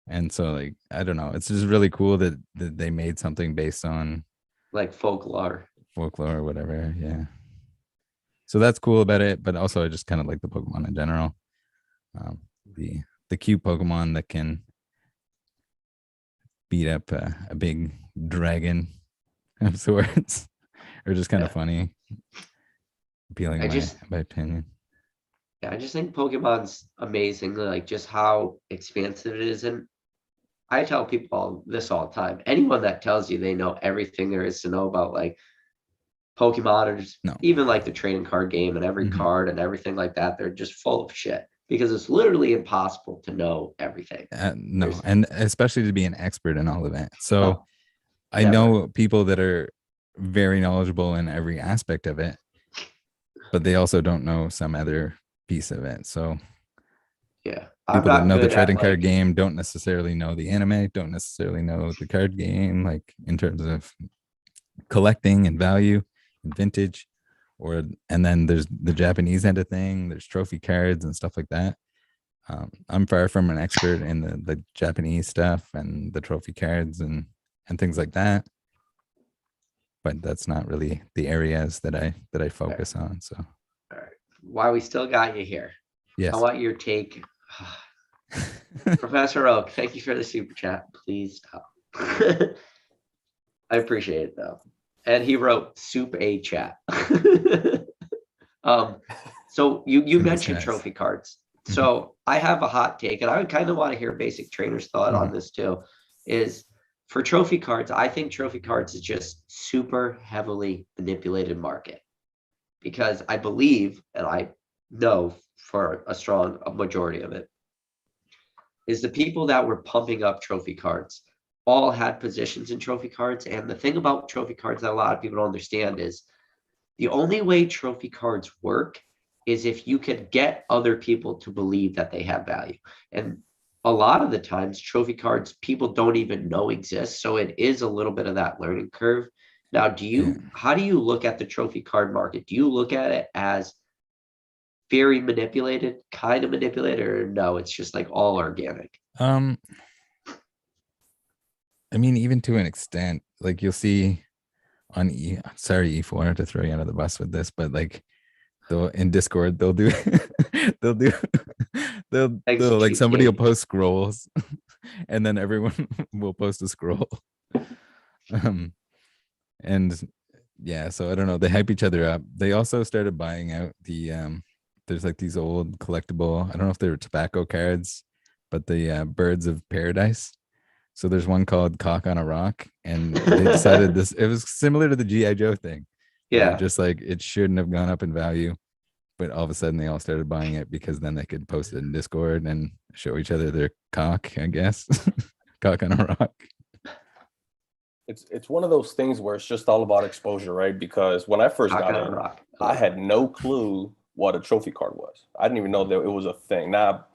And so like, I don't know. It's just really cool that they made something based on Like folklore. folklore or whatever. Yeah. So that's cool about it. But also I just kind of like the Pokemon in general. Um, the cute Pokemon that can beat up a big dragon of sorts are just kind of Yeah. funny. Appealing I in just my opinion. Yeah, I just think Pokemon's amazing, like just how expansive it is. And I tell people this all the time. Anyone that tells you they know everything there is to know about like Pokemon or just No. even like the trading card game and every Mhm. card and everything like that, they're just full of shit because it's literally impossible to know everything. No, There's and especially to be an expert in all of it. So oh, I never. know people that are very knowledgeable in every aspect of it, but they also don't know some other piece of it. So Yeah. I'm people that not know the good at trading card like game don't necessarily know the anime, don't necessarily know the card game, like in terms of collecting and value and vintage. And then there's the Japanese end of thing, there's trophy cards and stuff like that. I'm far from an expert in the Japanese stuff and the trophy cards and things like that. But that's not really the areas that I focus on. So all right, why we still got you here. I yes. want your take. Professor Oak, thank you for the super chat. Please stop. I appreciate it though. And he wrote soup a chat. So you mentioned Nice. trophy cards. So I have a hot take, and I would kind of want to hear basic trainer's thought on this too. Is for trophy cards, I think trophy cards is just super heavily manipulated market, because I believe, and I know for a strong majority of it, is the people that were pumping up trophy cards all had positions in trophy cards. And the thing about trophy cards that a lot of people don't understand is the only way trophy cards work is if you could get other people to believe that they have value. And a lot of the times, trophy cards people don't even know exist. So it is a little bit of that learning curve. Now, how do you look at the trophy card market? Do you look at it as very manipulated, kind of manipulated, or no, it's just like all organic? I mean, even to an extent, like you'll see on E4 to throw you under the bus with this, but like they'll in Discord they'll do they'll do they'll like somebody will post scrolls and then everyone will post a scroll. And yeah, so I don't know, they hype each other up. They also started buying out the there's like these old collectible, I don't know if they were tobacco cards, but the birds of paradise. So there's one called Cock on a Rock, and they decided this, it was similar to the G.I. Joe thing. Yeah. Just like it shouldn't have gone up in value, but all of a sudden they all started buying it because then they could post it in Discord and show each other their cock, I guess. Cock on a rock. It's one of those things where it's just all about exposure, right? Because when I first got in, I had no clue what a trophy card was. I didn't even know that it was a thing. Now,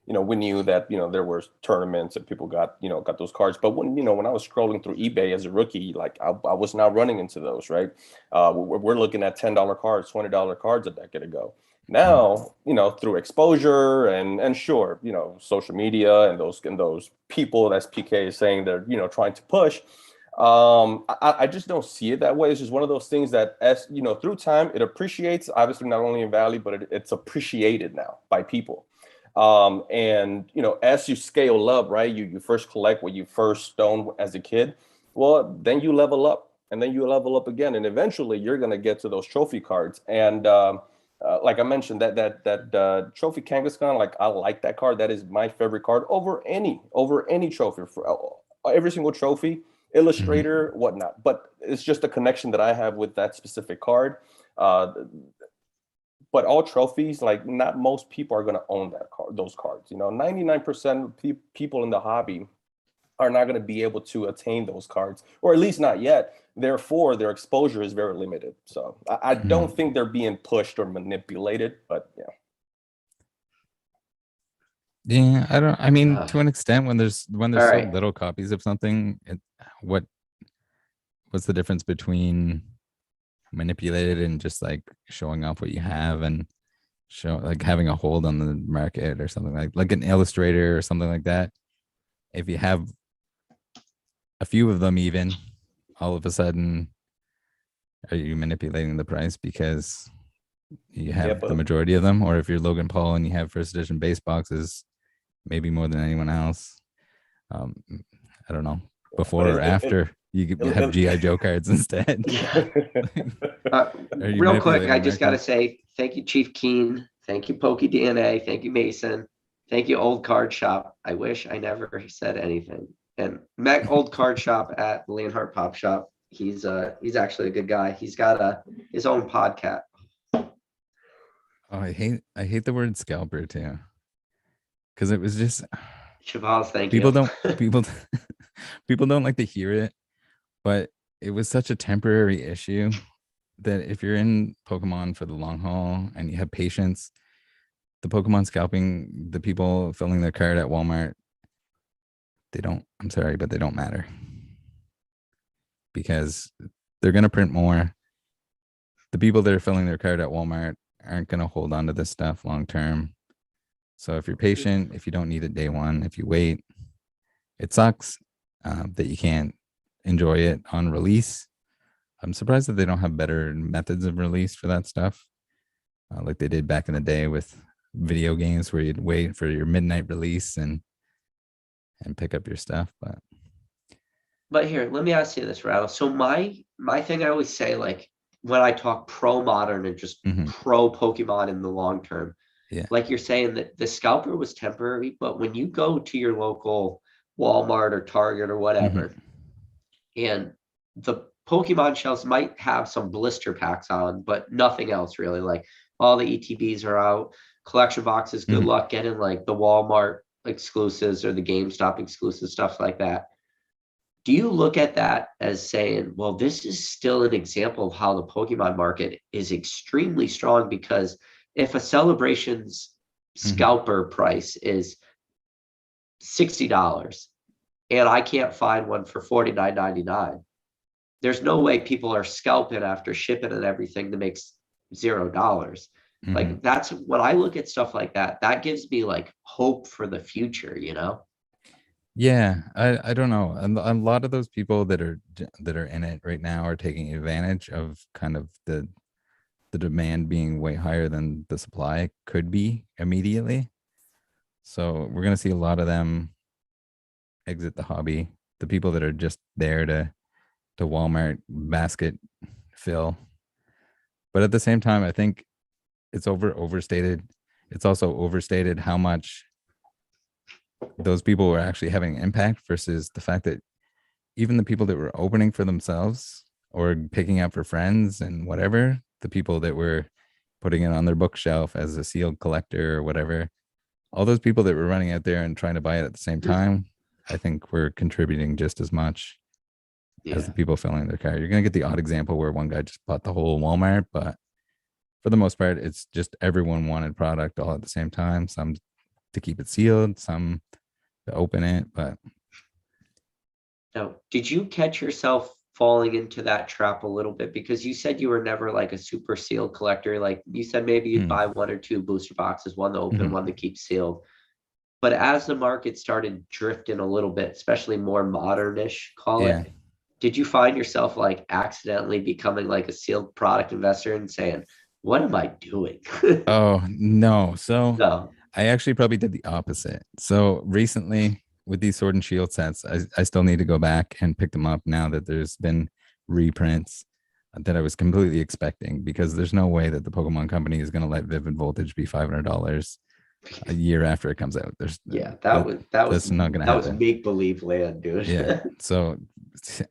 we knew that, there were tournaments and people got those cards. But when I was scrolling through eBay as a rookie, like I was not running into those, right? We're looking at $10 cards, $20 cards a decade ago. Now, through exposure and sure, social media and those people, as PK is saying, they're, trying to push. I just don't see it that way. It's just one of those things that, as through time, it appreciates, obviously not only in value, but it's appreciated now by people. And as you scale up, right, you first collect what you first stoned as a kid. Well, then you level up, and then you level up again, and eventually you're gonna get to those trophy cards. And like I mentioned, that trophy Kangaskhan, like I like that card. That is my favorite card over any trophy, for every single trophy, illustrator, whatnot. But it's just a connection that I have with that specific card. But all trophies, like not most people are going to own those cards. 99% of people in the hobby are not going to be able to attain those cards, or at least not yet. Therefore, their exposure is very limited. So I don't think they're being pushed or manipulated, but yeah. Yeah, I mean, to an extent, when there's so right. little copies of something, what's the difference between manipulated and just like showing off what you have and like having a hold on the market or something like an illustrator or something like that? If you have a few of them, even, all of a sudden, are you manipulating the price because you have the majority of them? Or if you're Logan Paul and you have first edition base boxes, maybe more than anyone else, I don't know, before or after you could have G.I. Joe cards instead. Real quick, I just got to say thank you, Chief Keen. Thank you, Pokey DNA. Thank you, Mason. Thank you, Old Card Shop. I wish I never said anything. And met Old Card Shop at Leonhardt Pop Shop. He's actually a good guy. He's got his own podcast. Oh, I hate the word scalper too, because it was just Chavaz, thank you. People don't like to hear it, but it was such a temporary issue that if you're in Pokemon for the long haul and you have patience, the Pokemon scalping, the people filling their card at Walmart, I'm sorry, but they don't matter, because they're going to print more. The people that are filling their card at Walmart aren't going to hold on to this stuff long term. So if you're patient, if you don't need it day one, if you wait, it sucks that you can't enjoy it on release. I'm surprised that they don't have better methods of release for that stuff, like they did back in the day with video games, where you'd wait for your midnight release and pick up your stuff. But here, let me ask you this, Rattle. So my thing, I always say, like when I talk pro modern and just pro Pokemon in the long term, like you're saying that the scalper was temporary, but when you go to your local Walmart or Target or whatever, and the Pokemon shelves might have some blister packs on, but nothing else really. Like all the ETBs are out. Collection boxes, good Mhm. luck getting like the Walmart exclusives or the GameStop exclusive stuff like that. Do you look at that as saying, well, this is still an example of how the Pokemon market is extremely strong? Because if a celebration's Mhm. scalper price is $60 and I can't find one for $49.99, there's no way people are scalping after shipping and everything to make $0. Mhm. Like that's when I look at stuff like that, that gives me like hope for the future, you know? Yeah, I don't know. A lot of those people that are in it right now are taking advantage of kind of the demand being way higher than the supply could be immediately. So we're gonna see a lot of them exit the hobby. The people that are just there to Walmart basket fill. But at the same time, I think it's overstated. It's also overstated how much those people were actually having an impact versus the fact that even the people that were opening for themselves or picking up for friends and whatever, the people that were putting it on their bookshelf as a sealed collector or whatever, all those people that were running out there and trying to buy it at the same time, I think were contributing just as much as Yeah. the people filling their car. You're going to get the odd example where one guy just bought the whole Walmart, but for the most part, it's just everyone wanted product all at the same time. Some to keep it sealed, some to open it. But Now, did you catch yourself falling into that trap a little bit? Because you said you were never like a super sealed collector. Like you said, maybe you'd mm, buy one or two booster boxes, one to open, mhm, one to keep sealed. But as the market started drifting a little bit, especially more modernish, call yeah. it, did you find yourself like accidentally becoming like a sealed product investor and saying, what am I doing? Oh no. So No. I actually probably did the opposite. So recently with these Sword and Shield sets, I still need to go back and pick them up now that there's been reprints that I was completely expecting because there's no way that the Pokemon company is going to let Vivid Voltage be $500 a year after it comes out. Yeah, That that's not going to that was happen. make believe land, dude. Yeah. So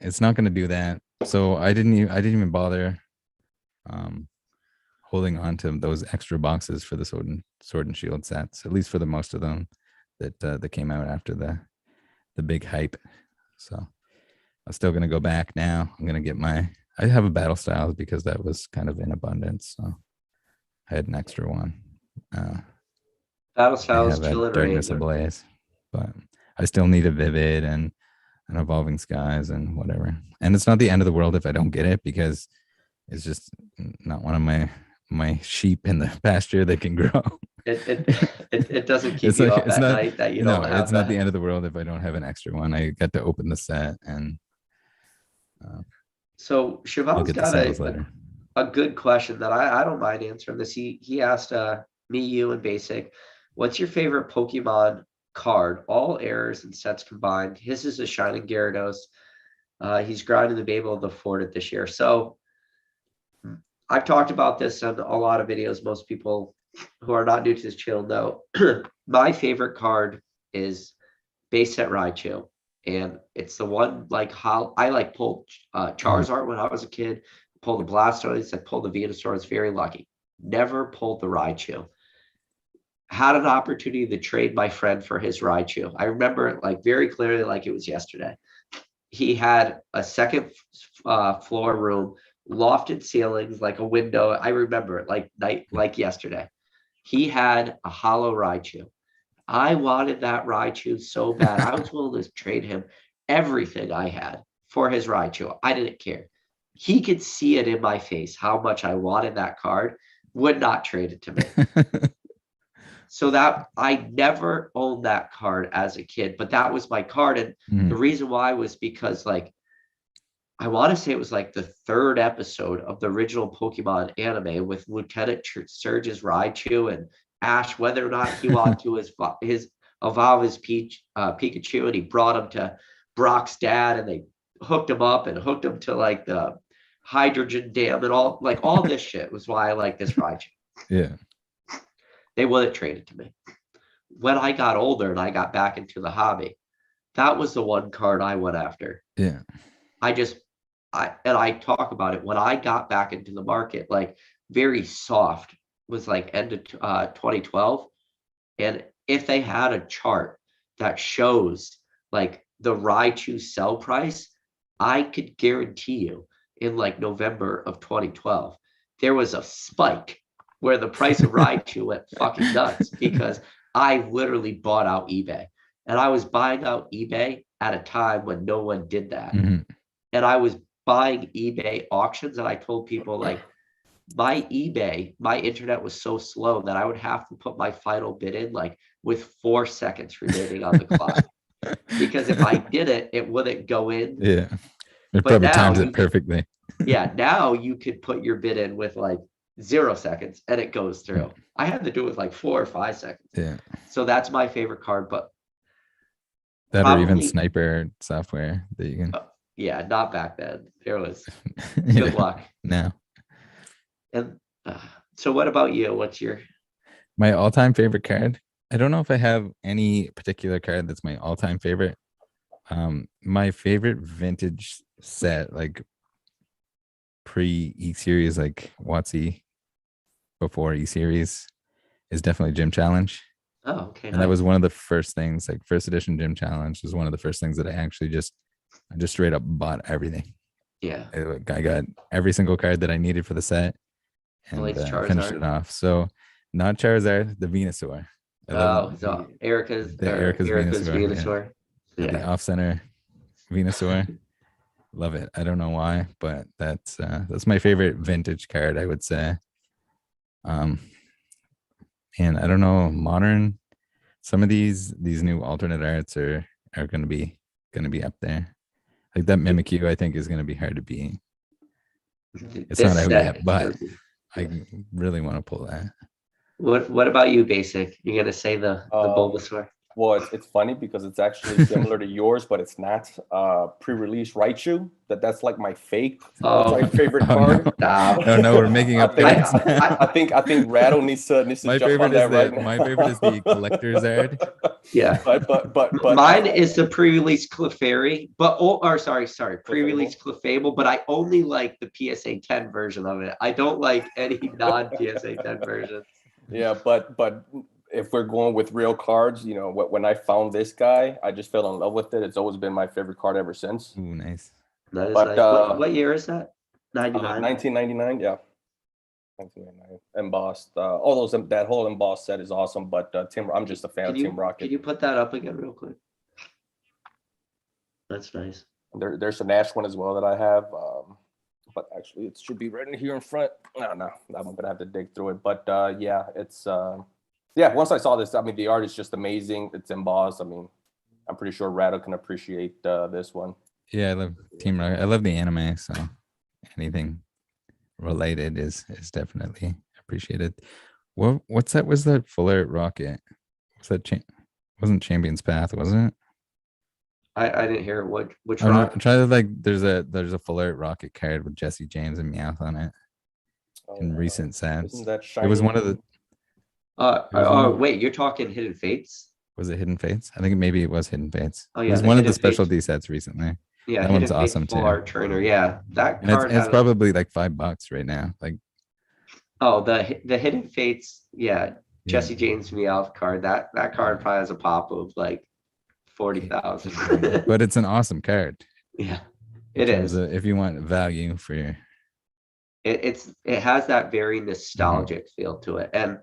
it's not going to do that. So I didn't even bother um holding on to those extra boxes for the Sword and Shield sets, at least for the most of them that came out after the big hype. So I'm still gonna go back now. I'm gonna get my. I have a Battle Styles because that was kind of in abundance, so I had an extra one. Uh, Battle I Styles, have a killing Darkness rain. Ablaze, but I still need a Vivid and an Evolving Skies and whatever. And it's not the end of the world if I don't get it because it's just not one of my sheep in the pasture that can grow. It doesn't keep It's you like up it's at not night that you no, don't it's have not the that. end of the world if I don't have an extra one. I got to open the set and uh, So I'll Siobhan's get the got sales later. a good question that I don't mind answering this. He asked me, you, and Basic, what's your favorite Pokemon card? All errors and sets combined. His is a Shining Gyarados. He's grinding the Babel of the Fort this year. So I've talked about this on a lot of videos. Most people who are not new to this channel know my favorite card is base set Raichu. And it's the one like how I like pulled Mhm. Charizard when I was a kid, pulled the Blastoise, I pulled the Venusaur. I was very lucky. Never pulled the Raichu. Had an opportunity to trade my friend for his Raichu. I remember it like very clearly, like it was yesterday. He had a second floor room, lofted ceilings, like a window. I remember it like yesterday. He had a hollow Raichu. I wanted that Raichu so bad. I was willing to trade him everything I had for his Raichu. I didn't care. He could see it in my face how much I wanted that card, would not trade it to me. So that I never owned that card as a kid, but that was my card. And the Mhm. reason why was because like I want to say it was like the third episode of the original Pokemon anime with Lieutenant Surge's Raichu and Ash, whether or not he wanted to his evolve his Pikachu, and he brought him to Brock's dad, and they hooked him up and hooked him to like the hydrogen dam and all this shit was why I like this Raichu. Yeah. They wouldn't trade it to me. When I got older and I got back into the hobby, that was the one card I went after. Yeah. I talk about it when I got back into the market, like very soft was like end of 2012. And if they had a chart that shows like the Raichu sell price, I could guarantee you in like November of 2012, there was a spike where the price of Raichu went fucking nuts because I literally bought out eBay. And I was buying out eBay at a time when no one did that. Mhm. And I was buying eBay auctions, and I told people like my internet was so slow that I would have to put my final bid in like with 4 seconds remaining on the clock. Because if I did it, it wouldn't go in. Yeah, it But probably now times you it perfectly. yeah, now you could put your bid in with like 0 seconds and it goes through. I had to do it with like 4 or 5 seconds. Yeah, So that's my favorite card, but that or even probably sniper software that you can. yeah, not back then. There was Yeah, good luck. now. And so what about you? What's your My all-time favorite card. I don't know if I have any particular card that's my all-time favorite. My favorite vintage set, like pre E-Series, like WotC before E-Series, is definitely Gym Challenge. oh okay, And that nice. was one of the first things, like first edition Gym Challenge was one of the first things that I just straight up bought everything. Yeah. I got every single card that I needed for the set and Blade's finished Charizard. it off. So not Charizard, the Venusaur. I Oh, love so Erica's Erica's Venusaur. Venusaur. Yeah. The Yeah. off-center Venusaur. Love it. I don't know why, but that's my favorite vintage card, I would say. And I don't know, modern. Some of these new alternate arts are gonna be up there. Like that Mimikyu, I think is gonna be hard to beat. It's This not out set yet, is but gonna be- I really want to pull that. what about you, Basic? You're gonna say the Bulbasaur? Well, it's funny because it's actually similar to yours, but it's not. Pre-release Raichu. That's like my fake all-time favorite Oh, card. no. Stop. No, we're making up I cards. think, I think Rattle needs to My jump on favorite is that right the now. my favorite is the collector's art. Yeah. but Mine is the pre-release Clefairy, but sorry, pre-release Clefable, but I only like the PSA 10 version of it. I don't like any non-PSA 10 version. Yeah, but if we're going with real cards, you know, when I found this guy, I just fell in love with it. It's always been my favorite card ever since. Ooh, nice. That is But, nice. What year is that? 99? 1999, yeah. 1999. Embossed. All those that whole embossed set is awesome. But I'm just a fan of Team Rocket. Can you put that up again real quick? That's nice. There's an Ash one as well that I have. But actually, it should be right in here in front. No, I'm gonna have to dig through it. But yeah, it's yeah. Once I saw this, I mean, the art is just amazing. It's embossed. I mean, I'm pretty sure Rattle can appreciate this one. Yeah, I love Team Rocket. I love the anime, so anything related is definitely appreciated. What's that? Was that Full Art Rocket? Was that wasn't Champion's Path? Wasn't it? I didn't hear which I'm rock. trying to like. There's a Full Art Rocket card with Jesse James and Meowth on it in recent sets. Isn't that shiny? It was one of the. Wait, you're talking Hidden Fates? Was it Hidden Fates? I think maybe it was Hidden Fates. Oh It yeah, was the one of the Hidden Fates. specialty sets recently. Yeah, that Hidden one's Fates awesome Full too. Art Trainer. Yeah, that And card. it's probably like $5 right now. Like the Hidden Fates. Yeah, Jesse James Meowth card. That card probably has a pop of like 40,000. but it's an awesome card. Yeah, it is. If you want value for your. It has that very nostalgic feel to it, and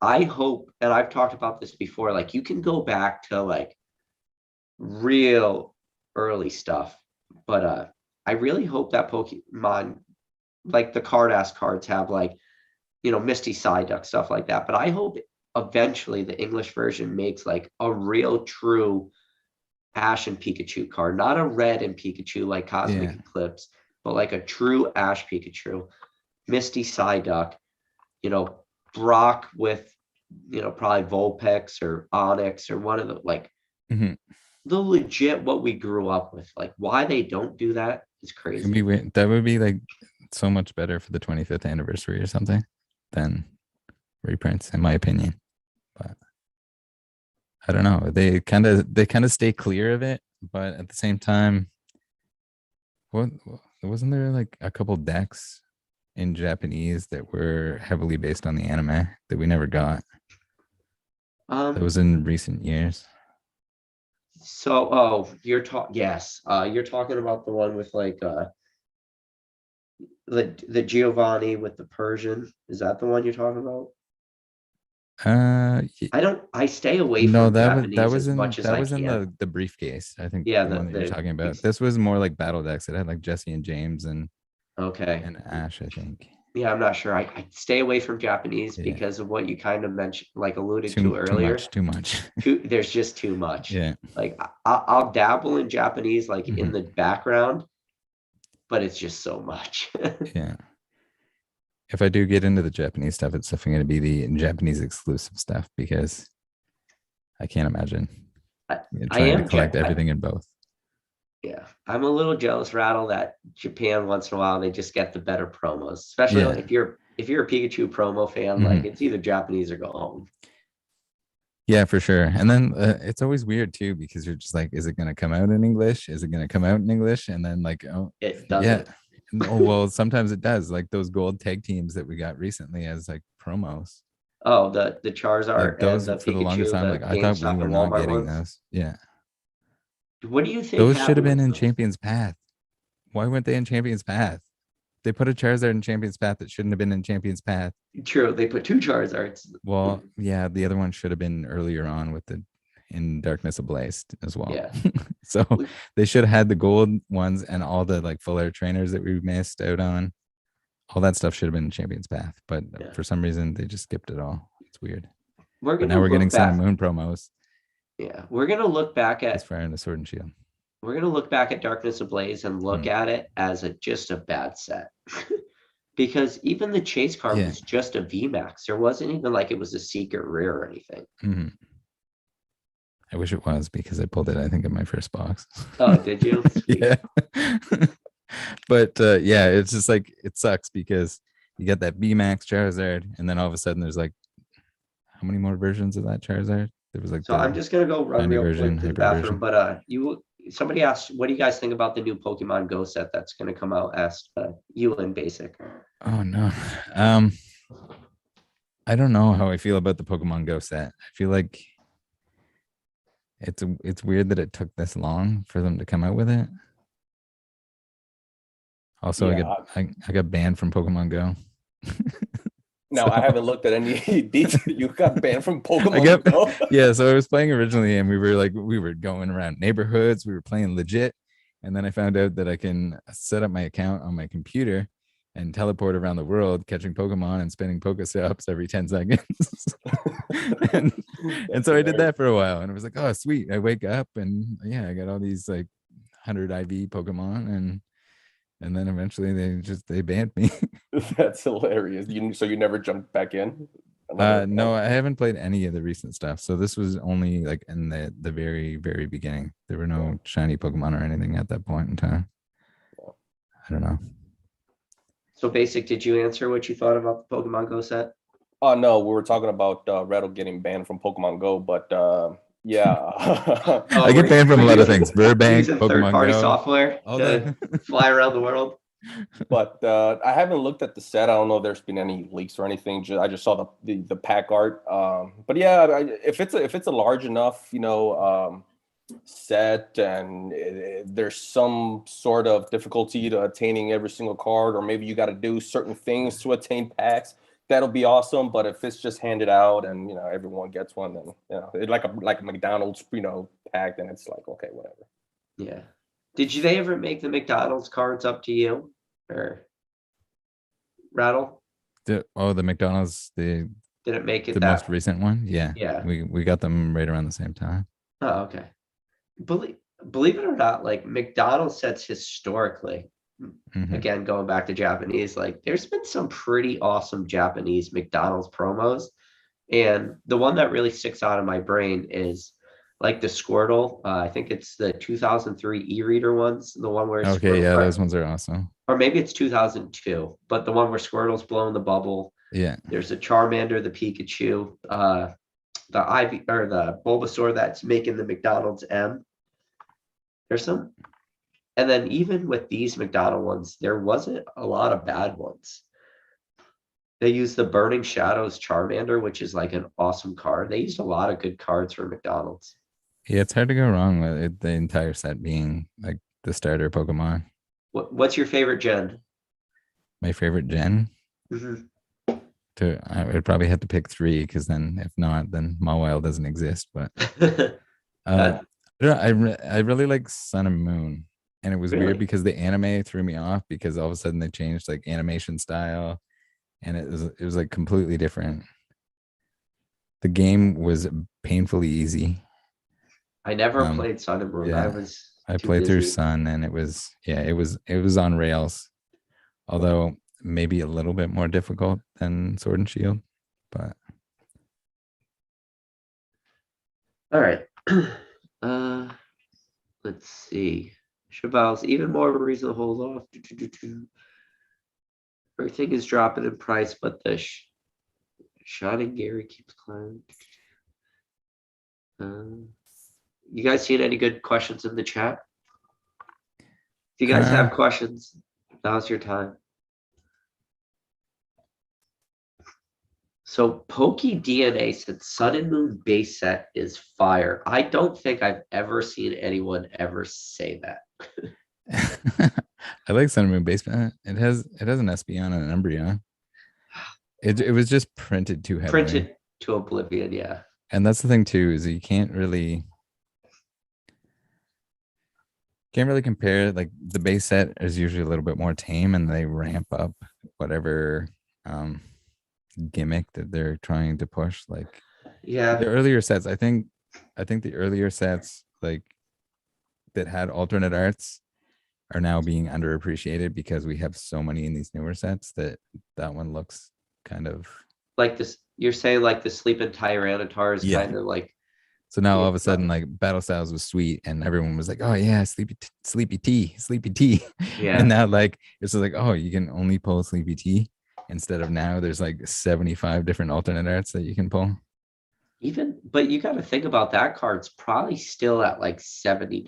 I hope, and I've talked about this before, like you can go back to like real early stuff, but I really hope that Pokemon, like the card ass cards, have like, you know, Misty Psyduck, stuff like that. But I hope eventually the English version makes like a real true Ash and Pikachu card, not a Red and Pikachu like Cosmic Eclipse, but like a true Ash Pikachu, Misty Psyduck, you know, Brock with, you know, probably Vulpix or Onyx or one of the like the legit what we grew up with. Like why they don't do that is crazy. That would be like so much better for the 25th anniversary or something than reprints, in my opinion. But I don't know. They kind of stay clear of it, but at the same time, wasn't there like a couple decks in Japanese that were heavily based on the anime that we never got? That was in recent years. So, oh, yes, you're talking about the one with like the Giovanni with the Persian. Is that the one you're talking about? I stay away No, from Japanese as much as that I was in can. the briefcase. I think Yeah, the one that you're talking about. This was more like battle decks. It had like Jesse and James okay. and Ash, I think. Yeah, I'm not sure. I stay away from Japanese Yeah. because of what you kind of mentioned, like alluded to earlier. Too much. There's just too much. Yeah. Like I'll dabble in Japanese, like in Mhm. the background, but it's just so much. Yeah. If I do get into the Japanese stuff, it's definitely going to be the Japanese exclusive stuff because I can't imagine trying to collect everything in both. Yeah, I'm a little jealous, Rattle, that Japan once in a while they just get the better promos, especially if you're a Pikachu promo fan. Like it's either Japanese or go home. Yeah, for sure. And then it's always weird too because you're just like, is it going to come out in English? Is it going to come out in English? And then like, oh, it doesn't. Yeah. Oh well, sometimes it does. Like those gold tag teams that we got recently as like promos. Oh, the Charizard like those and the for Pikachu, the longest time. Like I thought we were not getting those. Yeah. What do you think? Those should have been in Champion's Path. Why weren't they in Champion's Path? They put a Charizard in Champion's Path that shouldn't have been in Champion's Path. True, they put 2 Charizards. Well, yeah, the other one should have been earlier on with in Darkness Ablaze as well. Yeah. So they should have had the gold ones and all the like full air trainers that we missed out on. All that stuff should have been in Champion's Path, but for some reason they just skipped it all. It's weird. But now we're getting Sun and Moon promos. Yeah, we're gonna look back at Fire and the Sword and Shield. We're gonna look back at Darkness Ablaze and look at it as just a bad set. Because even the chase card was just a VMAX. There wasn't even like it was a secret rare or anything. I wish it was because I pulled it, I think, in my first box. Oh, did you? Yeah. But yeah, it's just like it sucks because you get that VMAX Charizard, and then all of a sudden there's like how many more versions of that Charizard? There was like so I'm just gonna go run real quick to the bathroom. But somebody asked, what do you guys think about the new Pokemon Go set that's gonna come out? Asked you in Basic. Oh no. I don't know how I feel about the Pokemon Go set. I feel like it's weird that it took this long for them to come out with it. Also, I got banned from Pokemon Go. No, I haven't looked at any details. You got banned from Pokemon Go? Yeah, so I was playing originally and we were going around neighborhoods, we were playing legit, and then I found out that I can set up my account on my computer and teleport around the world catching Pokemon and spinning Pokestops every 10 seconds. and so I did that for a while and it was like, oh sweet. I wake up and I got all these like 100 IV Pokemon and then eventually they banned me. That's hilarious. So you never jumped back in? No, I haven't played any of the recent stuff. So this was only like in the very, very beginning. There were no shiny Pokemon or anything at that point in time. I don't know. So Basic, did you answer what you thought about the Pokemon Go set? Oh no, we were talking about Rattle getting banned from Pokemon Go, but yeah. I get banned from a lot of things. Burbank, Pokemon third-party Go, software to fly around the world. But I haven't looked at the set. I don't know if there's been any leaks or anything. I just saw the pack art. But yeah, if it's a large enough, set and there's some sort of difficulty to attaining every single card, or maybe you got to do certain things to attain packs, that'll be awesome. But if it's just handed out and everyone gets one, then like a McDonald's pack, then it's like okay, whatever. Yeah. Did they ever make the McDonald's cards up to you or Rattle? The McDonald's did it make it the most recent one? Yeah. We got them right around the same time. Oh, okay. Believe it or not, like McDonald's sets historically, again going back to Japanese, like there's been some pretty awesome Japanese McDonald's promos, and the one that really sticks out in my brain is like the Squirtle. I think it's the 2003 e-reader ones, the one where those ones are awesome. Or maybe it's 2002, but the one where Squirtle's blowing the bubble. Yeah. There's a Charmander, the Pikachu, the Ivy or the Bulbasaur that's making the McDonald's M. There's some And then even with these McDonald ones, there wasn't a lot of bad ones. They used the Burning Shadows Charmander, which is like an awesome card. They used a lot of good cards for McDonald's. Yeah, it's hard to go wrong with it, the entire set being like the starter Pokemon. What's your favorite gen? My favorite gen. Mhm. I would probably have to pick 3 because then if not, then Mawile doesn't exist. But Uh, I really like Sun and Moon, and it was Really? weird because the anime threw me off because all of a sudden they changed like animation style, and it was like completely different. The game was painfully easy. I never Um, played Sun and Moon. I yeah, was I too played through busy. Sun, and it was on rails, although maybe a little bit more difficult than Sword and Shield, but All right. Let's see. Chabal's even more of a reason to hold off. Everything is dropping in price, but the Shining Gary keeps climbing. You guys seen any good questions in the chat? If you guys have questions, now's your time. So Poke DNA said Sun and Moon base set is fire. I don't think I've ever seen anyone ever say that. I like Sun and Moon Basement. It has an Espeon and an Umbreon. It was just printed too heavily. Printed to oblivion, yeah. And that's the thing too, is you can't really compare. Like the base set is usually a little bit more tame, and they ramp up whatever gimmick that they're trying to push. Like Yeah. the earlier sets, I think the earlier sets like that had alternate arts are now being underappreciated because we have so many in these newer sets that one looks kind of Like this, you're saying like the Sleeping Tyranitar is Yeah. kind of like, so now all of Yeah. a sudden like Battle Styles was sweet and everyone was like, oh yeah, sleepy tea. yeah. And now like it's just like, oh, you can only pull sleepy tea instead of now there's like 75 different alternate arts that you can pull. Even, but you got to think about that card's probably still at like $70,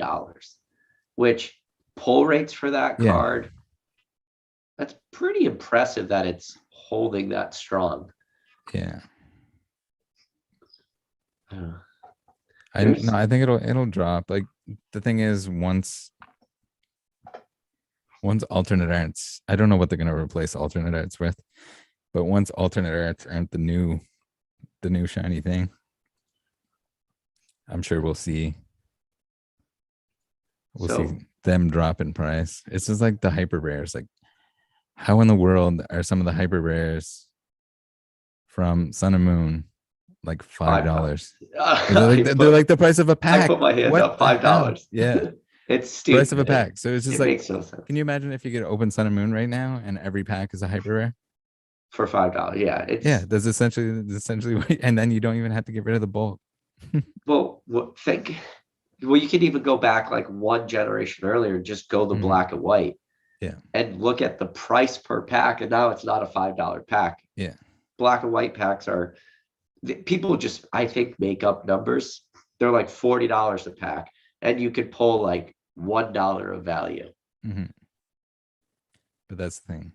which pull rates for that Yeah. card, that's pretty impressive that it's holding that strong. Yeah. Uh, I think it'll drop. Like the thing is once alternate arts, I don't know what they're gonna replace alternate arts with, but once alternate arts aren't the new shiny thing, I'm sure we'll see them drop in price. It's just like the hyper rares. Like, how in the world are some of the hyper rares from Sun and Moon like $5? They're like the price of a pack. I put my hand up, $5. Yeah. It's stupid. Price of a pack. So it's just like, makes no sense. Can you imagine if you could open Sun and Moon right now and every pack is a hyper rare? For $5. Yeah. That's essentially and then you don't even have to get rid of the bulk. Well, you could even go back like one generation earlier and just go the black and white. Yeah. And look at the price per pack, and now it's not a $5 pack. Yeah. Black and white packs are, people just, I think, make up numbers. They're like $40 a pack, and you could pull like $1 of value. Mm-hmm. But that's the thing.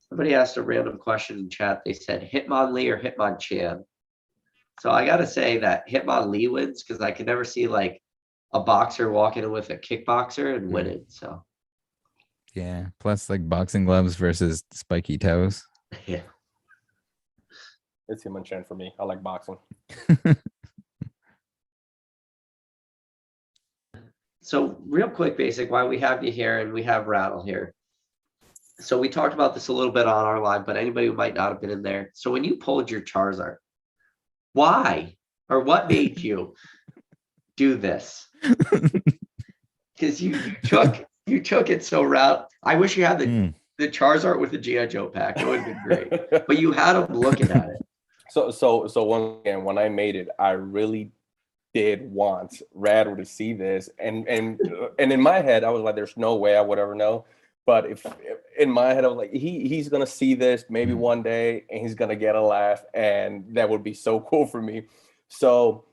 Somebody asked a random question in chat. They said Hitmonlee or Hitmonchan. So I gotta say that Hitmonlee wins because I can never see like a boxer walking in with a kickboxer and winning. So yeah. Plus like boxing gloves versus spiky toes. Yeah. It's Hitmonchan for me. I like boxing. So real quick, basic, why we have you here and we have Rattle here. So we talked about this a little bit on our live, but anybody who might not have been in there. So when you pulled your Charizard, why or what made you do this? Because you took it so route. I wish you had the Charizard with the G.I. Joe pack. It would have been great. But you had him looking at it. So once again, when I made it, I really did want Rattle to see this, and in my head, I was like, "There's no way I would ever know." But if in my head, I was like, he's gonna see this maybe one day, and he's gonna get a laugh, and that would be so cool for me. So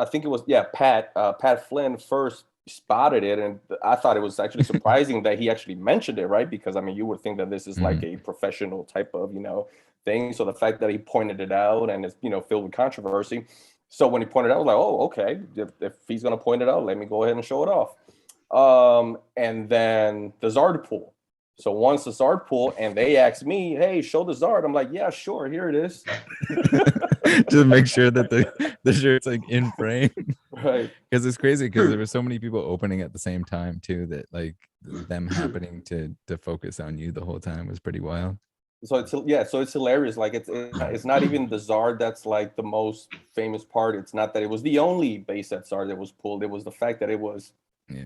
I think it was, yeah, Pat Flynn first spotted it, and I thought it was actually surprising that he actually mentioned it, right? Because I mean, you would think that this is like a professional type of, thing. So the fact that he pointed it out and it's, filled with controversy. So when he pointed it out, I was like, oh, okay, if he's gonna point it out, let me go ahead and show it off. And then the Zard pool. So once the Zard pool, and they asked me, hey, show the Zard. I'm like, yeah, sure, here it is. Just make sure that the shirt's like in frame. Right. Because it's crazy because there were so many people opening at the same time too, that like them happening to focus on you the whole time was pretty wild. So it's hilarious. Like it's not even the Zard that's like the most famous part. It's not that it was the only base set Zard that was pulled. It was the fact that it was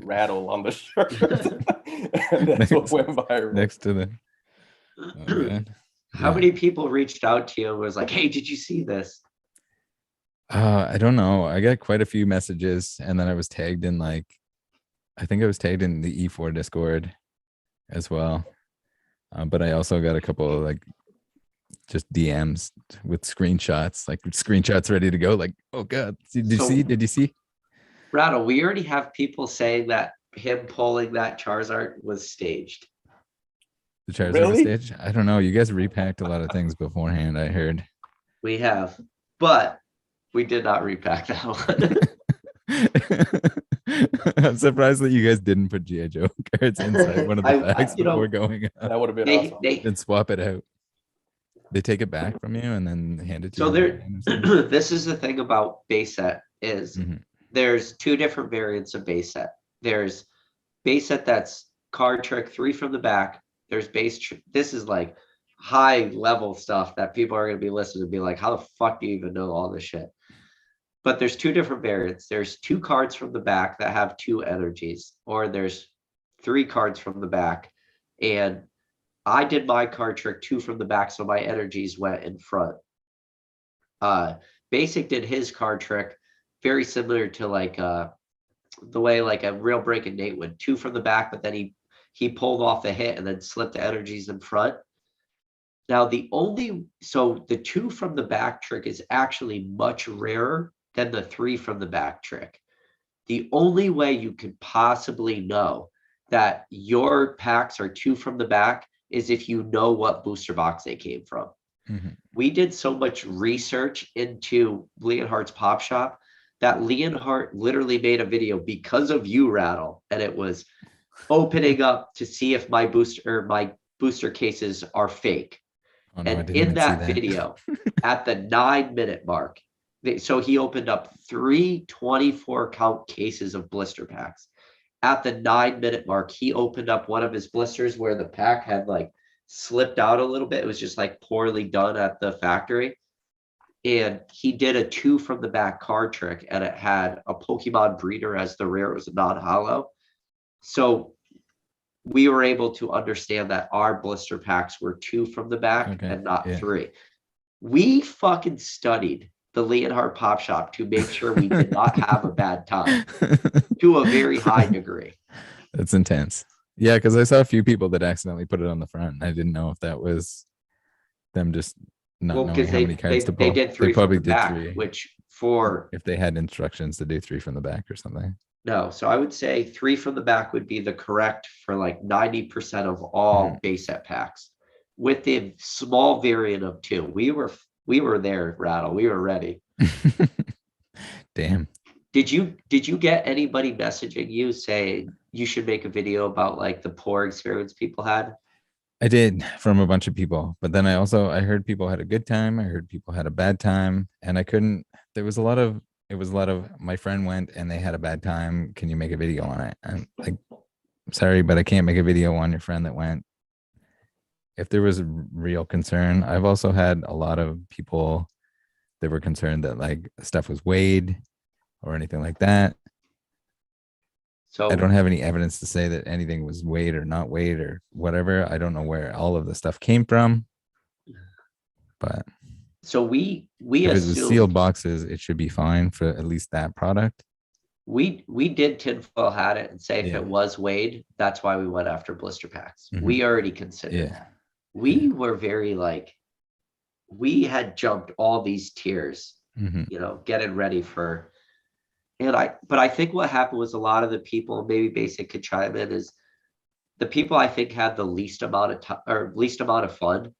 Rattle on the shirt. And that's what went viral. Next to the How many people reached out to you and was like, hey, did you see this? I don't know. I got quite a few messages, and then I was tagged in I think I was tagged in the E4 Discord as well. But I also got a couple of like just DMs with screenshots ready to go. Like, oh god, did you see? Rattle, we already have people saying that him pulling that Charizard was staged. The Charizard stage? I don't know. You guys repacked a lot of things beforehand, I heard. We have, but we did not repack that one. I'm surprised that you guys didn't put G.I. Joe cards inside one of the bags before going out. That would have been awesome. And swap it out. They take it back from you and then hand it to you. So this is the thing about base set is there's two different variants of base set. There's base set that's card trick 3 from the back. There's this is like high level stuff that people are going to be listening and be like, how the fuck do you even know all this shit? But there's two different variants. There's 2 cards from the back that have 2 energies, or there's 3 cards from the back. And I did my card trick 2 from the back, so my energies went in front. Basic did his card trick very similar to like the way like a real break and Nate would, 2 from the back, but then he pulled off the hit and then slipped the energies in front. Now the 2 from the back trick is actually much rarer than the 3 from the back trick. The only way you could possibly know that your packs are 2 from the back is if you know what booster box they came from. We did so much research into Leonhardt's Pop Shop that Leonhardt literally made a video because of you, Rattle, and it was opening up to see if my booster cases are fake. Oh, no, and in that video, at the 9-minute mark, so he opened up 3 24 count cases of blister packs. At the 9-minute mark, he opened up one of his blisters where the pack had like slipped out a little bit. It was just like poorly done at the factory. And he did a 2 from the back card trick, and it had a Pokemon breeder as the rare. It was a non-hollow. So we were able to understand that our blister packs were 2 from the back and not 3. We fucking studied the Leonhardt Pop Shop to make sure we did not have a bad time to a very high degree. That's intense. Yeah, because I saw a few people that accidentally put it on the front. I didn't know if that was them just not knowing how many cards to pull. They did 3 probably from the did back, 3. which if they had instructions to do 3 from the back or something. No, so I would say 3 from the back would be the correct for like 90% of all base set packs, with the small variant of 2. We were there, Rattle. We were ready. Damn. Did you get anybody messaging you saying you should make a video about like the poor experience people had? I did, from a bunch of people, but then I heard people had a good time. I heard people had a bad time, and it was a lot of my friend went and they had a bad time. Can you make a video on it? I'm like, sorry, but I can't make a video on your friend that went. If there was a real concern, I've also had a lot of people that were concerned that like stuff was weighed or anything like that. So I don't have any evidence to say that anything was weighed or not weighed or whatever. I don't know where all of the stuff came from, but so we if it was sealed boxes, it should be fine for at least that product. We did tinfoil hat it and say if it was weighed, that's why we went after blister packs. We already considered that. We were very like, we had jumped all these tiers, getting ready for but I think what happened was a lot of the people, maybe Basic could chime in, is the people I think had the least amount of time or least amount of fun,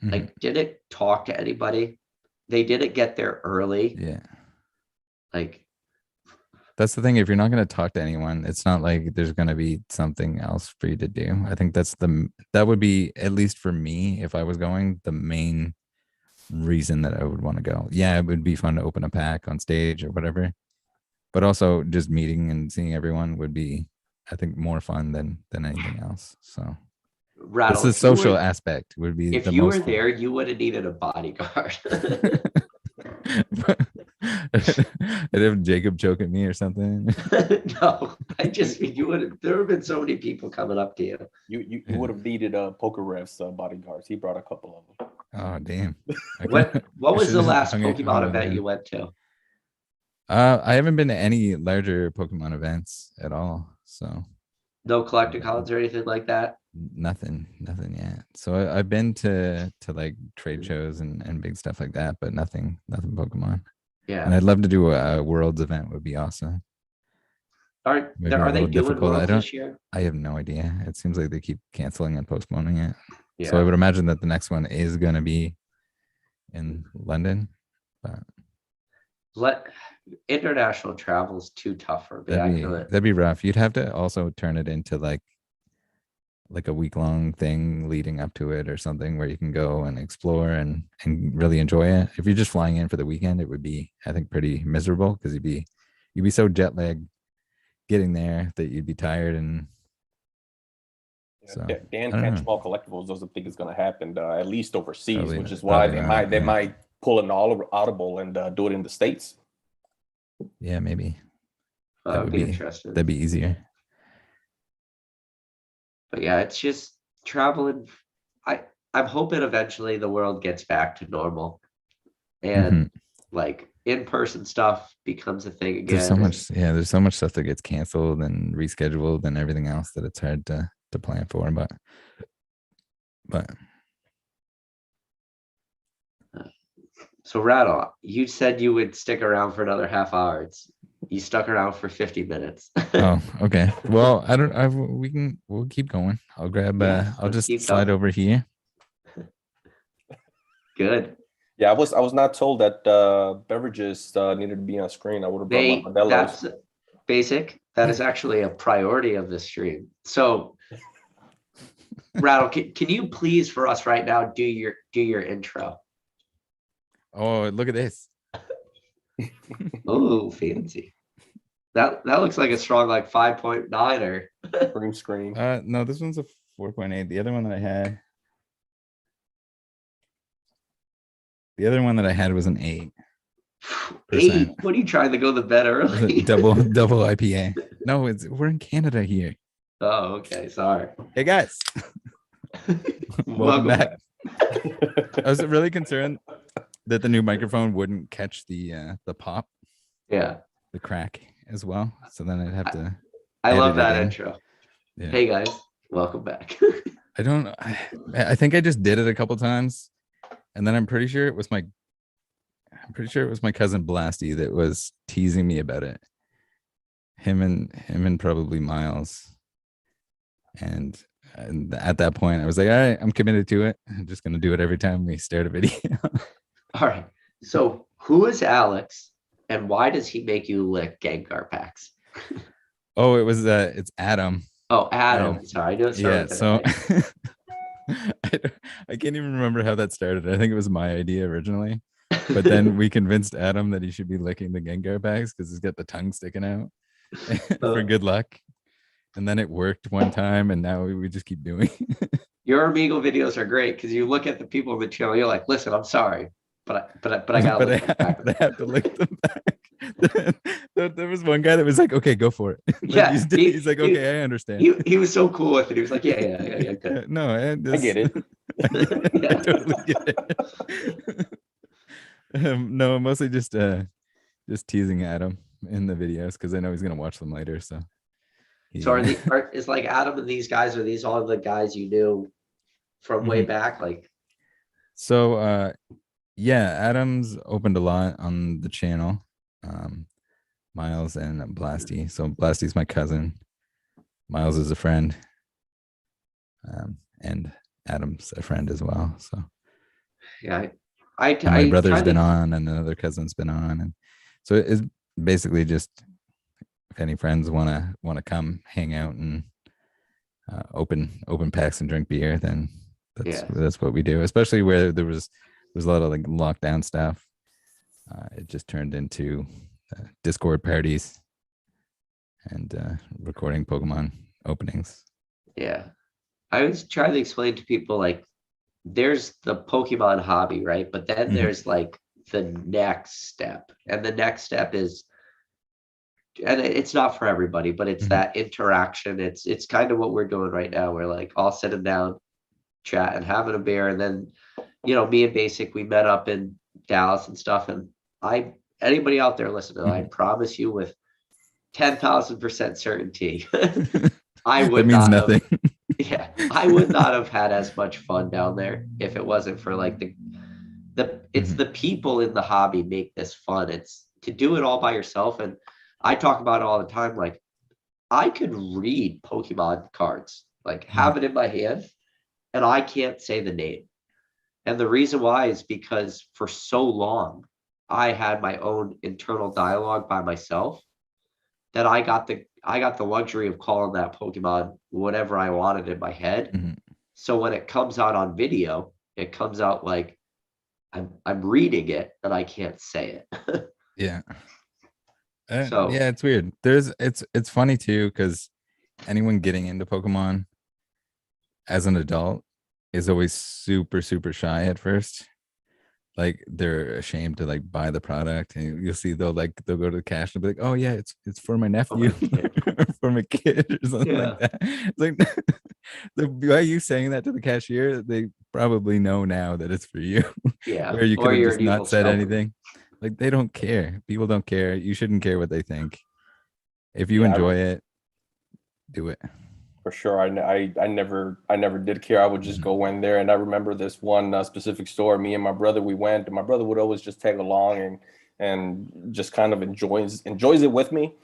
Mhm. like didn't talk to anybody. They didn't get there early. Yeah. Like, That's the thing. If you're not going to talk to anyone, it's not like there's going to be something else for you to do. I think that would be, at least for me, if I was going, the main reason that I would want to go. Yeah, it would be fun to open a pack on stage or whatever, but also just meeting and seeing everyone would be, I think, more fun than anything else. So this Rattle, is social aspect would be if the you were most fun. there, you would have needed a bodyguard. I'd have Jacob choking me or something. No, I just mean you would have, there have been so many people coming up to you. You Yeah. would have needed poker refs bodyguards. He brought a couple of them. Oh damn! What I was the should've last hung with Pokemon event him. you went to? I haven't been to any larger Pokemon events at all, so No collecticons or anything like that? nothing yet. So I've been to like trade shows and big stuff like that, but nothing Pokemon. And Yeah. I'd love to do a Worlds event. Would be awesome. Are Maybe a are they little doing difficult. Worlds this year? I have no idea. It seems like they keep canceling and postponing it. So I Yeah. would imagine that the next one is going to be in London, but International travel is too tough for me. that'd be rough. You'd have to also turn it into like a week-long thing leading up to it or something where you can go and explore and really enjoy it. If you're just flying in for the weekend, it would be, I think, pretty miserable because you'd be so jet lagged getting there that you'd be tired. And so Dan I don't Can't know. Small Collectibles doesn't think it's going to happen, at least overseas, Probably which not- is why probably they not, yeah. might pull an audible and do it in the States. Yeah, maybe That would be interesting. that'd be easier. But yeah, it's just traveling. I'm hoping eventually the world gets back to normal and like in-person stuff becomes a thing again. There's so much stuff that gets canceled and rescheduled and everything else that it's hard to plan for. But So Rattle, you said you would stick around for another half hour. You stuck around for 50 minutes. oh, okay. Well, we'll keep going. I'll grab Yeah, I'll let's just keep slide going. over here. Good. Yeah, I was not told that beverages needed to be on screen. I would have brought my Modelo's. That's basic. That is actually a priority of the stream. So Rattle, can you please for us right now do your intro? Oh, look at this. Oh, fancy. That looks like a strong like 5.9 or Green screen. No, this one's a 4.8. The other one that I had was an 8. 8. What are you trying to go to bed early? double IPA. No, we're in Canada here. Oh, okay. Sorry. Hey guys. Welcome back. back. I was really concerned that the new microphone wouldn't catch the pop, Yeah. the crack as well. So then I'd have to. I love edit it that in. intro. Yeah. Hey guys, welcome back. I don't know. I think I just did it a couple times, and then I'm pretty sure it was my cousin Blasty that was teasing me about it. Him and probably Miles. And at that point, I was like, all right, I'm committed to it. I'm just gonna do it every time we start a video. All right. So who is Alex and why does he make you lick Gengar packs? Oh, it's Adam. Oh, Adam. Sorry, I know it Yeah, started with so I can't even remember how that started. I think it was my idea originally, but then we convinced Adam that he should be licking the Gengar packs because he's got the tongue sticking out for good luck. And then it worked one time, and now we just keep doing it. Your Amigo videos are great because you look at the people on the channel, you're like, listen, I'm sorry, but I gotta lick them back. I have to lick them back. There was one guy that was like, okay, go for it. Like, Yeah, he's like, okay, I understand. He was so cool with it. He was like, yeah, good. No, I get it. I totally get it. No, mostly just teasing Adam in the videos because I know he's gonna watch them later. So is like Adam and these guys, are these all the guys you knew from way back? Like, so yeah, Adam's opened a lot on the channel. Miles and Blasty. So Blasty's my cousin. Miles is a friend. And Adam's a friend as well. So Yeah, and my brother's kind been of, on, and another cousin's been on, and so it's basically just if any friends want to come hang out and open packs and drink beer, then yeah, that's what we do. Especially where there was a lot of like lockdown stuff. It just turned into Discord parties and recording Pokemon openings. yeah. I always try to explain to people like there's the Pokemon hobby, right? But then Mhm. there's like the next step, and the next step is, and it's not for everybody, but it's Mhm. that interaction. It's kind of what we're doing right now. We're like all sitting down, chat, and having a beer, and then me and Basic, we met up in Dallas and stuff. And anybody out there listening, I Mhm. promise you with 10,000% certainty, I That would means not have. nothing. Yeah, I would not have had as much fun down there if it wasn't for like it's Mhm. the people in the hobby make this fun. It's to do it all by yourself. And I talk about it all the time. Like I could read Pokemon cards, like Mhm. have it in my hand, and I can't say the name. And the reason why is because for so long I had my own internal dialogue by myself that I got the luxury of calling that Pokemon whatever I wanted in my head. Mhm. So when it comes out on video, it comes out like I'm reading it and I can't say it. Yeah. So Yeah, it's weird. It's funny too because anyone getting into Pokemon as an adult is always super super shy at first. Like they're ashamed to like buy the product, and you'll see they'll go to the cash and be like, "Oh yeah, it's for my oh nephew, my kid. or for my kid, or something like Yeah. that." It's like, by you saying that to the cashier, they probably know now that it's for you, Yeah. where you could Or have you're just an evil not said scalper. anything. Like they don't care. People don't care. You shouldn't care what they think. If you Yeah, enjoy it, do it. for sure. I never did care. I would just Mhm. go in there, and I remember this one specific store. Me and my brother, we went, and my brother would always just tag along and just kind of enjoys it with me.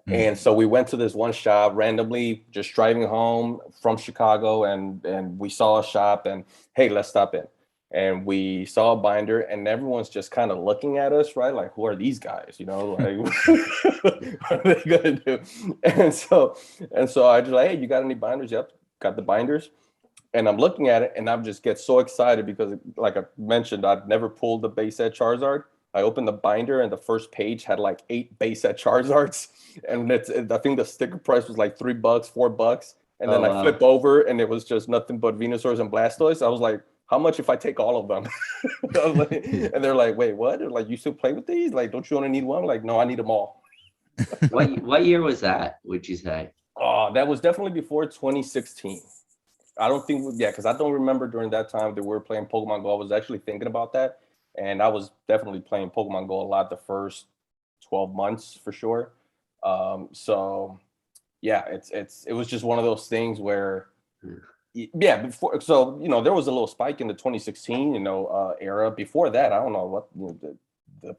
Mhm. And so we went to this one shop randomly, just driving home from Chicago, and we saw a shop, and hey, let's stop in. And we saw a binder, and everyone's just kind of looking at us, right? Like, who are these guys? Like, what are they gonna do? And so, and so I just like, hey, you got any binders? Yep, got the binders. And I'm looking at it, and I just get so excited because, like I mentioned, I've never pulled the base set Charizard. I opened the binder, and the first page had like 8 base set Charizards, and I think the sticker price was like $3, $4. And Oh then I wow. flip over, and it was just nothing but Venusaurs and Blastoise. I was like, how much if I take all of them? I was like, Yeah. and they're like, wait, what? They're like, you still play with these? Like, don't you only need one? I'm like, no, I need them all. What year was that, would you say? Oh, that was definitely before 2016. I don't think, yeah, because I don't remember during that time that we were playing Pokemon Go. I was actually thinking about that, and I was definitely playing Pokemon Go a lot the first 12 months for sure. So yeah, it was just one of those things where, yeah, before, so there was a little spike in the 2016 era. Before that, I don't know what,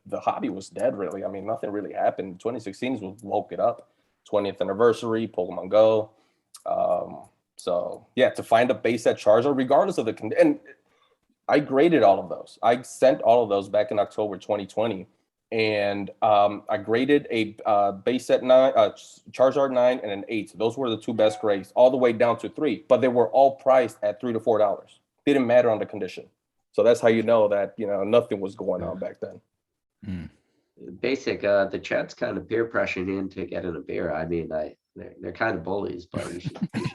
the hobby was dead really. I mean, nothing really happened. 2016 was woke it up. 20th anniversary, Pokemon Go. Um, so yeah, to find a base set Charizard, regardless of and I graded all of those. I sent all of those back in October 2020, and I graded a base set 9, Charizard 9, and an 8. Those were the two best grades, all the way down to 3. But they were all priced at $3 to $4. Didn't matter on the condition. So that's how you know that nothing was going on back then. Mm. Basic, the chat's kind of peer pressuring you into getting a beer. I mean, they're kind of bullies, but you should do it.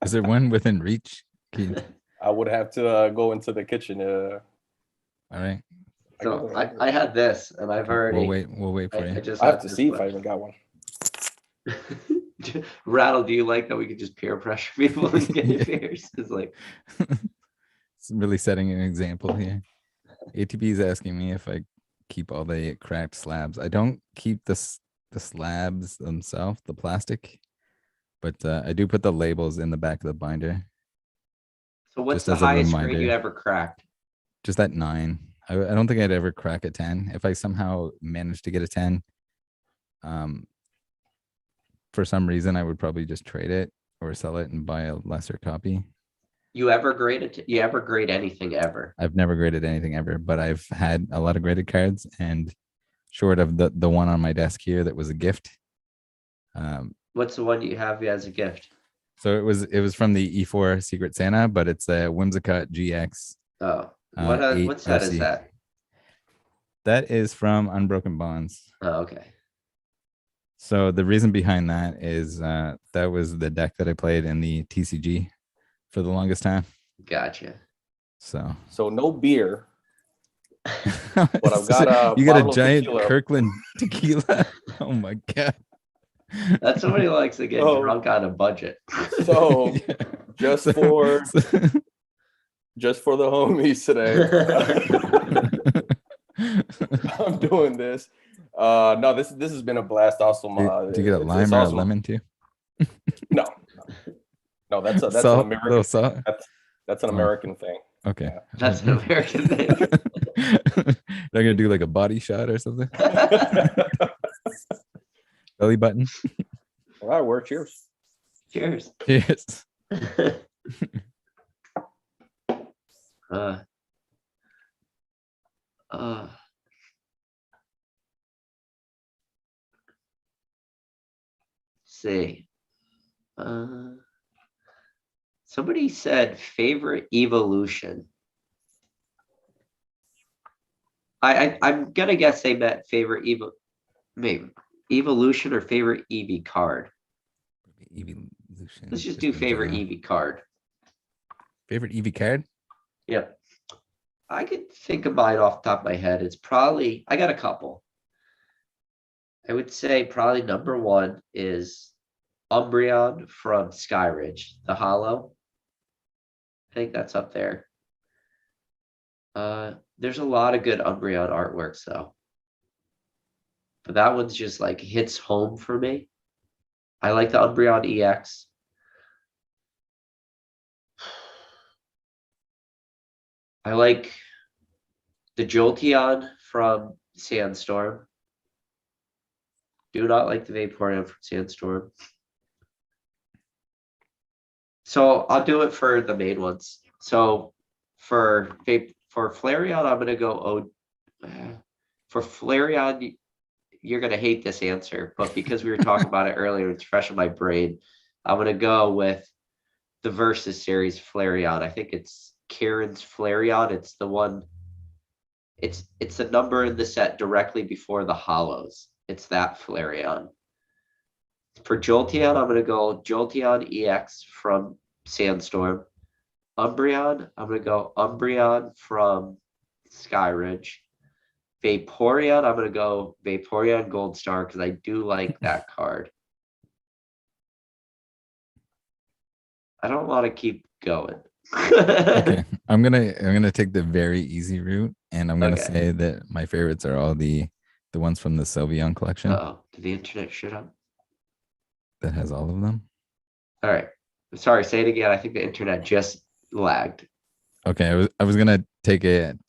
Is there one within reach, Keith? I would have to go into the kitchen. All right. So I had this, and I've already. We'll wait for I you. just I have had to this see if I left. even got one. Rattle, do you like that we could just peer pressure people and get Yeah. beers? It's like, It's really setting an example here. ATP is asking me if I keep all the cracked slabs. I don't keep the slabs themselves, the plastic, but I do put the labels in the back of the binder so what's just the as a highest grade you reminder. ever cracked? Just that 9. I don't think I'd ever crack a 10. If I somehow managed to get a 10, For some reason, I would probably just trade it or sell it and buy a lesser copy. You ever grade it? You ever grade anything ever? I've never graded anything ever, but I've had a lot of graded cards, and short of the one on my desk here that was a gift. What's the one you have as a gift? So it was from the E4 Secret Santa, but it's a Whimsicott GX. Oh, 8 what set is OC. that? That is from Unbroken Bonds. Oh, okay. So the reason behind that is that was the deck that I played in the TCG for the longest time. Gotcha. So no beer, but I've got a you got a bottle of giant tequila. Kirkland tequila. Oh my god. That's somebody who likes to get Oh. drunk on a budget. So Yeah. just So- for just for the homies today, I'm doing this. No, this has been a blast. Awesome. Do you get a It's lime or awesome. a lemon too? No, that's an Salt, American. little salt? That's an Oh. American thing. Okay. Yeah. That's an American thing. They're gonna do like a body shot or something. Belly button. All right, we're cheers. Cheers. Yes. uh, uh, see. Somebody said favorite evolution. I'm gonna guess they meant favorite maybe evolution or favorite EV card. Evolution. Let's just do in favorite general. EV card. Favorite EV card? Yep. I could think of mine off the top of my head. It's probably, I got a couple. I would say probably number one is Umbreon from Skyridge, the Hollow. I think that's up there. There's a lot of good Umbreon artworks though. But that one's just like hits home for me. I like the Umbreon EX. I like the Jolteon from Sandstorm. Do not like the Vaporeon from Sandstorm. So I'll do it for the main ones. So for Flareon, I'm gonna go for Flareon, you're gonna hate this answer, but because we were talking about it earlier, it's fresh in my brain. I'm gonna go with the Versus series Flareon. I think it's Kieran's Flareon. It's the one. It's the number in the set directly before the hollows. It's that Flareon. For Jolteon, I'm gonna go Jolteon EX from Sandstorm. Umbreon, I'm gonna go Umbreon from Skyridge. Vaporeon, I'm gonna go Vaporeon Gold Star because I do like that card. I don't want to keep going. Okay. I'm gonna take the very easy route, and I'm gonna Okay. say that my favorites are all the ones from the Sylveon collection Oh, did the internet shut up? that has all of them. All right. Sorry, say it again. I think the internet just lagged. Okay, I was gonna take an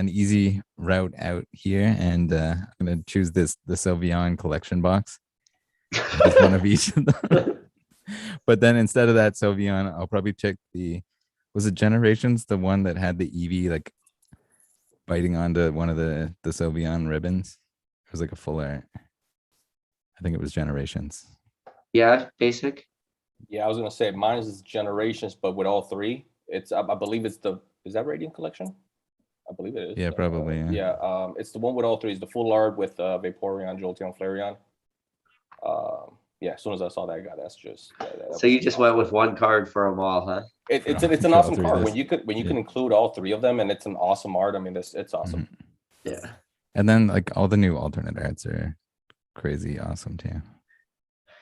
easy route out here, and I'm gonna choose the Sylveon collection box. Just one of each of them. But then instead of that Sylveon, I'll probably check was it Generations, the one that had the Eevee like biting onto one of the Sylveon ribbons? It was like a full art. I think it was Generations. Yeah, basic. Yeah, I was gonna say mine is Generations, but with all three. It's I believe it's is that Radiant Collection? I believe it is. Yeah, probably. Yeah. It's the one with all three. It's the full art with Vaporeon, Jolteon, Flareon. Yeah, as soon as I saw that guy, that's just. So you just went with one card for them all, huh? It's For an all awesome three of card those. when you can Yeah. include all three of them, and it's an awesome art. I mean, it's awesome. Mhm. Yeah. And then like all the new alternate arts are crazy awesome too.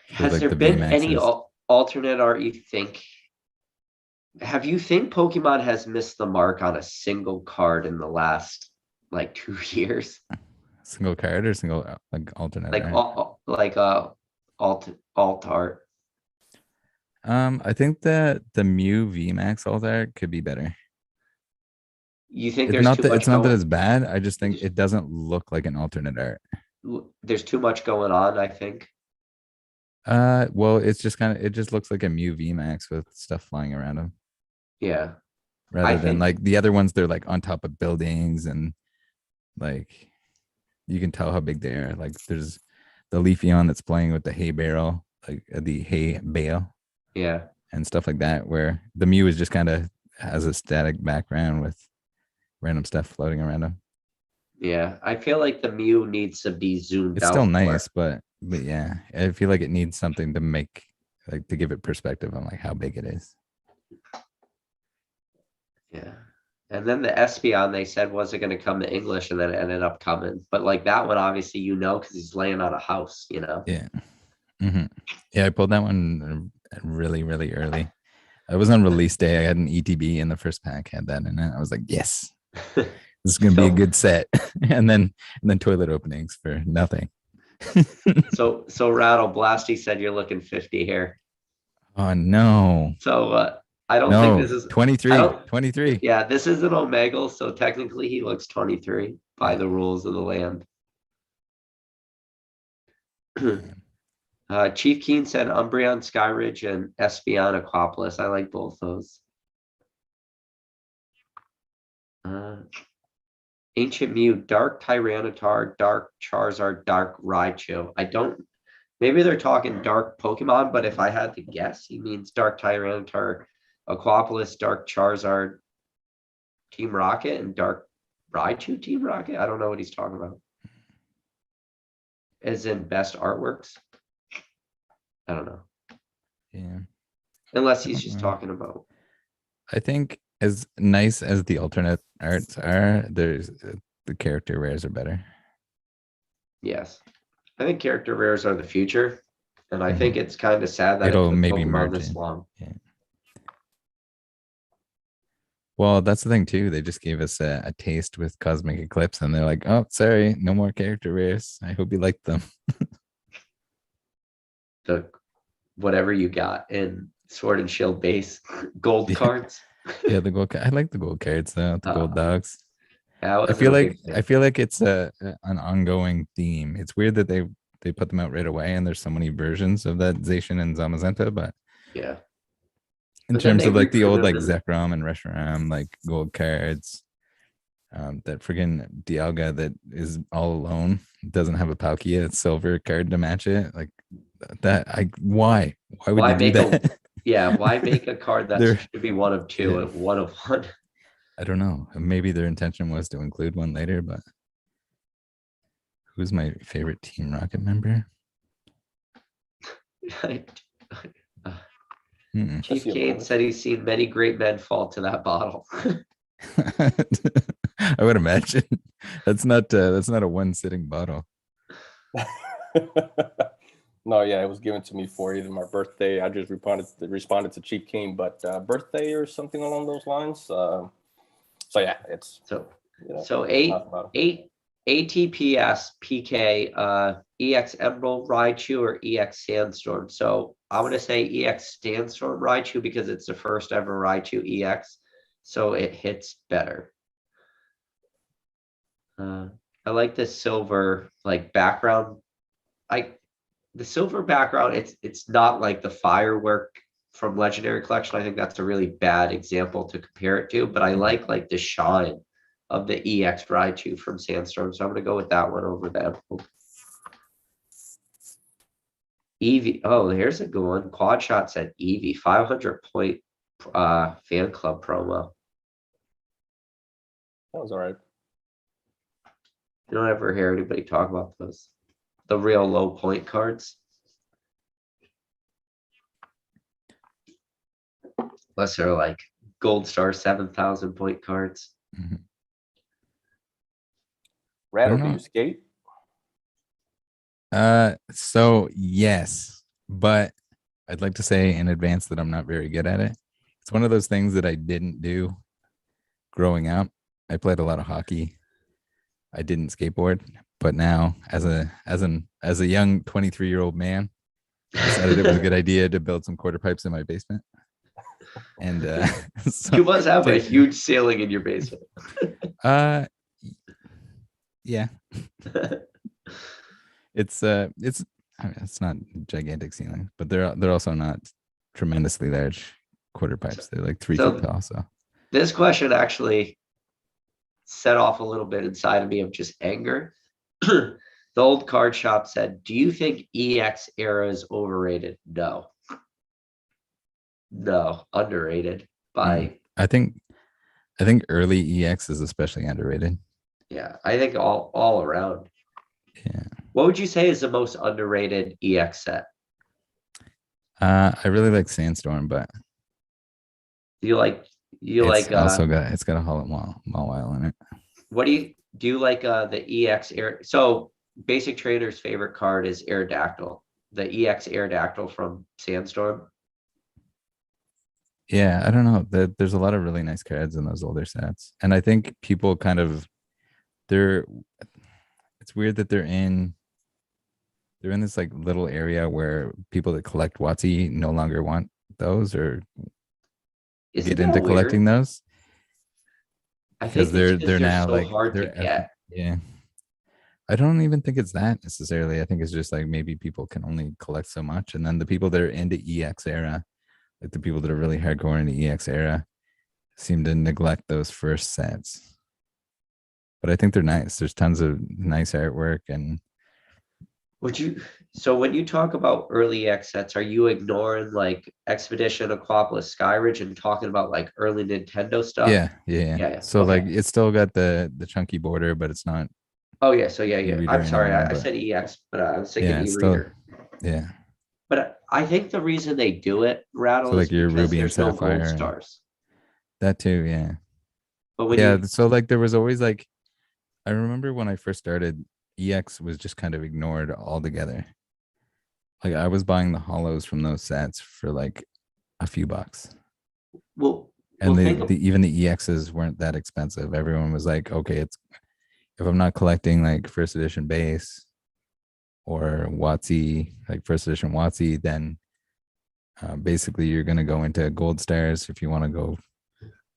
Has like there the been any VMAXs. alternate art you think? Have you think Pokemon has missed the mark on a single card in the last like 2 years? Single card or single like alternate Like art? alt art. I think that the Mew VMAX alt art could be better. You think It's there's not too that much it's not that going? it's bad. I just think it doesn't look like an alternate art. there's too much going on, I think. Well, it's just it just looks like a Mew VMAX with stuff flying around him, Yeah, I rather than think. like the other ones. They're like on top of buildings, and like you can tell how big they are. Like there's the Leafeon that's playing with the hay barrel, like the hay bale Yeah, and stuff like that, where the Mew is just kind of has a static background with random stuff floating around him. yeah. I feel like the Mew needs to be zoomed It's still out more. nice, but yeah, I feel like it needs something to make like to give it perspective on like how big it is. Yeah. And then the Espeon they said wasn't going to come to English, and then it ended up coming. But like that one, obviously, because he's laying on a house, Yeah. Yeah, I pulled that one really, really early. I was on release day. I had an ETB in the first pack, had that in it. I was like, yes, this is gonna be a So, good set. And then toilet openings for nothing. so Rattle Blasty said you're looking 50 here. Oh no. So I don't think No, this is. I 23, don't. 23. Yeah, this is an Omegle, so technically he looks 23 by the rules of the land. Chief Keen said Umbreon, Skyridge, and Espeon Aquapolis. I like both those. Ancient Mew, Dark Tyranitar, Dark Charizard, Dark Raichu. I don't. Maybe they're talking Dark Pokemon, but if I had to guess, he means Dark Tyranitar, Aquapolis, Dark Charizard, Team Rocket, and Dark Raichu, Team Rocket. I don't know what he's talking about. As in best artworks. I don't know. Yeah. Unless he's just talking about. I think as nice as the alternate arts are, there's the character rares are better. Yes. I think character rares are the future. And I think it's kind of sad that It'll it took maybe Pokemon merge this in. long. Yeah. Well, that's the thing too. They just gave us a taste with Cosmic Eclipse, and they're like, "Oh, sorry, no more character rares. I hope you liked them." The whatever you got in Sword and Shield base gold cards. Yeah, the gold. I like the gold cards though. The gold dogs. I feel like it's an ongoing theme. It's weird that they put them out right away, and there's so many versions of that Zacian and Zamazenta, but yeah. in But terms of like the old like them. Zekrom and Reshiram, like gold cards, that friggin' Dialga that is all alone, doesn't have a Palkia, it's silver card to match it. Like that, why would Why you do make that? why make a card that should be one of two and one of one? I don't know. Maybe their intention was to include one later, but who's my favorite Team Rocket member? Chief Kane said he's seen many great men fall to that bottle. I would imagine that's not a one sitting bottle. No, yeah, it was given to me for either my birthday. I just responded to Chief King, but birthday or something along those lines. So yeah, it's so eight ATPS PK EX Emerald Raichu or EX Sandstorm. So I'm gonna say EX Sandstorm Raichu because it's the first ever Raichu EX, so it hits better. I like the silver like background. The silver background, it's not like the firework from Legendary Collection. I think that's a really bad example to compare it to, but I like the shine of the EX Raichu from Sandstorm. So I'm gonna go with that one over the Emerald. Eevee. Oh, here's a good one. Quad Shot said Eevee, 500 point fan club promo. That was all right. You don't ever hear anybody talk about those. The real low point cards. Unless they're like Gold Star 7,000 point cards. Rattle, do you skate? So yes, but I'd like to say in advance that I'm not very good at it. It's one of those things that I didn't do growing up. I played a lot of hockey. I didn't skateboard, but now as a young 23-year-old man, I decided it was a good idea to build some quarter pipes in my basement. And so you must have a huge ceiling in your basement. Yeah. it's I mean, it's not gigantic ceilings, but they're also not tremendously large quarter pipes. They're like 3 feet So tall. So this question actually set off a little bit inside of me of just anger. The old card shop said, "Do you think EX era is overrated?" No. No, underrated by I think early EX is especially underrated. yeah, I think all around. Yeah. What would you say is the most underrated EX set? I really like Sandstorm, but Do you it's like also got a hollow mall in it. what do you like the EX air? So basic trader's favorite card is Aerodactyl, the EX Aerodactyl from Sandstorm. Yeah, I don't know. There's a lot of really nice cards in those older sets. And I think people kind of they're it's weird that they're in this like little area where people that collect WotC no longer want those or Isn't get that into collecting weird? those I because think it's because they're they're now so like hard to they're get. yeah. I don't even think it's that necessarily. I think it's just like maybe people can only collect so much. And then the people that are into EX era, like the people that are really hardcore into EX era, seem to neglect those first sets. But I think they're nice. There's tons of nice artwork and So when you talk about early EX sets, are you ignoring like Expedition, Aquapolis, Skyridge and talking about like early Nintendo stuff? yeah. Yeah, yeah. So like Okay. it's still got the chunky border, but it's not Oh yeah, so yeah, yeah. e-reader I'm sorry, anymore. I But said EX, but I was thinking yeah, it's still e-reader. yeah. But I think the reason they do it, So Rattle, is like your because Ruby and there's no gold Sapphire and stars. that too, yeah. But when Yeah. you So like there was always like I remember when I first started, EX was just kind of ignored altogether. Like I was buying the hollows from those sets for like a few bucks. well And think even the EXs weren't that expensive. Everyone was like, okay, it's if I'm not collecting like first edition base or WotC, like first edition WotC, then basically you're gonna go into gold stars if you want to go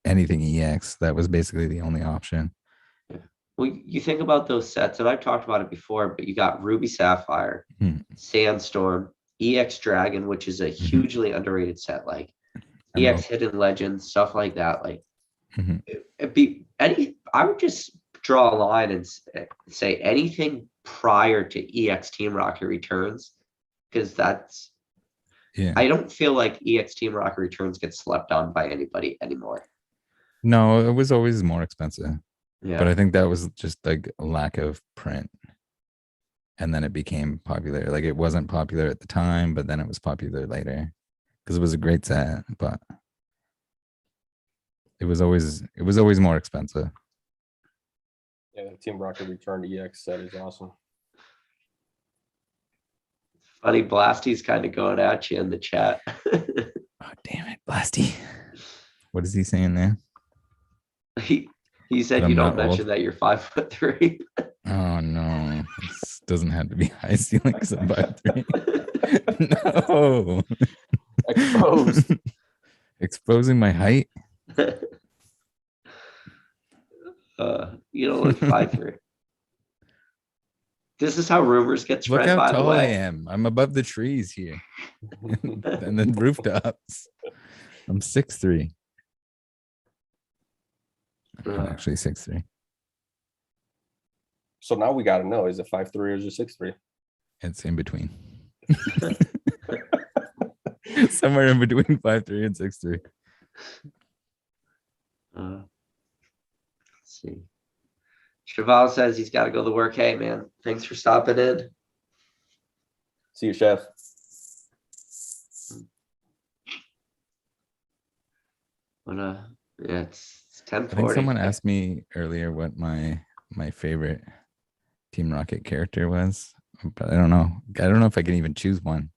anything EX. That was basically the only option. well, you think about those sets, and I've talked about it before, but you got Ruby Sapphire, Hmm. Sandstorm, EX Dragon, which is a Mhm. hugely underrated set, like EX Emerald. Hidden Legends, stuff like that. Like Mhm. it'd be any, I would just draw a line and say anything prior to EX Team Rocket Returns, because that's Yeah. I don't feel like EX Team Rocket Returns gets slept on by anybody anymore. No, it was always more expensive. But Yeah. I think that was just like a lack of print. And then it became popular. Like it wasn't popular at the time, but then it was popular later because it was a great set, but it was always more expensive. Yeah, the Team Rocket Return EX set is awesome. Funny, Blasty's kind of going at you in the chat. Oh damn it, Blasty. What is he saying there? He said That you I'm don't not mention old. that you're 5'3". Oh no. This doesn't have to be high ceilings of 5'3". No. Exposed. Exposing my height. You don't look 5'3". This is how rumors get Look spread, how by the tall I way. am. I'm above the trees here. And then rooftops. I'm 6'3". I'm actually 6'3". So now we got to know: is it 5'3" or is it 6'3"? It's in between. Somewhere in between 5'3" and 6'3". Let's see. Cheval says he's got to go to work. Hey, man, thanks for stopping in. See you, chef. But yeah, it's I think 10:40. someone asked me earlier what my favorite Team Rocket character was, but I don't know. I don't know if I can even choose one.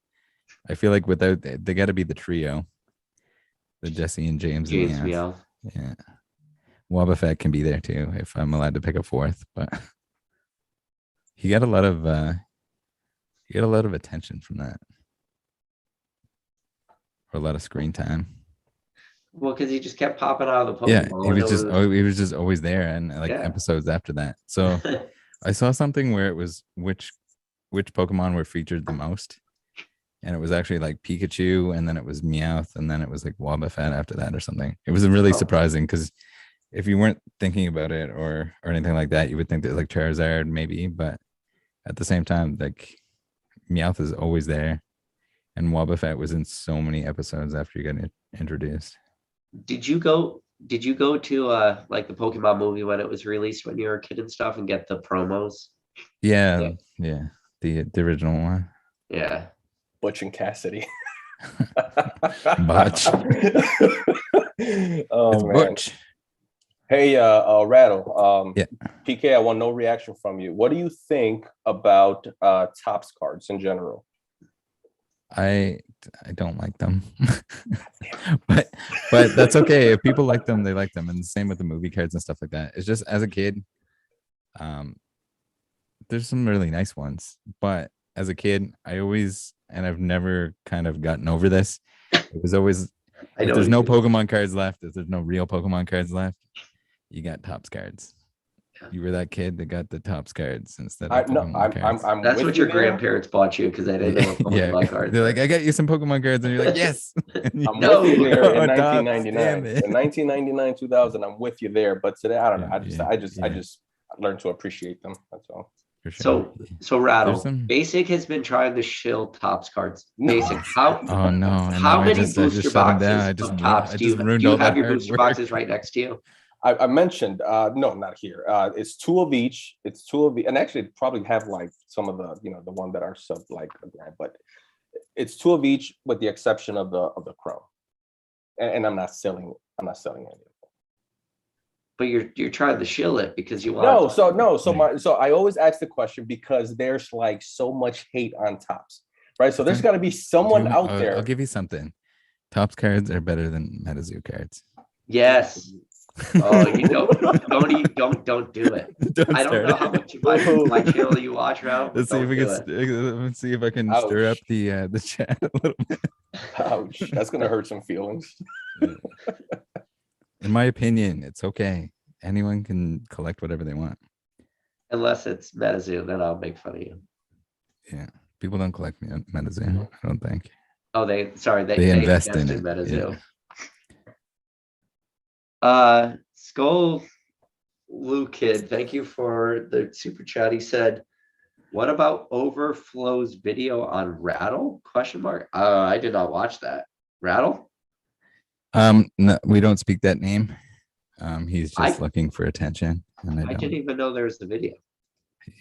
I feel like without they got to be the trio, the Jesse and James and the James ass. Meow. Yeah, Wobbuffet can be there too if I'm allowed to pick a fourth, but he got a lot of attention from that, or a lot of screen time. Well, because he just kept popping out of the Yeah, Pokeball. he was just always there, and like Yeah. episodes after that. So I saw something where it was which which Pokemon were featured the most. And it was actually like Pikachu, and then it was Meowth, and then it was like Wobbuffet after that or something. It was really Oh. surprising because if you weren't thinking about it or anything like that, you would think that like Charizard maybe, but at the same time, like Meowth is always there, and Wobbuffet was in so many episodes after you got introduced. Did you go? Did you go to like the Pokemon movie when it was released when you were a kid and stuff and get the promos? Yeah, the original one. Yeah. Butch and Cassidy. Butch. Oh It's man. Butch. Hey, Rattle. Yeah. PK, I want no reaction from you. What do you think about Topps cards in general? I don't like them. but that's okay. If people like them, they like them. And the same with the movie cards and stuff like that. It's just as a kid, there's some really nice ones. But as a kid, I've never kind of gotten over this. It was always, if there's no Pokemon cards left, if there's no real Pokemon cards left, you got Topps cards. You were that kid that got the Topps cards instead of Pokemon cards. I'm That's with what you your there. grandparents bought you because they didn't know what Pokemon cards. They're were. like, I got you some Pokemon cards, and you're like, yes. I'm No. with you there in Oh, Topps, 1999. damn it. In 1999, 2000, I'm with you there. But today, I don't know. I just Yeah. learned to appreciate them. That's all. For sure. So Rattle, There's some- Basic has been trying to shill Topps cards. No. Basic, how Oh no! And how now I many just booster shut them boxes down. of Topps do you ruined do you all have that your hard booster work. boxes right next to you? I mentioned, no, not here. It's two of each. It's two of the, and actually probably have like some of the, the one that are sub like a grand, but it's two of each with the exception of the Chrome. And I'm not selling any of them. But you're trying to shill it because you want So I always ask the question because there's like so much hate on Topps, right? So there's got to be someone out there. I'll give you something. Topps cards are better than MetaZoo cards. Yes. Oh, you don't do it. Don't I don't start know it. how much of my channel you watch, Rattle. Let's see if we can. Let's see if I can stir up the chat a little bit. Ouch! That's gonna hurt some feelings. In my opinion, it's okay. Anyone can collect whatever they want. Unless it's MetaZoo, then I'll make fun of you. Yeah, people don't collect MetaZoo. I don't think. Oh, they They invest in it. MetaZoo. Skull Lou Kid, thank you for the super chat. He said, "What about Overflow's video on Rattle?" ? I did not watch that. Rattle? No, we don't speak that name. He's just looking for attention, and I didn't even know there was the video.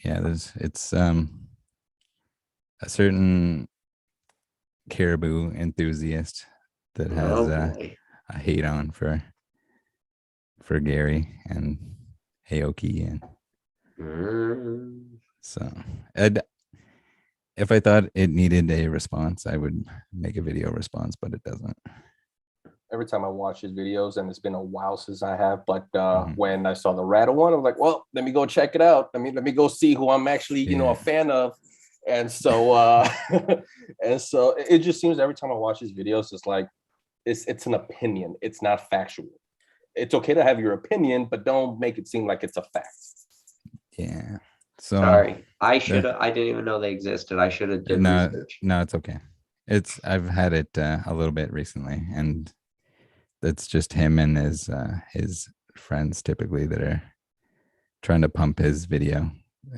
Yeah, it's a certain caribou enthusiast that has a hate on for Gary and Aoki, and so if I thought it needed a response, I would make a video response, but it doesn't. Every time I watch his videos, and it's been a while since I have, but when I saw the Rattle one, I'm like, well, let me go check it out. Let me go see who I'm actually, a fan of. And so it just seems every time I watch his videos, it's like it's an opinion. It's not factual. It's okay to have your opinion, but don't make it seem like it's a fact. Yeah. So sorry, I didn't even know they existed. I should have did research. No, it's okay. I've had it a little bit recently, and it's just him and his friends typically that are trying to pump his video,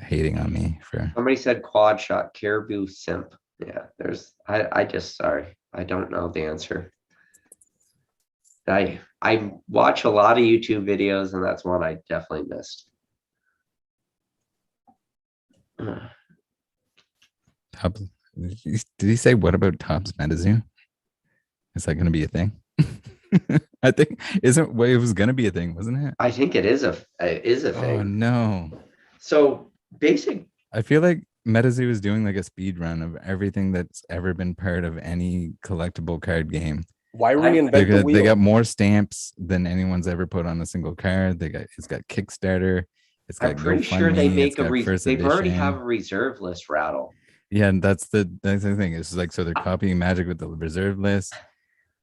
hating on me for. Somebody said quad shot caribou simp. Yeah, sorry, I don't know the answer. I watch a lot of YouTube videos, and that's one I definitely missed. Topps, did he say what about Topps MetaZoo? Is that going to be a thing? I think it was going to be a thing, wasn't it? I think it is a thing. Oh no! So Basic. I feel like MetaZoo is doing like a speed run of everything that's ever been part of any collectible card game. Why reinvent the wheel? They got more stamps than anyone's ever put on a single card. It's got Kickstarter. It's got I'm pretty sure they make they've already have a reserve list, Rattle. Yeah, and that's the thing. It's like, so they're copying Magic with the reserve list.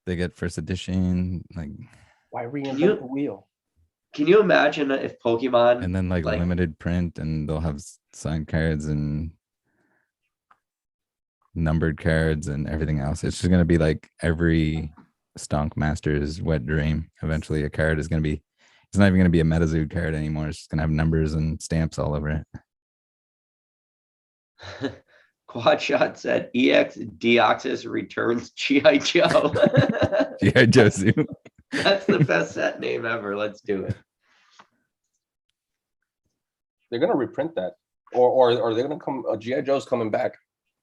They get first edition. Like, why reinvent the wheel? Can you imagine if Pokemon and then like limited print, and they'll have signed cards, and numbered cards and everything else. It's just gonna be like every Stonk Master's wet dream. Eventually, a card is gonna be. It's not even gonna be a MetaZoo card anymore. It's just gonna have numbers and stamps all over it. Quad Shot said EX Deoxys returns G.I. Joe. G.I. Joe Zoo. That's the best set name ever. Let's do it. They're gonna reprint that, or they're gonna come. GI Joe's coming back.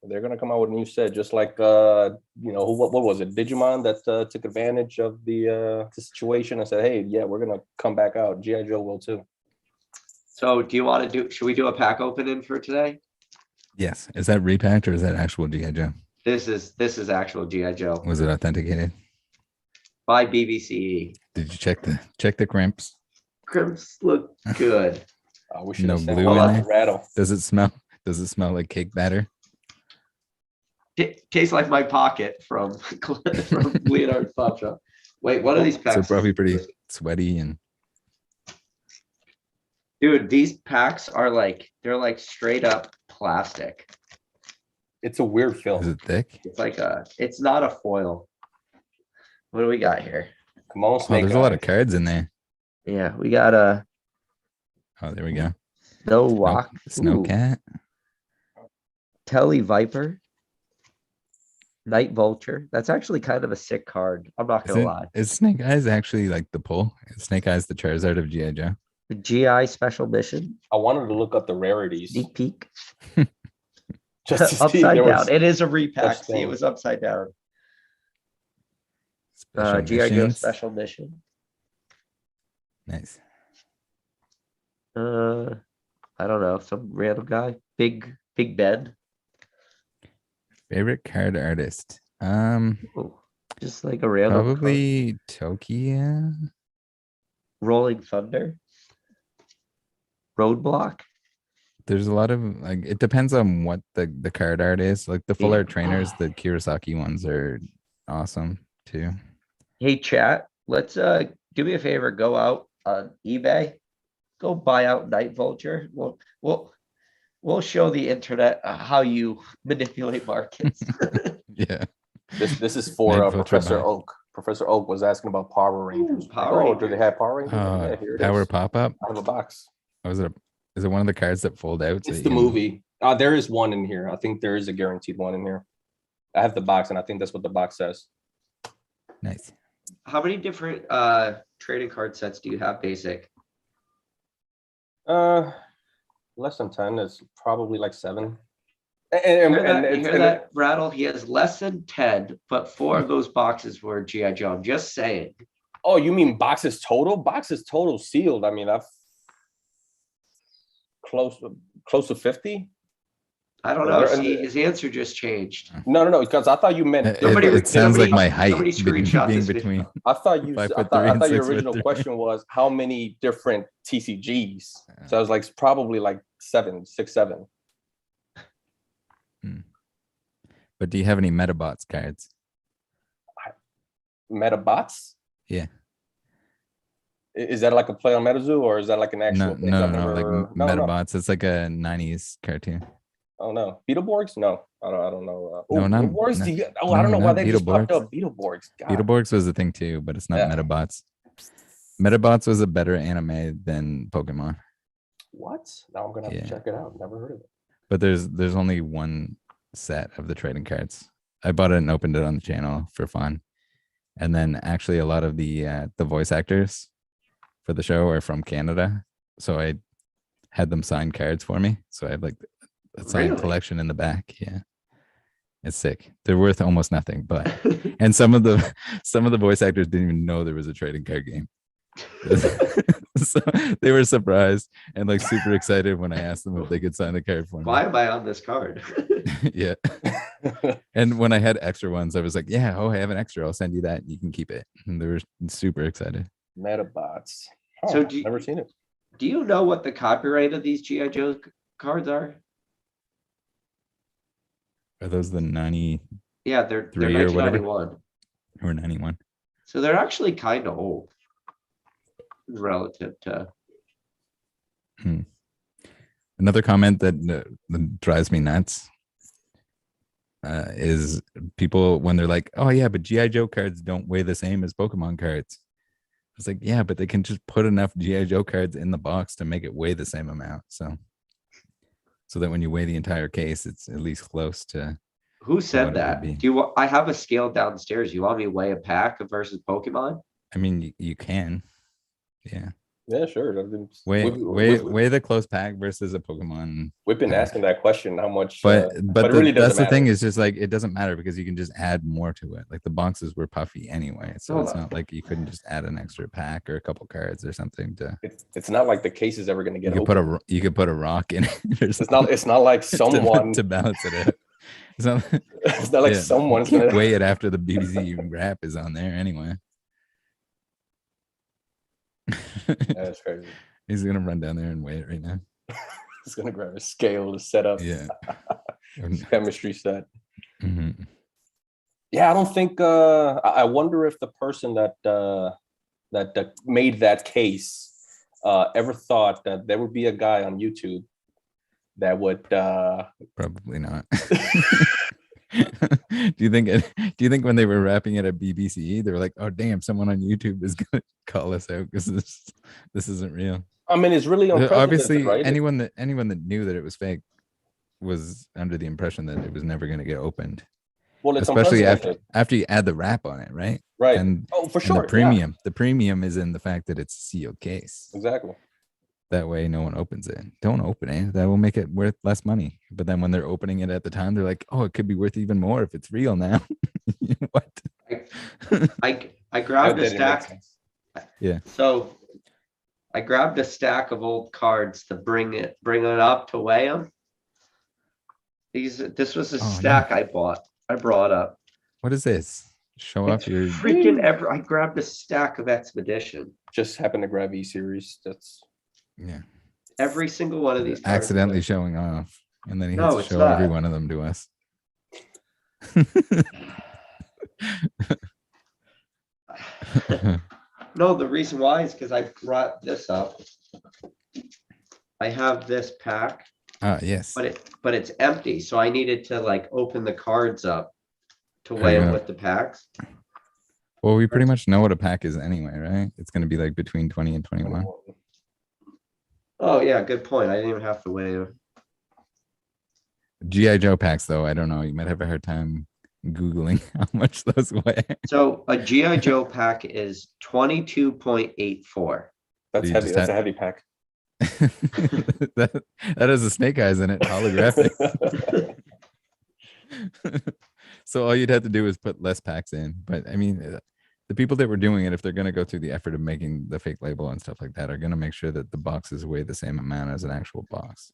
They're gonna come out with a new set, just like what was it? Digimon that took advantage of the situation and said, "Hey, yeah, we're gonna come back out." GI Joe will too. So do you want to do, should we do a pack opening for today? Yes. Is that repacked or is that actual G.I. Joe? This is actual G.I. Joe Was it authenticated? by BBCE. Did you check the crimps? Crimps look good. We should No have sent glue one in out there? to Rattle. Does it smell like cake batter? Tastes like my pocket from Leonard's Pop Shop. Wait, what are these So packs? probably pretty sweaty and Dude, these packs are like, they're like straight up plastic. It's a weird is film. it thick? It's like it's not a foil. What do we got here? Come on, Oh, Snake there's a lot of Eyes. cards in there. Yeah, we got a Oh, there we go. Snow Walk, Snowcat. Telly Viper, Night Vulture. That's actually kind of a sick card. I'm not gonna lie. Is Snake Eyes actually like the pull? Is Snake Eyes the Charizard of G.I. Joe? The GI Special Mission, I wanted to look up the rarities sneak peek, just to see if upside there down. was. It is a repack. such See, it thing. was upside down. Special GI Joe missions. Special Mission. Nice. I don't know, some random guy. Big Ben. Favorite card artist. Oh, just like a random card. Probably Tokia. Rolling Thunder. Roadblock. There's a lot of like it depends on what the card art is. Like the full Yeah. art trainers, the Kurosaki ones are awesome too. Hey chat, let's do me a favor, go out on eBay, go buy out Night Vulture. We'll show the internet how you manipulate markets. Yeah. This is for Night Vulture Professor buy. Oak. Professor Oak was asking about Power Rangers. Power Oh, do Rangers. they have Power Rangers? Yeah, here it Power is. pop up. Out of a box. Is it one of the cards that fold out? so It's that the you- movie. There is one in here. I think there is a guaranteed one in here. I have the box, and I think that's what the box says. Nice. How many different trading card sets do you have, basic? Less than 10. It's probably like 7. You And, hear that, Rattle? He has less than 10, but 4 of those boxes were GI Joe. I'm just saying. oh, you mean boxes total? Boxes total sealed. I mean, I've close to 50. I don't know. See, his answer just changed. No, because I thought you meant. It sounds like my height somebody screenshot being this video. between. I thought you. I 5'3" thought and your 6'3". original question was how many different TCGs. So I was like, probably like 6, 7. But do you have any Metabots cards? Metabots? Yeah. Is that like a play on MetaZoo, or is that like an actual thing? No, I've like never- no. Metabots. It's like a 90s cartoon. Oh no, Beetleborgs? No, I don't know. No, not- Beetleborgs? not- I don't know no, why not they just popped Beetleborgs. up. Beetleborgs. God. Beetleborgs was a thing too, but it's not Yeah. Metabots. Metabots was a better anime than Pokemon. What? Now I'm gonna have Yeah. to check it out. Never heard of it. But there's only one set of the trading cards. I bought it and opened it on the channel for fun. And then actually a lot of the voice actors for the show are from Canada. So I had them sign cards for me. So I have like a signed Really? collection in the back. Yeah. It's sick. They're worth almost nothing, but and some of the voice actors didn't even know there was a trading card game. So they were surprised and like super excited when I asked them if they could sign the card for me. Why am I on this card? Yeah. And when I had extra ones, I was like, yeah, I have an extra. I'll send you that. You can keep it. And they were super excited. Metabots. So Never seen it. Do you know what the copyright of these GI Joe cards are? Are those the 90 Yeah, they're 3 or whatever? 1991. or 91? So they're actually kind of old relative to. Another comment that drives me nuts. is people when they're like, oh yeah, but GI Joe cards don't weigh the same as Pokemon cards. It's like, yeah, but they can just put enough GI Joe cards in the box to make it weigh the same amount. So that when you weigh the entire case, it's at least close to Who what said it would that? be. Do you want, I have a scale downstairs. You want me to weigh a pack versus Pokemon? I mean, you can, yeah. Yeah, sure. I mean, Weigh the close pack versus a Pokemon. we've been pack. asking that question. How much? But It really that's doesn't the thing matter. is just like it doesn't matter because you can just add more to it. Like the boxes were puffy anyway, so No, it's not like you couldn't just add an extra pack or a couple cards or something to. It's not like the case is ever going to You get could open. you could put a rock in it. Or It's not like someone. to balance it out. It's not, It's not like yeah, someone's you can't gonna weigh it after the BBC wrap is on there anyway. That's crazy. He's gonna run down there and weigh it right now. He's gonna grab a scale to set up Yeah. chemistry set. Mhm. Yeah, I don't think. I wonder if the person that made that case ever thought that there would be a guy on YouTube that would. Probably not. Do you think when they were wrapping it at BBC, they were like, "Oh damn, someone on YouTube is gonna call us out because this isn't real." I mean, it's really unprecedented, Obviously, right? anyone that knew that it was fake was under the impression that it was never going to get opened. Well, it's Especially unprecedented. after you add the wrap on it, right? Right. And Oh, for and sure. the premium is in the fact that it's a sealed case. Yeah, exactly. That way, no one opens it. Don't open it. That will make it worth less money. But then when they're opening it at the time, they're like, "Oh, it could be worth even more if it's real now." What? I grabbed That a didn't make stack. sense. Yeah. So I grabbed a stack of old cards to bring it up to weigh them. This was a Oh, stack I brought up. What is this? Show off your. Freaking I grabbed a stack of Expedition. Just happened to grab E-Series. That's Yeah. Every single one of these cards. Accidentally showing off, and then he No, has it's to show every not. one of them to us. No, the reason why is because I brought this up. I have this pack, Yes. but it's empty, so I needed to like open the cards up to Are weigh you them gonna- with the packs. Well, we pretty much know what a pack is anyway, right? It's going to be like between 20 and 21. Oh yeah, good point. I didn't even have to weigh them. GI Joe packs, though, I don't know. You might have a hard time Googling how much those weigh. So a GI Joe pack is 22.84. That's You heavy. just That's had- a heavy pack. that has a snake eyes in it, holographic. So all you'd have to do is put less packs in. But I mean, the people that were doing it, if they're going to go through the effort of making the fake label and stuff like that, are going to make sure that the boxes weigh the same amount as an actual box.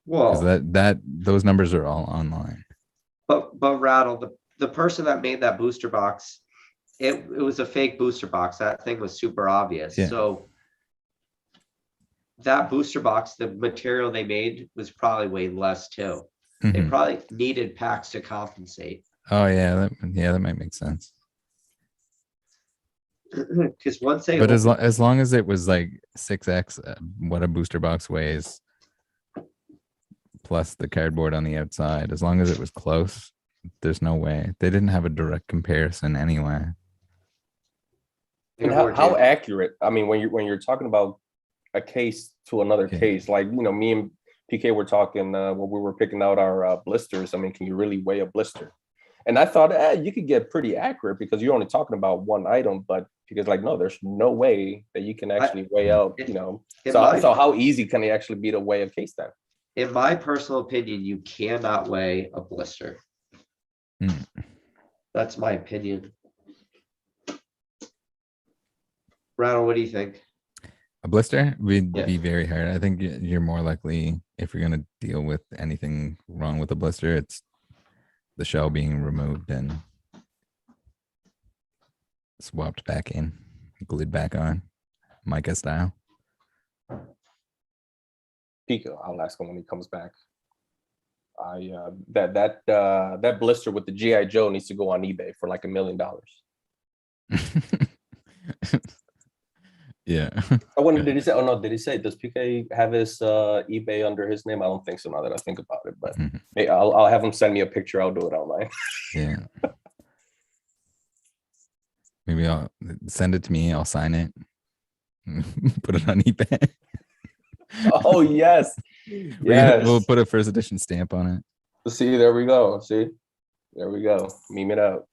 Because Well, those numbers are all online. but Rattle, the person that made that booster box, it was a fake booster box. That thing was super obvious. Yeah. So that booster box, the material they made was probably way less too. They Mhm. probably needed packs to compensate. Oh yeah, that might make sense. Because once they But as opened- long as it was like 6x what a booster box weighs, plus the cardboard on the outside, as long as it was close, there's no way they didn't have a direct comparison anyway. And how accurate? I mean, when you're talking about a case to another Yeah. case, like me and PK were talking when we were picking out our blisters. I mean, can you really weigh a blister? And I thought you could get pretty accurate because you're only talking about one item, but because no, there's no way that you can actually weigh out. in So how easy can it actually be to weigh a case then? in my personal opinion, you cannot weigh a blister. Mm. That's my opinion. Rattle, what do you think? A blister would Yeah. be very hard. I think you're more likely, if you're going to deal with anything wrong with a blister, it's the shell being removed and swapped back in, glued back on, mica style. Pico, I'll ask him when he comes back. That blister with the GI Joe needs to go on eBay for like $1 million. Yeah. Oh, when did he say? Oh no, did he say? Does PK have his eBay under his name? I don't think so. Now that I think about it, but Mhm. hey, I'll have him send me a picture. I'll do it online. Yeah. Maybe I'll send it to me. I'll sign it. Put it on eBay. Oh yes, We'll yes. put a first edition stamp on it. See, there we go. See, there we go. Meme it out.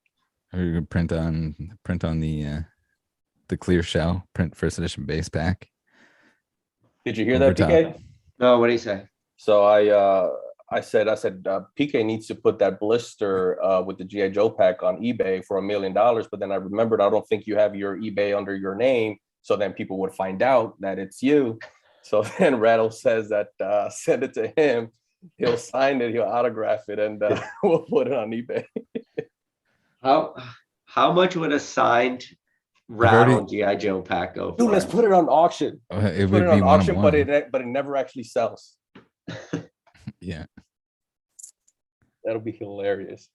Or you can print on the clear shell, print first edition base pack. Did you hear Over that, PK? top. No, what do you say? So I said PK needs to put that blister with the GI Joe pack on eBay for $1 million. But then I remembered I don't think you have your eBay under your name, so then people would find out that it's you. So then Rattle says that send it to him. He'll sign it, he'll autograph it, and we'll put it on eBay. How much would a signed Rattle GI Joe pack go for? Dude, let's put it on auction. It Put would it be on one auction, of but one. it never actually sells. Yeah. That'll be hilarious.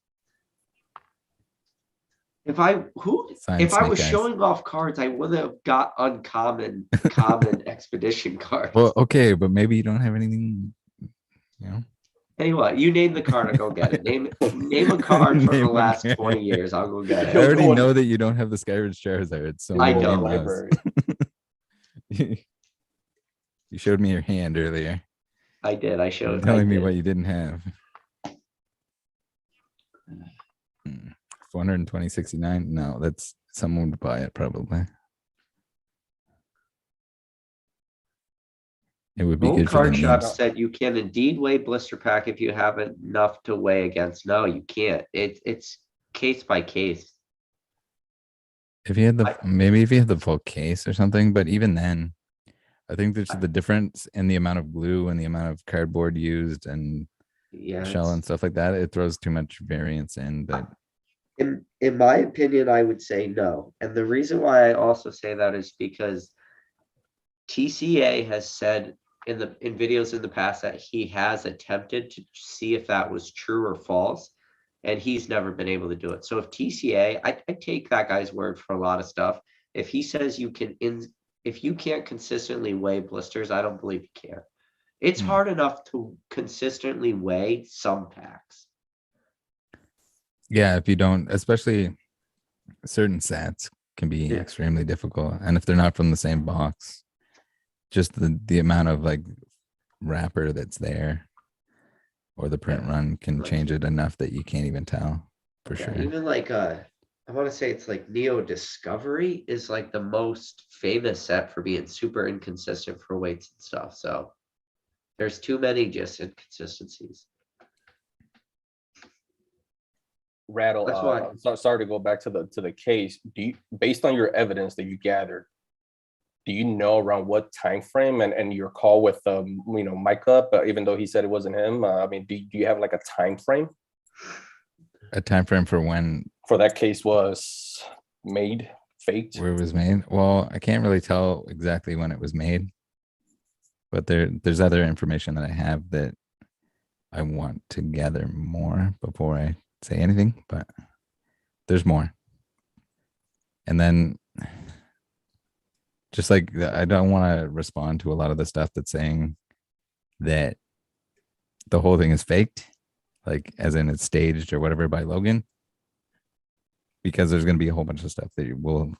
If I Signed was Snake Eyes. showing off cards, I would have got uncommon common expedition cards. Well, okay, but maybe you don't have anything, you know. Anyway, you name the card, I'll go get it. Name a card from Name the a last card. 20 years. I'll go get I it. already Go know on. that you don't have the Skyward Charizard, so I we'll don't. name those. Library. You showed me your hand earlier. I did. I You're showed. telling me did. what you didn't have. 420.69. No, that's someone would buy it probably. It would be Home good for the Card Shop memes. said you can indeed weigh blister pack if you have enough to weigh against. No, you can't. It's case by case. If you had maybe if you had the full case or something, but even then, I think there's the difference in the amount of glue and the amount of cardboard used and Yeah. shell and stuff like that. It throws too much variance in that. In my opinion, I would say no. And the reason why I also say that is because TCA has said in videos in the past that he has attempted to see if that was true or false, and he's never been able to do it. So if TCA, I take that guy's word for a lot of stuff. If he says if you can't consistently weigh blisters, I don't believe you can. It's hard enough to consistently weigh some packs. Yeah, if you don't, especially certain sets can be extremely difficult. And if they're not from the same box, just the amount of like wrapper that's there or the print run can change it enough that you can't even tell for sure. Even like I want to say it's like Neo Discovery is like the most famous set for being super inconsistent for weights and stuff. So there's too many just inconsistencies. Rattle. That's why. Sorry to go back to the case. Based on your evidence that you gathered, do you know around what time frame and your call with Micah, even though he said it wasn't him? I mean, do you have like a time frame? A time frame for when for that case was made, faked? Where it was made? Well, I can't really tell exactly when it was made, but there's other information that I have that I want to gather more before I say anything, but there's more. And then just like I don't want to respond to a lot of the stuff that's saying that the whole thing is faked, like as in it's staged or whatever by Logan, because there's going to be a whole bunch of stuff that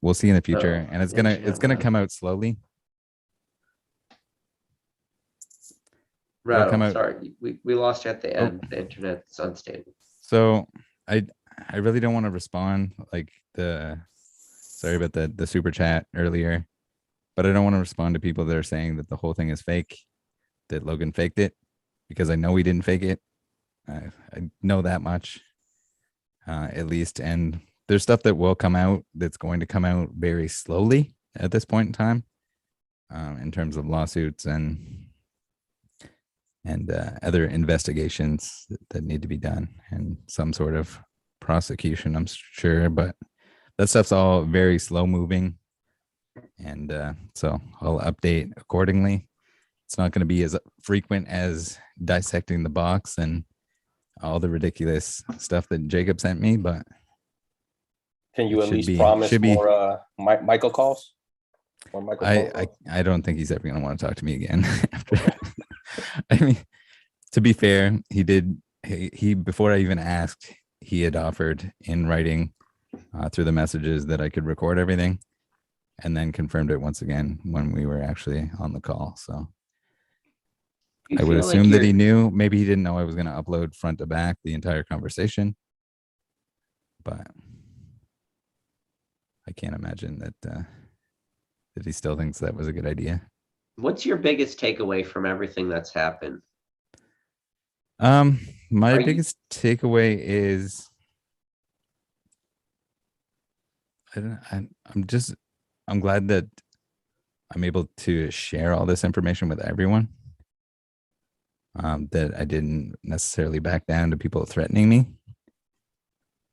we'll see in the future, and it's gonna come out slowly. Rattle, sorry, we lost you at the end. The internet's unstable. So I really don't want to respond like sorry about the super chat earlier, but I don't want to respond to people that are saying that the whole thing is fake, that Logan faked it, because I know he didn't fake it. I know that much, at least. And there's stuff that will come out that's going to come out very slowly at this point in time, in terms of lawsuits and other investigations that need to be done and some sort of prosecution, I'm sure. But that stuff's all very slow moving. And so I'll update accordingly. It's not going to be as frequent as dissecting the box and all the ridiculous stuff that Jacob sent me, but can you at least promise more Michael calls? Or microphone I calls? I don't think he's ever gonna want to talk to me again after. I mean, to be fair, he before I even asked, he had offered in writing through the messages that I could record everything, and then confirmed it once again when we were actually on the call. So You I would feel like assume that he you're, knew. Maybe he didn't know I was going to upload front to back the entire conversation, but I can't imagine that he still thinks that was a good idea. what's your biggest takeaway from everything that's happened? My Are you, biggest takeaway is I'm glad that I'm able to share all this information with everyone. That I didn't necessarily back down to people threatening me.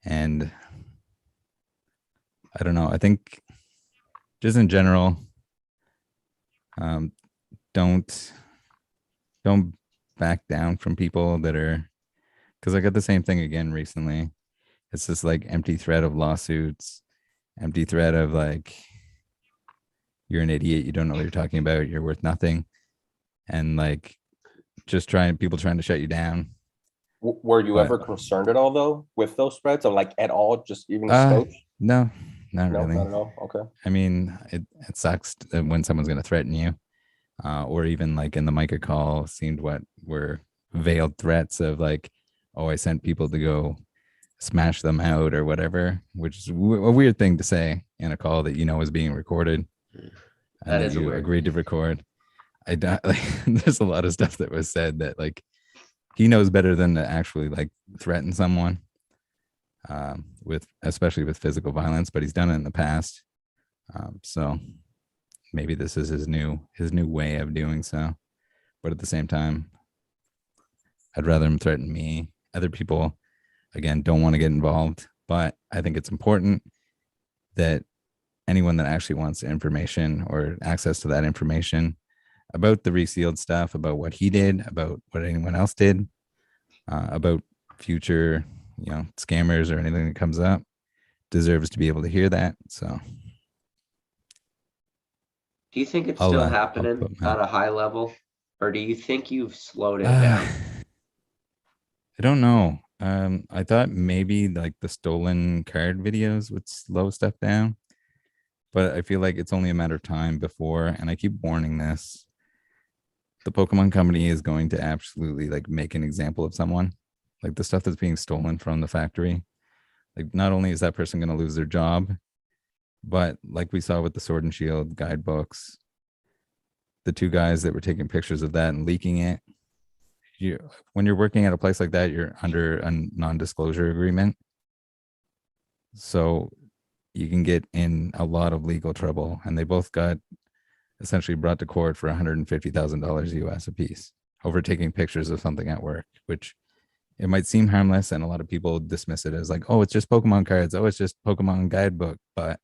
And I don't know. I think just in general, um, don't don't back down from people that are, because I got the same thing again recently. It's this like empty threat of lawsuits, empty threat of like you're an idiot, you don't know what you're talking about, you're worth nothing, and like just people trying to shut you down. Were you But ever concerned at all though with those threats, or like at all, just even a uh skosh? no, not No, really. not at all. Okay. I mean, it sucks when someone's going to threaten you, or even like in the Micah call seemed what were veiled threats of like, oh, I sent people to go smash them out or whatever, which is a weird thing to say in a call that you know is being recorded and that that is a you weird agreed to thing. record. I don't, like, there's a lot of stuff that was said that like he knows better than to actually like threaten someone, with especially with physical violence, but he's done it in the past. So maybe this is his new way of doing so. But at the same time, I'd rather him threaten me. Other people, again, don't want to get involved, but I think it's important that anyone that actually wants information or access to that information about the resealed stuff, about what he did, about what anyone else did, about future, scammers or anything that comes up, deserves to be able to hear that. So Do you think it's I'll still I'll happening put my at a high level, or do you think you've slowed it uh, down? I don't know. I thought maybe like the stolen card videos would slow stuff down, but I feel like it's only a matter of time before, and I keep warning this, the Pokemon company is going to absolutely like make an example of someone. Like the stuff that's being stolen from the factory. Like not only is that person going to lose their job, but like we saw with the Sword and Shield guidebooks, the two guys that were taking pictures of that and leaking it, you when you're working at a place like that, you're under a non-disclosure agreement. So you can get in a lot of legal trouble. And they both got essentially brought to court for $150,000 US a piece over taking pictures of something at work, which it might seem harmless. And a lot of people dismiss it as like, oh, it's just Pokemon cards. Oh, it's just Pokemon guidebook. But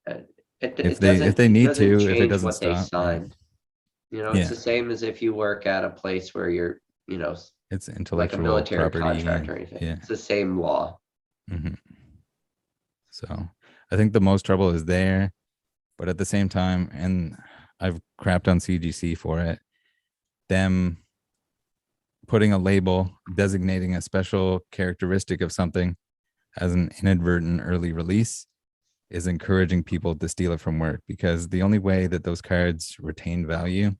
Uh, It, if it they if doesn't they it need doesn't to, if it change doesn't what they stop, yeah. signed. It's Yeah, the same as if you work at a place where you're, it's like a intellectual military property. contract or anything. Yeah. It's the same law. Hmm. So I think the most trouble is there, but at the same time, and I've crapped on CGC for it, them putting a label designating a special characteristic of something as an inadvertent early release is encouraging people to steal it from work, because the only way that those cards retain value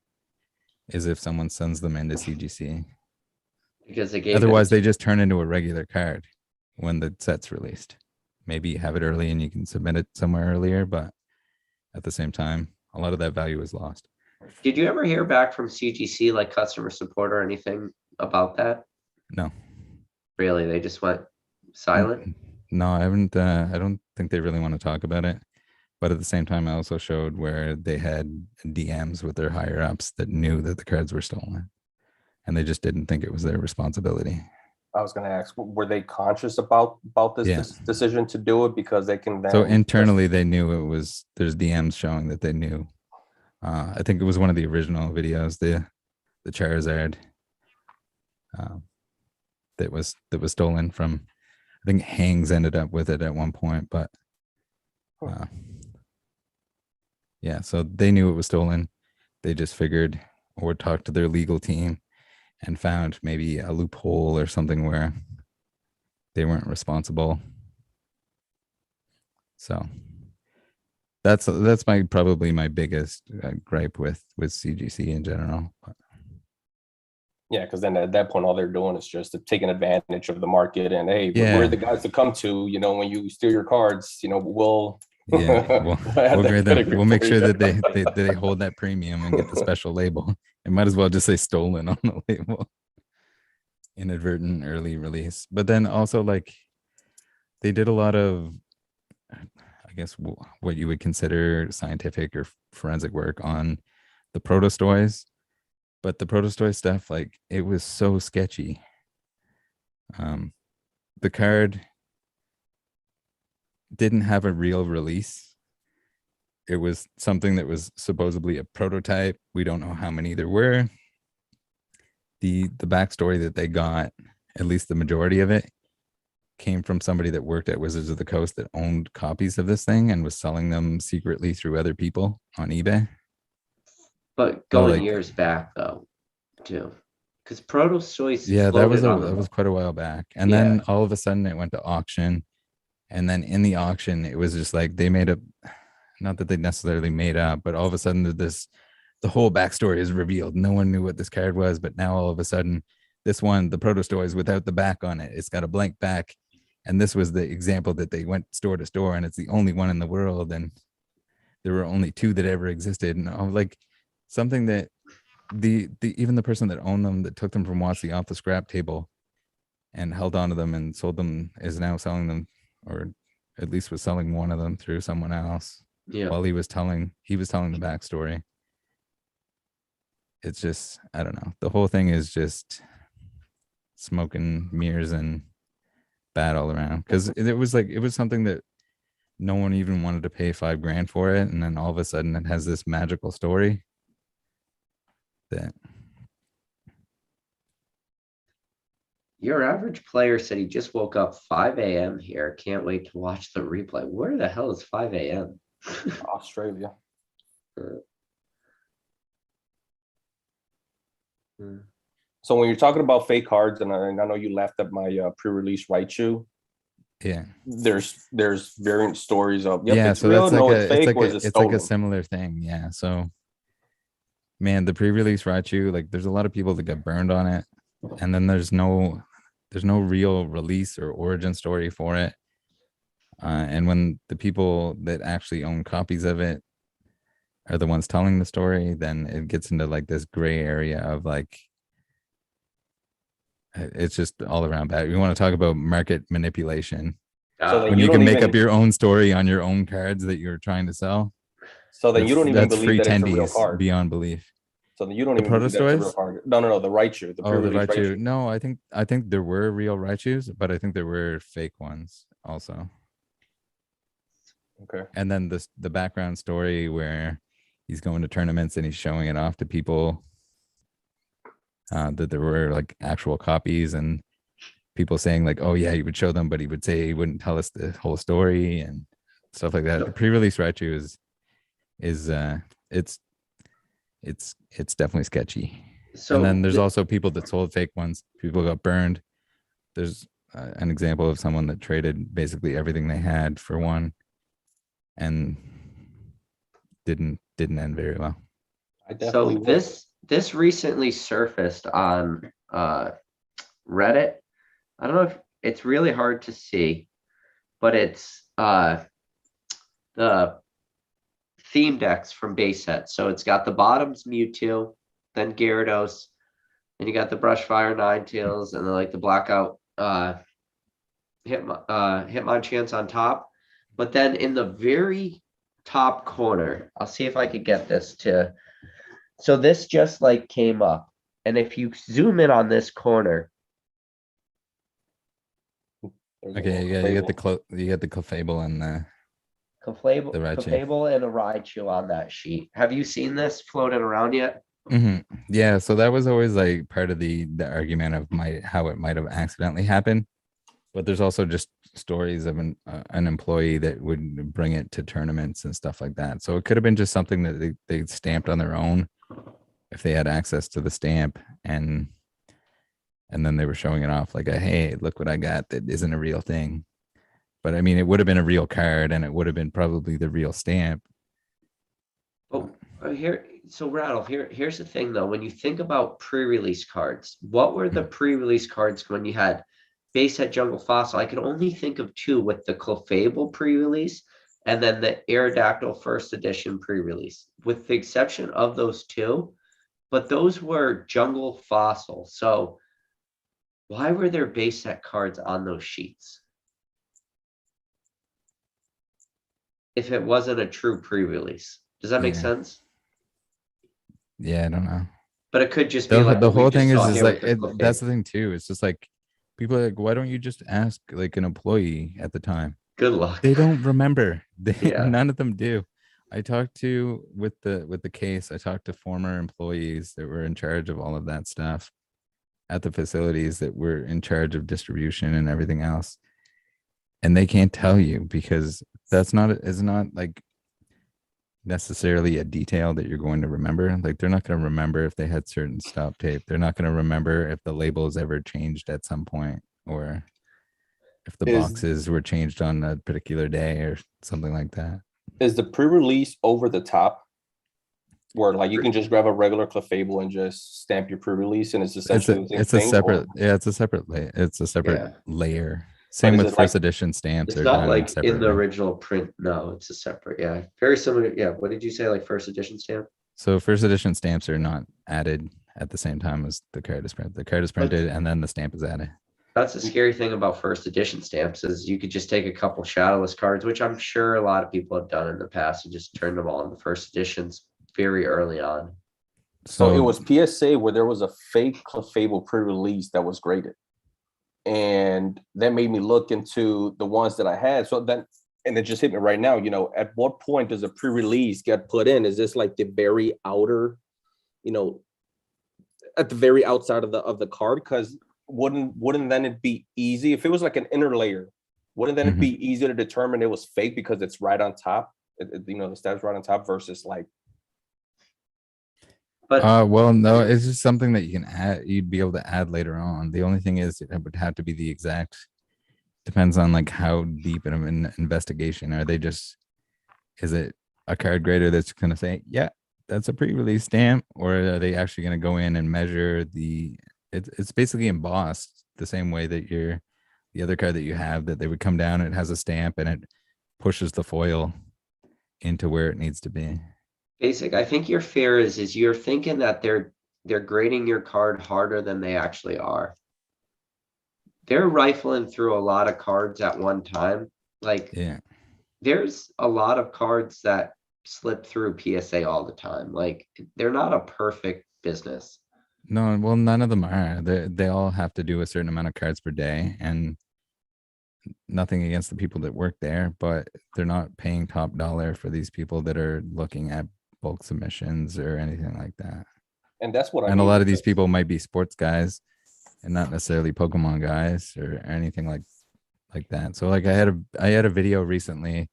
is if someone sends them into CGC. Because they gave them Otherwise, they just turn into a regular card when the set's released. Maybe you have it early and you can submit it somewhere earlier, but at the same time, a lot of that value is lost. Did you ever hear back from CGC, like customer support or anything about that? No. Really, they just went silent? No, I haven't. I don't think they really want to talk about it. But at the same time, I also showed where they had DMs with their higher ups that knew that the cards were stolen, and they just didn't think it was their responsibility. I was going to ask, were they conscious about this, Yeah. this decision to do it, because they can then So internally, they knew it was. There's DMs showing that they knew. I think it was one of the original videos, the Charizard, that was stolen from. I think Hangs ended up with it at one point, but Yeah, so they knew it was stolen. They just figured or talked to their legal team and found maybe a loophole or something where they weren't responsible. So that's my probably my biggest gripe with CGC in general. Yeah, because then at that point, all they're doing is just taking advantage of the market. And hey, Yeah. we're the guys to come to. You know, when you steal your cards, you know, we'll Yeah, add we'll that grade them. pedigree We'll make for sure you. that they hold that premium and get the special label. It might as well just say stolen on the label. Inadvertent early release. But then also like they did a lot of, I guess, what you would consider scientific or forensic work on the protostoys. But the protostoy stuff, like it was so sketchy. The card didn't have a real release. It was something that was supposedly a prototype. We don't know how many there were. The backstory that they got, at least the majority of it, came from somebody that worked at Wizards of the Coast that owned copies of this thing and was selling them secretly through other people on eBay. But So, going like, years back though, too, because Protostoys yeah, floated on that was quite a while back. And Yeah. then all of a sudden it went to auction. And then in the auction, it was just like they made up, not that they necessarily made up, but all of a sudden the whole backstory is revealed. No one knew what this card was, but now all of a sudden, this one, the Protostoy, is without the back on it. It's got a blank back. And this was the example that they went store to store, and it's the only one in the world. And there were only two that ever existed. And I was like, something that the even the person that owned them, that took them from WotC off the scrap table and held on to them and sold them, is now selling them, or at least was selling one of them through someone else. Yeah. While he was telling the backstory. It's just, I don't know. The whole thing is just smoke and mirrors and bad all around. Because it was something that no one even wanted to pay $5,000 for it, and then all of a sudden it has this magical story that. Your average player said he just woke up 5 a.m. here. Can't wait to watch the replay. Where the hell is 5 a.m.? Australia. So when you're talking about fake cards, and I know you laughed at my pre-release Raichu. Yeah. There's variant stories of yep, yeah, it's so real, that's like no, a it's fake, or is it it's stolen? like a similar thing. Yeah. So man, the pre-release Raichu, like there's a lot of people that get burned on it, and then there's no real release or origin story for it. And when the people that actually own copies of it are the ones telling the story, then it gets into like this gray area of like, it's just all around bad. We want to talk about market manipulation. So then When you you can don't make even- up your own story on your own cards that you're trying to sell. So then you don't even that's believe free that it's a real tendies card. beyond belief. So then you don't The even believe that it's a real Protostoys? card. No, the Raichu, the Oh, the pre-release Raichu. Raichu. No, I think there were real Raichus, but I think there were fake ones also. Okay. And then the background story where he's going to tournaments and he's showing it off to people, that there were like actual copies, and people saying like, oh yeah, he would show them, but he would say he wouldn't tell us the whole story and stuff like that. The pre-release Raichu is it's definitely sketchy. So and then there's also people that sold fake ones. People got burned. There's an example of someone that traded basically everything they had for one, and didn't end very well. I definitely so would. this recently surfaced on Reddit. I don't know if it's really hard to see, but it's the theme decks from base set. So it's got the bottoms Mewtwo, then Gyarados, and you got the Brushfire Ninetales, and then like the Blackout Hitmonchan on top. But then in the very top corner, I'll see if I could get this to. So this just like came up, and if you zoom in on this corner, There's a Okay, little yeah, you get Clefable. the Clefable and the Clefable, The Raichu. Clefable and a Raichu on that sheet. Have you seen this floating around yet? Yeah, so that was always like part of the argument of how it might have accidentally happened. But there's also just stories of an employee that would bring it to tournaments and stuff like that. So it could have been just something that they stamped on their own if they had access to the stamp, and then they were showing it off like, hey, look what I got that isn't a real thing. But I mean, it would have been a real card, and it would have been probably the real stamp. But here's the thing though. When you think about pre-release cards, what were the pre-release cards when you had base set Jungle Fossil? I could only think of two, with the Clefable pre-release and then the Aerodactyl first edition pre-release, with the exception of those two. But those were Jungle Fossil. So why were there base set cards on those sheets if it wasn't a true pre-release? Does that make Yeah. sense? Yeah, I don't know. But it could just be like The what we whole just thing saw is here like with the that's the Clefable. thing too. It's just like people are like, why don't you just ask like an employee at the time? Good luck. They don't remember. Yeah. None of them do. I talked to with the case. I talked to former employees that were in charge of all of that stuff at the facilities, that were in charge of distribution and everything else, and they can't tell you because that's not is not like necessarily a detail that you're going to remember. Like they're not going to remember if they had certain stop tape. They're not going to remember if the labels ever changed at some point, or if the boxes were changed on a particular day or something like that. Is the pre-release over the top, where like you can just grab a regular Clefable and just stamp your pre-release, and it's essentially the same It's a thing? separate, yeah, it's a separate Yeah. layer. Same is with it first like- edition stamps It's are not done like in the separately. original print. No, it's a separate. Yeah. Very similar. Yeah. What did you say? Like first edition stamp? So first edition stamps are not added at the same time as the card is printed. The card is printed and then the stamp is added. That's the scary thing about first edition stamps, is you could just take a couple shadowless cards, which I'm sure a lot of people have done in the past, and just turn them all into first editions very early on. So it was PSA where there was a fake Clefable pre-release that was graded. And that made me look into the ones that I had. So then, and it just hit me right now, you know, at what point does a pre-release get put in? Is this like the very outer, you know, at the very outside of the card? Because wouldn't then it be easy if it was like an inner layer? Wouldn't then it be easier to determine it was fake because it's right on top? You know, the stab's right on top versus like. But well, no, it's just something that you can add. You'd be able to add later on. The only thing is, it would have to be the exact. Depends on like how deep in an investigation are they. Just is it a card grader that's going to say, yeah, that's a pre-release stamp, or are they actually going to go in and measure the? It's basically embossed the same way that the other card that you have, that they would come down and it has a stamp and it pushes the foil into where it needs to be. basic, I think your fear is you're thinking that they're grading your card harder than they actually are. They're rifling through a lot of cards at one time. Like, Yeah. there's a lot of cards that slip through PSA all the time. Like, they're not a perfect business. No, well, none of them are. They all have to do a certain amount of cards per day, and nothing against the people that work there, but they're not paying top dollar for these people that are looking at bulk submissions or anything like that. And that's what I And mean. a lot of these people might be sports guys and not necessarily Pokemon guys or anything like that. So like I had a video recently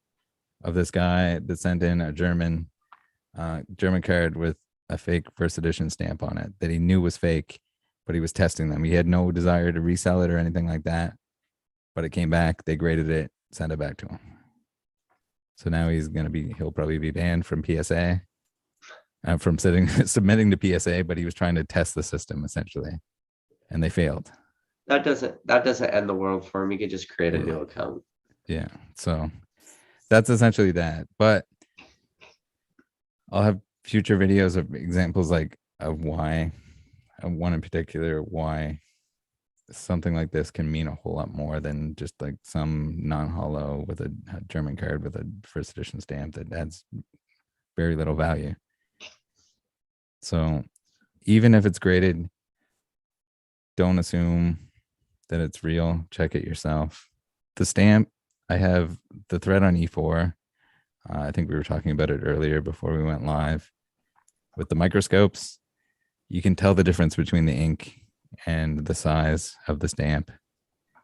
of this guy that sent in a German card with a fake first edition stamp on it that he knew was fake, but he was testing them. He had no desire to resell it or anything like that, but it came back, they graded it, sent it back to him. So now he'll probably be banned from PSA, from submitting to PSA, but he was trying to test the system essentially, and they failed. That doesn't end the world for him. You could just create a new account. Yeah. So that's essentially that. But I'll have future videos of examples of one in particular, why something like this can mean a whole lot more than just like some non-holo with a German card with a first edition stamp that adds very little value. So even if it's graded, don't assume that it's real. Check it yourself. The stamp, I have the thread on E4. I think we were talking about it earlier before we went live. With the microscopes, you can tell the difference between the ink and the size of the stamp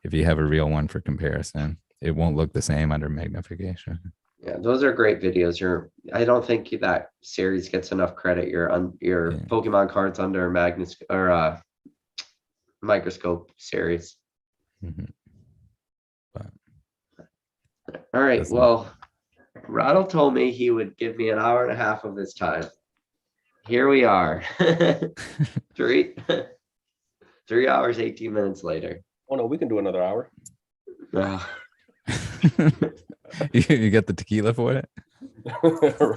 if you have a real one for comparison, it won't look the same under magnification. Yeah, those are great videos. I don't think that series gets enough credit. Your Yeah. Pokemon cards under Magnus or microscope series. Mhm. All right. That's Well, Rattle told me he would give me an hour and a half of his time. Here we are. three 3 hours, 18 minutes later. Oh no, we can do another hour. You get the tequila for it?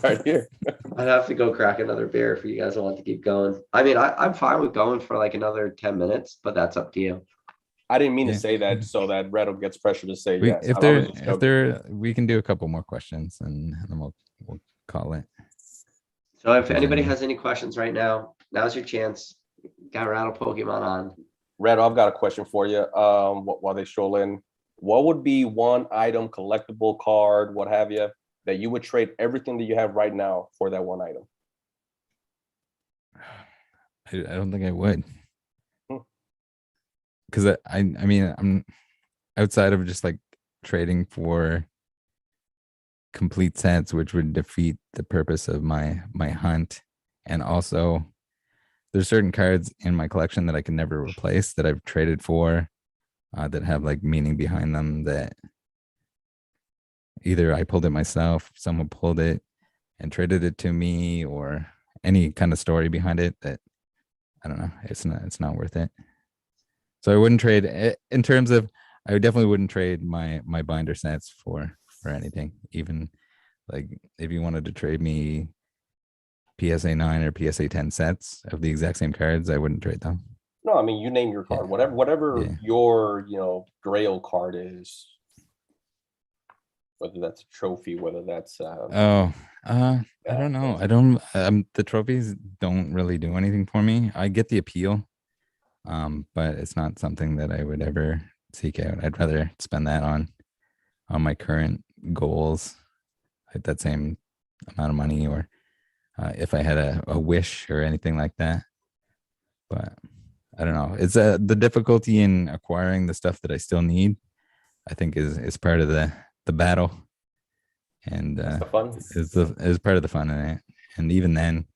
Right here. I'd have to go crack another beer if you guys want to keep going. I mean, I'm fine with going for like another 10 minutes, but that's up to you. I didn't mean Yeah. to say that so that Rattle gets pressure to say We, yes. if I there, was just if joking. there, we can do a couple more questions and then we'll call it. So if there's anybody any. has any questions right now, now's your chance. Got Rattle Pokemon on. Rattle, I've got a question for you. While they stroll in, what would be one item, collectible card, what have you, that you would trade everything that you have right now for that one item? I don't think I would. Hmm. Because I mean, I'm outside of just like trading for complete sets, which would defeat the purpose of my hunt. And also there's certain cards in my collection that I can never replace that I've traded for, that have like meaning behind them, that either I pulled it myself, someone pulled it and traded it to me, or any kind of story behind it that I don't know. It's not worth it. So I wouldn't trade in terms of, I definitely wouldn't trade my binder sets for anything. Even like if you wanted to trade me PSA 9 or PSA 10 sets of the exact same cards, I wouldn't trade them. No, I mean you name your card, Yeah. whatever Yeah. your grail card is, whether that's a trophy, whether that's I don't know. I don't the trophies don't really do anything for me. I get the appeal, but it's not something that I would ever seek out. I'd rather spend that on my current goals, like that same amount of money, or if I had a wish or anything like that. But I don't know. It's the difficulty in acquiring the stuff that I still need, I think is part of the battle, and the fun. is part of the fun in it. And even then,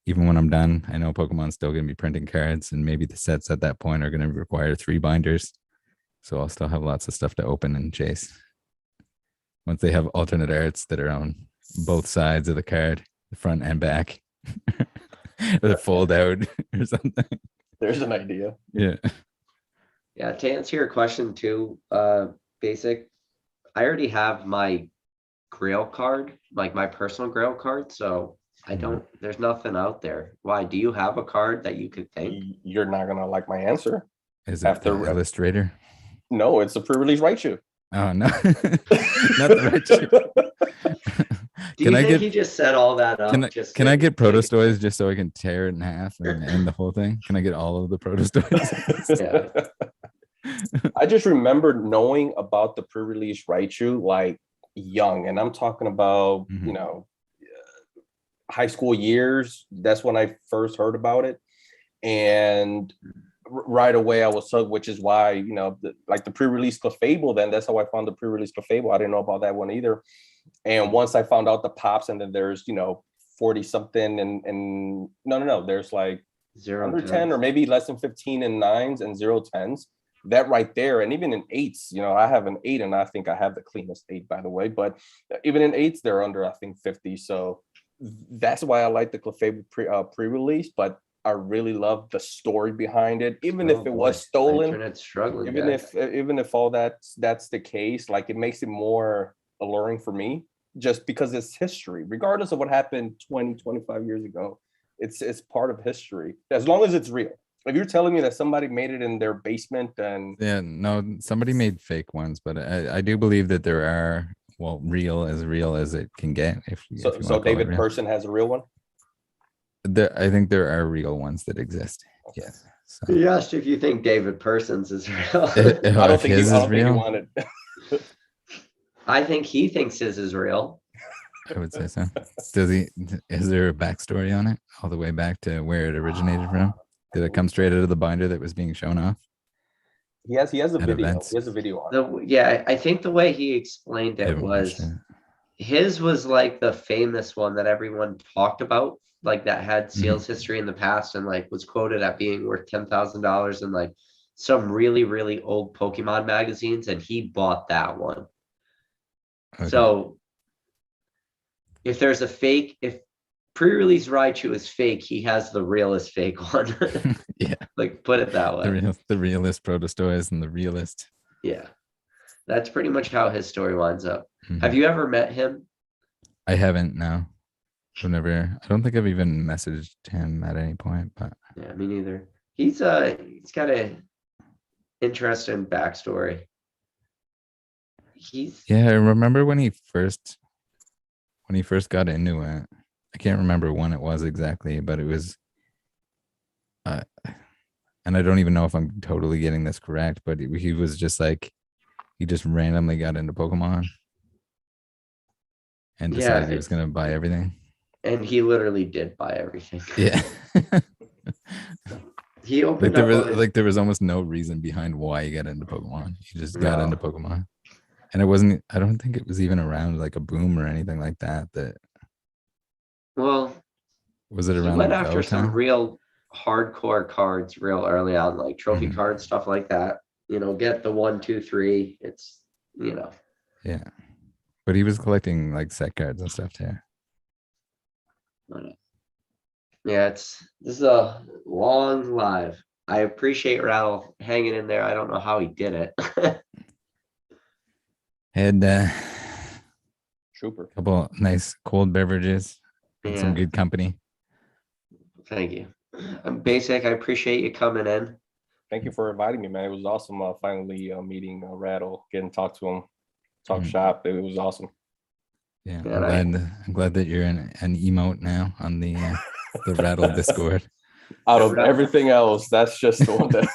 even when I'm done, I know Pokemon's still going to be printing cards, and maybe the sets at that point are going to require 3 binders. So I'll still have lots of stuff to open and chase. Once they have alternate arts that are on both sides of the card, the front and back, or the fold out or something. There's an idea. Yeah. Yeah, to answer your question too, basic, I already have my grail card, like my personal grail card. So I don't, there's nothing out there. Why? Do you have a card that you could think? You're not gonna like my answer. Is it After the Illustrator? No, it's a pre-release Raichu. Oh no, not the Raichu. Do you think he just set all that up? Can I get Protostoys just so I can tear it in half and end the whole thing? Can I get all of the Protostoys? Yeah. I just remember knowing about the pre-release Raichu like young, and I'm talking about high school years. That's when I first heard about it, and right away I was so, which is why the pre-release Clefable. Then that's how I found the pre-release Clefable. I didn't know about that one either. And once I found out the pops, and then there's 40 something and no, there's like 0 under 10 or maybe less than 15 in 9s and 0 10s. That right there, and even in 8s, I have an 8, and I think I have the cleanest 8, by the way. But even in 8s, they're under, I think, 50. So that's why I like the Clefable pre-release. But I really love the story behind it, even if it was stolen. Internet's struggling. Even if all that's the case, like it makes it more alluring for me, just because it's history, regardless of what happened 20, 25 years ago. It's part of history, as long as it's real. If you're telling me that somebody made it in their basement, then no, somebody made fake ones, but I do believe that there are real as it can get. If you David Person has a real one. I think there are real ones that exist. Yes. So. He asked if you think David Person's is real. I don't think he wanted. I think he thinks his is real. I would say so. Is there a backstory on it, all the way back to where it originated from? Did it come straight out of the binder that was being shown off? He has a At video. events. He has a video on it. Yeah, I think the way he explained I it haven't watched was it. his was like the famous one that everyone talked about, like that had Mm-hmm. sales history in the past and like was quoted at being worth $10,000 in like some really, really old Pokemon magazines, and he bought that one. Okay. So if there's a fake, if pre-release Raichu is fake, he has the realest fake one. Yeah, Like put it that way. the realist Protostoys and the realist. Yeah. That's pretty much how his story winds up. Mhm. Have you ever met him? I haven't. No, I've never. I don't think I've even messaged him at any point. But Yeah, me neither. He's got a interesting backstory. He's yeah, I remember when he first got into it. I can't remember when it was exactly, but it was. And I don't even know if I'm totally getting this correct, but he was just like, he just randomly got into Pokemon and decided he was going to buy everything. And he literally did buy everything. Yeah. He opened there was almost no reason behind why he got into Pokemon. He just got into Pokemon. And I don't think it was even around like a boom or anything like that. Well, was it he around went the after Go some time? real hardcore cards real early on, like trophy Mhm. cards, stuff like that. Get the 1, 2, 3. It's Yeah. But he was collecting like set cards and stuff too. Yeah, this is a long live. I appreciate Rattle hanging in there. I don't know how he did it. Had Trooper. couple nice cold beverages and some Yeah. good company. Thank you. Basic, I appreciate you coming in. Thank you for inviting me, man. It was awesome finally meeting Rattle, getting to talk to him, talk Mhm. shop. It was awesome. Yeah, And I'm glad that you're an emote now on the Rattle Discord. Out of everything else, that's just the one that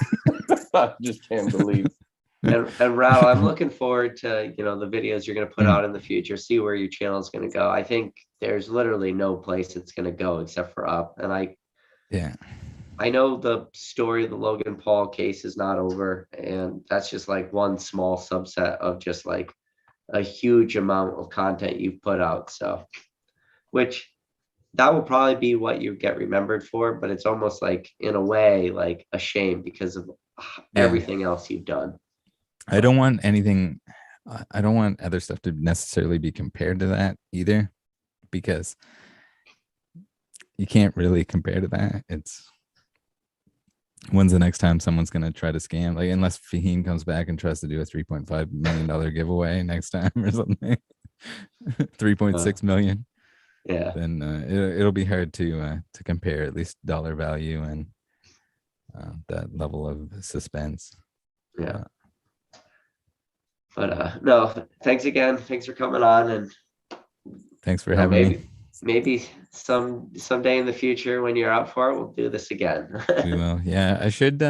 I just can't believe. And Rattle, I'm looking forward to the videos you're going to put out in the future. See where your channel is going to go. I think there's literally no place it's going to go except for up. And I know the story of the Logan Paul case is not over, and that's just like one small subset of just like a huge amount of content you've put out. So, which that will probably be what you get remembered for, but it's almost like in a way like a shame because of everything else you've done. I don't want anything. I don't want other stuff to necessarily be compared to that either, because you can't really compare to that. It's when's the next time someone's gonna try to scam? Like unless Fahim comes back and tries to do a $3.5 million giveaway next time or something, 3.6 million. Yeah. Then it'll be hard to compare at least dollar value and that level of suspense. Yeah. But no, thanks again. Thanks for coming on, and thanks for having me. Maybe someday in the future when you're out for it, we'll do this again. We will. Yeah, I should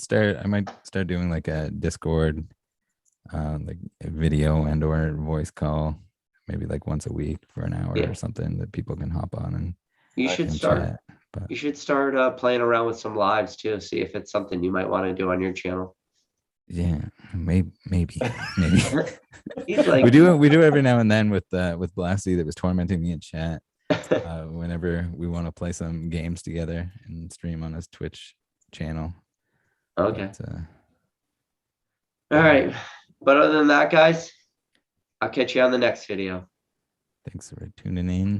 start. I might start doing like a Discord, like a video and or voice call, maybe like once a week for an hour or something that people can hop on and you should start. Chat, but you should start playing around with some lives too. See if it's something you might want to do on your channel. yeah, maybe. He's like, we do every now and then with Blasty that was tormenting me in chat. Whenever we want to play some games together and stream on his Twitch channel. Okay. But, all right. But other than that, guys, I'll catch you on the next video. Thanks for tuning in.